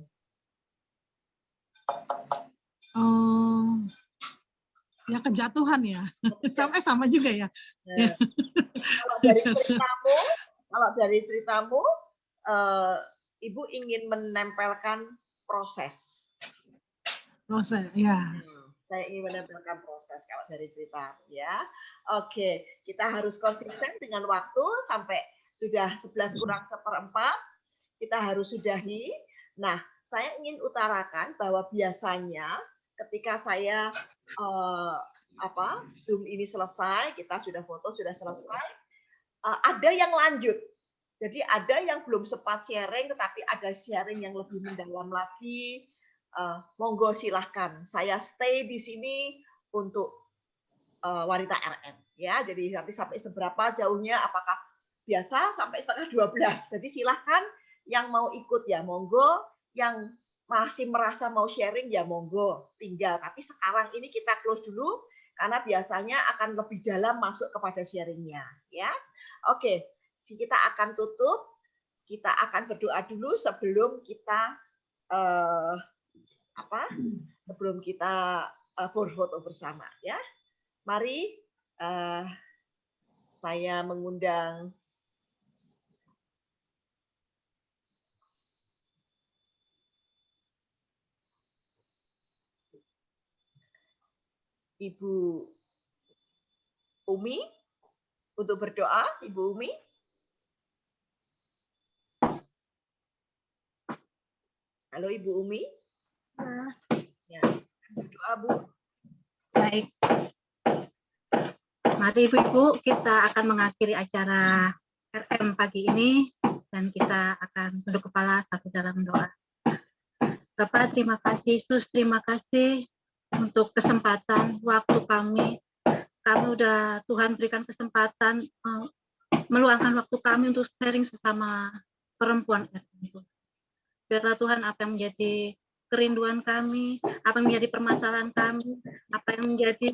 Ya kejatuhan ya. Sama juga ya. Kalau dari ceritamu, Ibu ingin menempelkan proses. Proses, ya. Saya ingin menempelkan proses kalau dari cerita ya. Oke, kita harus konsisten dengan waktu sampai sudah 11 kurang 1/4. Kita harus sudahi. Nah, saya ingin utarakan bahwa biasanya ketika saya Zoom ini selesai, kita sudah foto sudah selesai, ada yang lanjut. Jadi ada yang belum sempat sharing, tetapi ada sharing yang lebih mendalam lagi. Monggo silahkan, saya stay di sini untuk wanita RM ya. Jadi nanti sampai seberapa jauhnya, apakah biasa sampai 11:30. Jadi silahkan yang mau ikut ya monggo, yang masih merasa mau sharing ya monggo tinggal. Tapi sekarang ini kita close dulu karena biasanya akan lebih dalam masuk kepada sharingnya ya. Oke, kita akan tutup, kita akan berdoa dulu sebelum kita sebelum kita berfoto bersama ya. Mari saya mengundang Ibu Umi untuk berdoa. Ibu Umi. Halo Ibu Umi. Ya, berdoa Bu. Baik. Mari Ibu-Ibu, kita akan mengakhiri acara RM pagi ini dan kita akan tunduk kepala satu dalam doa. Bapak, terima kasih Yesus, terima kasih untuk kesempatan waktu kami. Kami udah Tuhan berikan kesempatan meluangkan waktu kami untuk sharing sesama perempuan RM. Biarlah Tuhan apa yang menjadi kerinduan kami, apa yang menjadi permasalahan kami, apa yang menjadi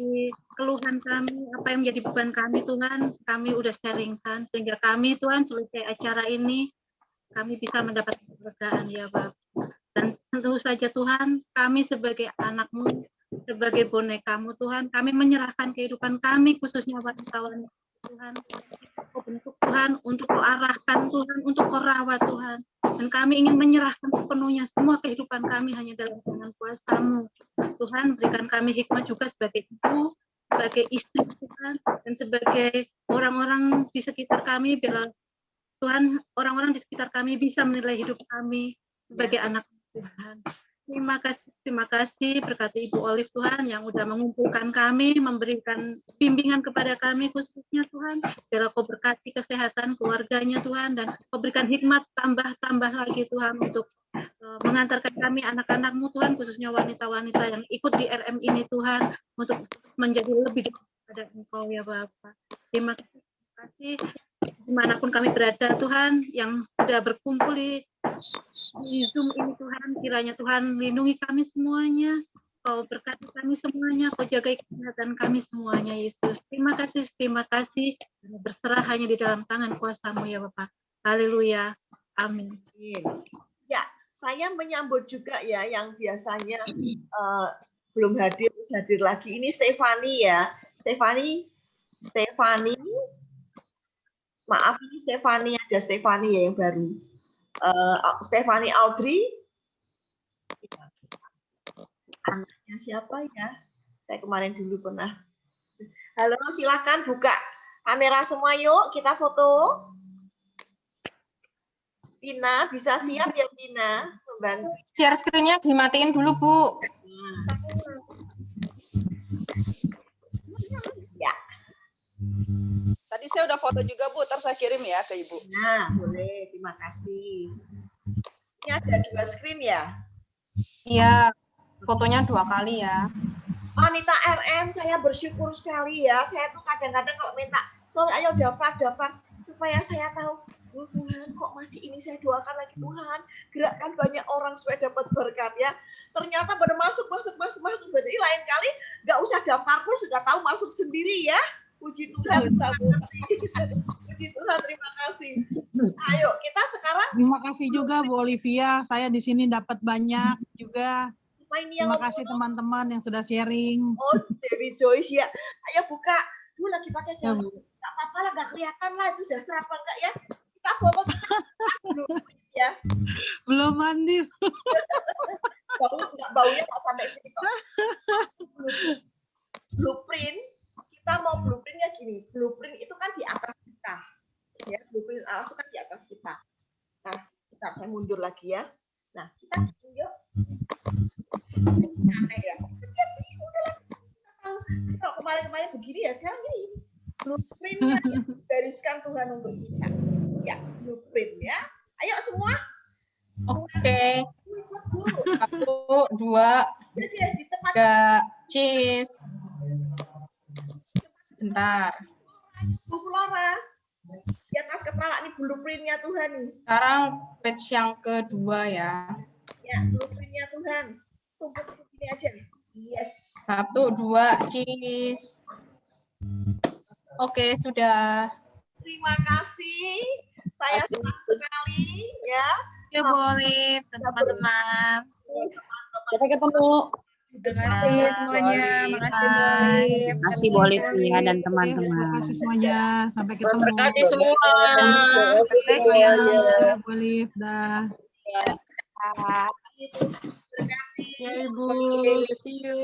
keluhan kami, apa yang menjadi beban kami, Tuhan, kami udah sharingkan, sehingga kami, Tuhan, selesai acara ini, kami bisa mendapat keberkahan, ya Bapak. Dan tentu saja Tuhan, kami sebagai anak-Mu, sebagai bonekamu Tuhan, kami menyerahkan kehidupan kami, khususnya wanita-wanita Tuhan. Kau bentuk Tuhan, untuk Kau arahkan Tuhan, untuk Kau rawat Tuhan. Dan kami ingin menyerahkan sepenuhnya semua kehidupan kami hanya dalam tangan kuasa-Mu. Tuhan, berikan kami hikmat juga sebagai ibu, sebagai istri Tuhan, dan sebagai orang-orang di sekitar kami, bila Tuhan, orang-orang di sekitar kami bisa menilai hidup kami sebagai anak Tuhan. Terima kasih berkati Ibu Olive Tuhan yang sudah mengumpulkan kami, memberikan bimbingan kepada kami khususnya Tuhan. Biar Kau berkati kesehatan keluarganya Tuhan, dan Kau berikan hikmat tambah-tambah lagi Tuhan untuk mengantarkan kami anak-anak-Mu Tuhan, khususnya wanita-wanita yang ikut di RM ini Tuhan, untuk menjadi lebih dekat pada Engkau ya Bapak. Terima kasih dimanapun kami berada Tuhan, yang sudah berkumpul di Zoom ini Tuhan, kiranya Tuhan lindungi kami semuanya, Kau berkati kami semuanya, Kau jaga kesehatan kami semuanya Yesus. Terima kasih, berserah hanya di dalam tangan kuasa-Mu ya Bapak. Haleluya, amin. Ya, saya menyambut juga ya yang biasanya belum hadir, hadir lagi. Ini Stefani ya, Stefani, maaf ini Stefani, ada Stefani ya yang baru. Stefani Audrey, anaknya siapa ya? Saya kemarin dulu pernah. Halo, silakan buka kamera semua yuk, kita foto. Tina, bisa siap ya Tina? Membantu. Share screen-nya dimatiin dulu, Bu. Ya. Tadi saya udah foto juga, Bu. Ntar saya kirim ya ke Ibu. Nah, boleh. Terima kasih. Ini ada 2 screen ya? Iya, fotonya 2 kali ya. Wanita RM, saya bersyukur sekali ya. Saya tuh kadang-kadang kalau minta, soalnya ayo daftar, supaya saya tahu, oh, Tuhan kok masih ini, saya doakan lagi Tuhan. Gerakkan banyak orang supaya dapat berkat ya. Ternyata pada masuk. Jadi lain kali nggak usah daftar pun sudah tahu masuk sendiri ya. Puji Tuhan. Puji Tuhan, terima kasih. Ayo, kita sekarang. Terima kasih juga Bu Olivia. Saya di sini dapat banyak juga. Terima kasih teman-teman yang sudah sharing. Oh, Dewi Joyce ya. Ayo buka. Dulu lagi pakai jas. Nggak apa-apa lah, nggak kelihatan lah. Itu dasar apa enggak ya? Kita foto dulu ya. Belum mandi. Baunya nggak sampai sini kok. Blueprint. Kita mau blueprintnya gini, blueprint itu kan di atas kita, ya blueprint Allah itu kan di atas kita. Nah, bentar, saya mundur lagi ya. Nah, kita yuk. Aneh ya. Kalau kemarin-kemarin begini ya, sekarang gini. Blueprintnya digariskan Tuhan untuk kita. Ya, blueprint ya. Ayo semua. Oke. 1, 2, 3, cheese. Bentar. Bu Flora, di atas kepala nih blueprintnya Tuhan nih. Sekarang page yang kedua ya. Ya, blueprintnya Tuhan. Tumpuk ini aja. Yes. 1, 2, cheese. Oke, sudah. Terima kasih. Saya senang sekali ya. Ya boleh, teman-teman. Sampai ketemu. Terima kasih semuanya. Terima kasih Bu Olivia dan teman-teman. Terima kasih semuanya. Sampai ketemu. Terima kasih semua. Bu Olive, dah. Ya Ibu. See you.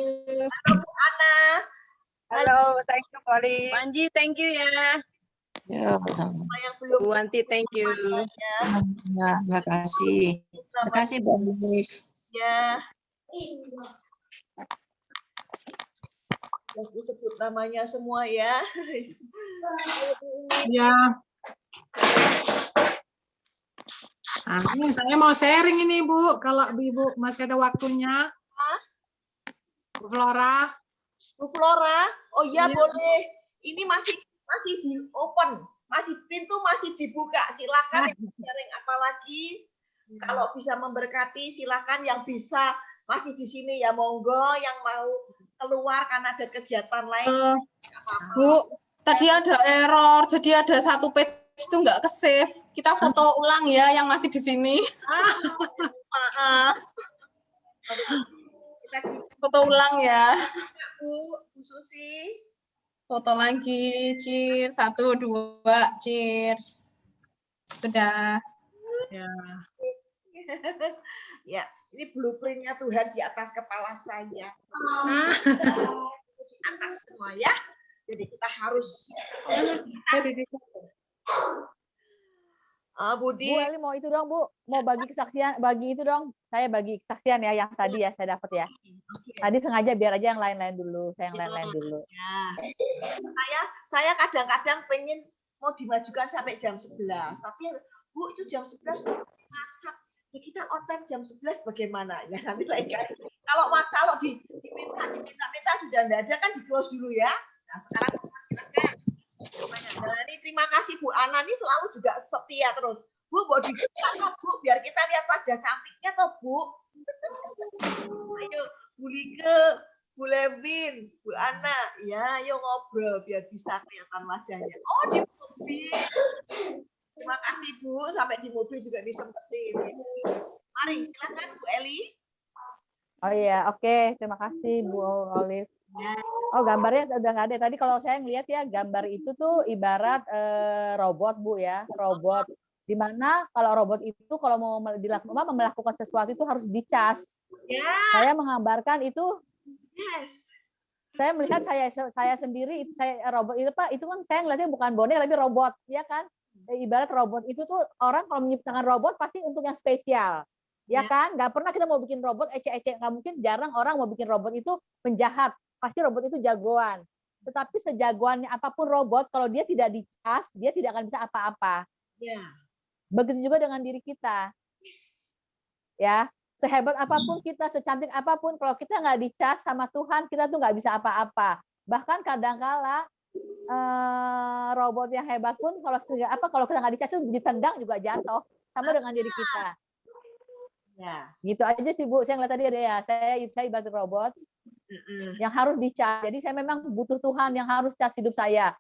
Halo Bu Ana. Halo, thank you Olive. Panji, thank you ya. Ya, sama-sama. Bu Wanti, thank you. Ya, terima kasih. Terima kasih Bu Olive. Ya. Aku sebut namanya semua ya. Ya. Ini saya mau sharing ini Bu, kalau Ibu masih ada waktunya. Bu Flora. Bu Flora, oh iya boleh. Ini masih di open, pintu masih dibuka. Silakan yang sharing apalagi. Kalau bisa memberkati, silakan yang bisa masih di sini ya monggo, yang mau keluar karena ada kegiatan lain. Bu, tadi ada error, jadi ada 1 page itu nggak ke save. Kita foto ulang ya yang masih di sini. Kita Foto ulang ya. Bu Susi. Foto lagi. Cheers. 1, 2. Cheers. Sudah. Ya. Ya, ini blueprint-nya Tuhan di atas kepala saya. Di atas semua ya. Jadi kita harus Budi. Bu Eli mau itu dong, Bu. Mau bagi kesaksian, bagi itu dong. Saya bagi kesaksian ya yang tadi ya saya dapat ya. Tadi sengaja biar aja yang lain-lain dulu. Saya yang lain-lain dulu. Ya. Saya kadang-kadang pengen mau dimajukan sampai jam 11. Tapi Bu itu jam 11 masak. Ya kita on time jam 11 bagaimana? Ya nanti lain kali. Kalau diminta sudah enggak ada kan di close dulu ya. Nah, sekarang silakan. Nah, ini terima kasih Bu Ana ini selalu juga setia terus. Bu, mau dibuka Bu, biar kita lihat wajah cantiknya toh Bu. Ayo, Bu Like, Bu Levin, Bu Ana, ya, ayo ngobrol biar bisa kelihatan wajahnya. Oh, di mobil. Terima kasih Bu, sampai di mobil juga disempetin. Mari, silakan Bu Eli. Oh iya, oke. Terima kasih Bu Olive. Oh, gambarnya udah nggak ada. Tadi kalau saya ngelihat ya, gambar itu tuh ibarat robot Bu ya, robot. Dimana kalau robot itu kalau mau melakukan sesuatu itu harus dicas. Saya menggambarkan itu. Saya melihat saya sendiri itu robot itu Pak, itu kan saya ngelihatnya bukan bonek tapi robot, ya kan? Ibarat robot itu tuh orang kalau menciptakan robot pasti untuk yang spesial. Ya kan? Nggak pernah kita mau bikin robot ecek-ecek, nggak mungkin, jarang orang mau bikin robot itu penjahat. Pasti robot itu jagoan. Tetapi sejagoannya apapun robot, kalau dia tidak dicas, dia tidak akan bisa apa-apa. Begitu juga dengan diri kita. Ya, sehebat apapun kita, secantik apapun, kalau kita nggak dicas sama Tuhan, kita tuh nggak bisa apa-apa. Bahkan kadang-kala robot yang hebat pun kalau kita nggak dicas itu ditendang juga jatuh. Sama dengan diri kita. Ya, gitu aja sih Bu. Saya ngeliat tadi ada ya, saya ibarat robot yang harus dicas. Jadi saya memang butuh Tuhan yang harus cas hidup saya.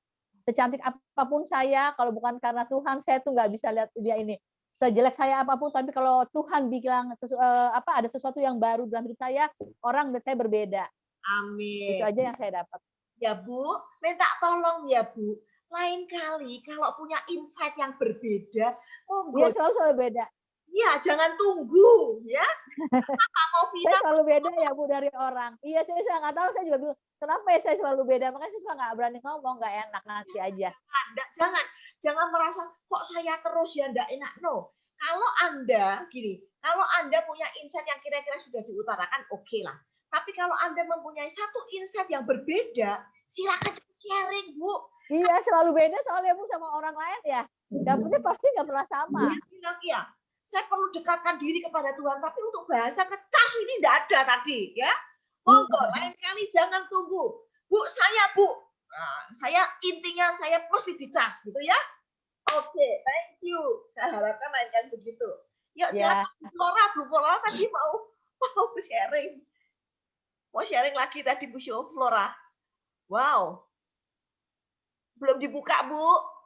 Secantik apapun saya, kalau bukan karena Tuhan, saya tuh nggak bisa lihat dia ini. Sejelek saya apapun, tapi kalau Tuhan bilang ada sesuatu yang baru dalam hidup saya, orang saya berbeda. Amin. Itu aja yang saya dapat. Ya Bu, minta tolong ya Bu. Lain kali kalau punya insight yang berbeda, Dia selalu beda. Iya, jangan tunggu ya. Saya selalu beda ya Bu dari orang. Iya, saya nggak tahu, saya juga bingung. Kenapa ya saya selalu beda? Makanya saya suka nggak berani ngomong, nggak enak nanti aja. Jangan merasa kok saya terus ya nggak enak. No, kalau Anda punya insight yang kira-kira sudah diutarakan, oke lah. Tapi kalau Anda mempunyai satu insight yang berbeda, silakan sharing Bu. Iya, selalu beda soalnya Bu sama orang lain ya. Dapetnya pasti nggak pernah sama. Iya. Saya perlu dekatkan diri kepada Tuhan, tapi untuk bahasa kecas ini tidak ada tadi, ya. Monggo, lain kali jangan tunggu. Bu, nah, saya intinya saya mesti dicas, gitu ya. Oke, thank you. Saya harapkan lain kali begitu. Yuk, silakan Bu Flora tadi mau sharing. Mau sharing lagi tadi Bu Flora. Wow. Belum dibuka, Bu.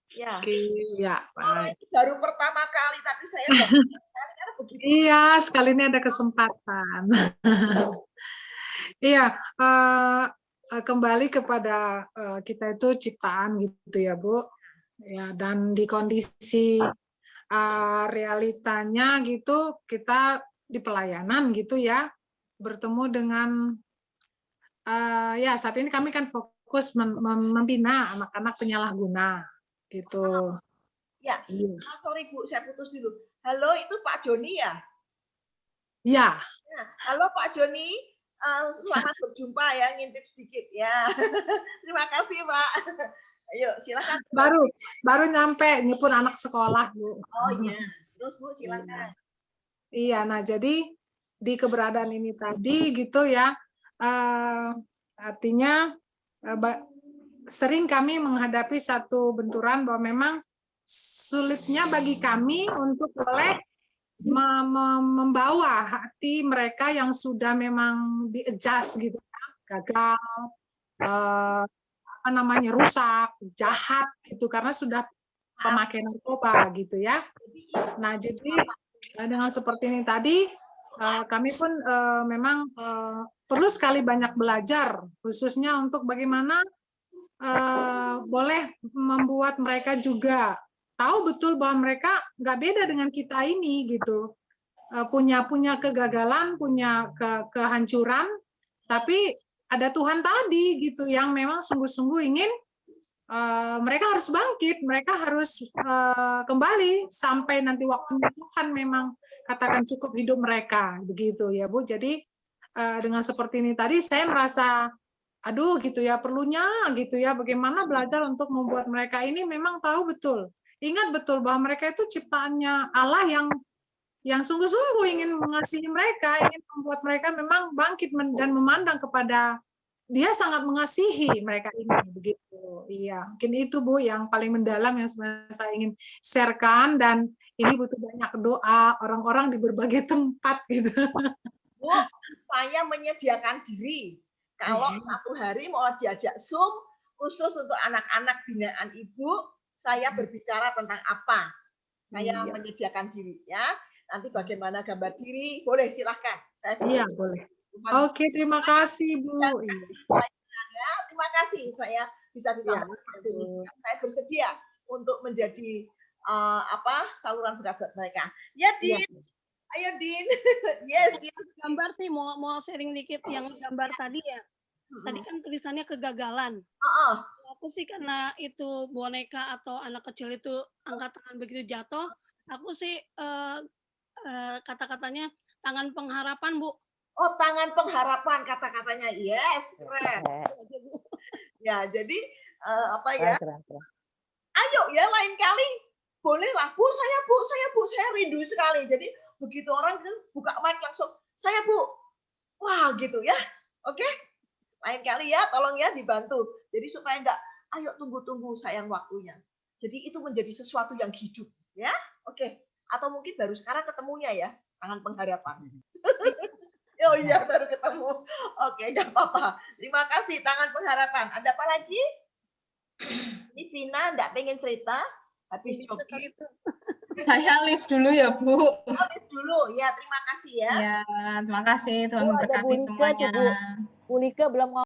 Ya. Oke, ya, baik. Baru pertama kali, tapi saya begitu. Iya, sekali ini ada kesempatan. Iya, kembali kepada kita itu ciptaan gitu ya, Bu. Ya, dan di kondisi realitanya gitu, kita di pelayanan gitu ya, bertemu dengan ya saat ini kami kan fokus membina anak-anak penyalahguna. Gitu. Ya, sorry Bu, saya putus dulu. Halo, itu Pak Joni ya? Ya. Halo Pak Joni, selamat berjumpa ya, ngintip sedikit ya. Terima kasih Pak. Ayo, silakan. Baru nyampe, ini pun anak sekolah Bu. Oh iya, terus Bu silakan. Iya, nah jadi di keberadaan ini tadi gitu ya, artinya sering kami menghadapi satu benturan bahwa memang sulitnya bagi kami untuk boleh membawa hati mereka yang sudah memang di-adjust gitu, gagal, rusak, jahat gitu karena sudah pemakai narkoba gitu ya. Nah jadi Nah, dengan seperti ini tadi, kami pun memang perlu sekali banyak belajar, khususnya untuk bagaimana boleh membuat mereka juga tahu betul bahwa mereka nggak beda dengan kita ini gitu, punya kegagalan, punya kehancuran, tapi ada Tuhan tadi gitu yang memang sungguh-sungguh ingin mereka harus bangkit, mereka harus kembali sampai nanti waktunya Tuhan memang katakan cukup hidup mereka, begitu ya Bu. Jadi dengan seperti ini tadi saya merasa aduh gitu ya, perlunya gitu ya, bagaimana belajar untuk membuat mereka ini memang tahu betul, ingat betul bahwa mereka itu ciptaannya Allah yang sungguh-sungguh ingin mengasihi mereka, ingin membuat mereka memang bangkit dan memandang kepada Dia, sangat mengasihi mereka ini, begitu. Iya, mungkin itu Bu yang paling mendalam yang sebenarnya saya ingin sharekan, dan ini butuh banyak doa orang-orang di berbagai tempat gitu. Bu, saya menyediakan diri. Kalau satu hari mau diajak Zoom khusus untuk anak-anak binaan Ibu, saya berbicara tentang apa? Saya menyediakan diri ya. Nanti bagaimana gambar diri, boleh silahkan. Iya, boleh. Oke, terima kasih Bu. Terima kasih saya bisa disampaikan. Saya bersedia untuk menjadi saluran berkat mereka. Ya, Din. Ayo, Din. Yes. Gambar sih mau sharing dikit yang gambar tadi ya. Tadi kan tulisannya kegagalan. Aku sih karena itu boneka atau anak kecil itu angkat tangan begitu jatuh, aku sih kata-katanya tangan pengharapan, Bu. Oh, tangan pengharapan kata-katanya. Yes, keren. Ya, jadi ayo ya lain kali bolehlah Bu, saya rindu sekali. Jadi begitu orang buka mic langsung, saya Bu. Wah, gitu ya. Oke. Lain kali ya, tolong ya dibantu. Jadi supaya enggak, ayo tunggu sayang waktunya. Jadi itu menjadi sesuatu yang hidup, ya. Oke. Atau mungkin baru sekarang ketemunya ya, tangan pengharapan. Oh iya, baru ketemu. Oke, enggak apa-apa. Terima kasih, tangan pengharapan. Ada apa lagi? Ini Vina enggak pengen cerita, habis jogging. Saya live dulu ya, Bu. Live dulu. Ya, terima kasih ya. Ya, terima kasih. Tuhan Bu, ada memberkati Bu Lika semuanya. tuh, Bu. Bu Lika belum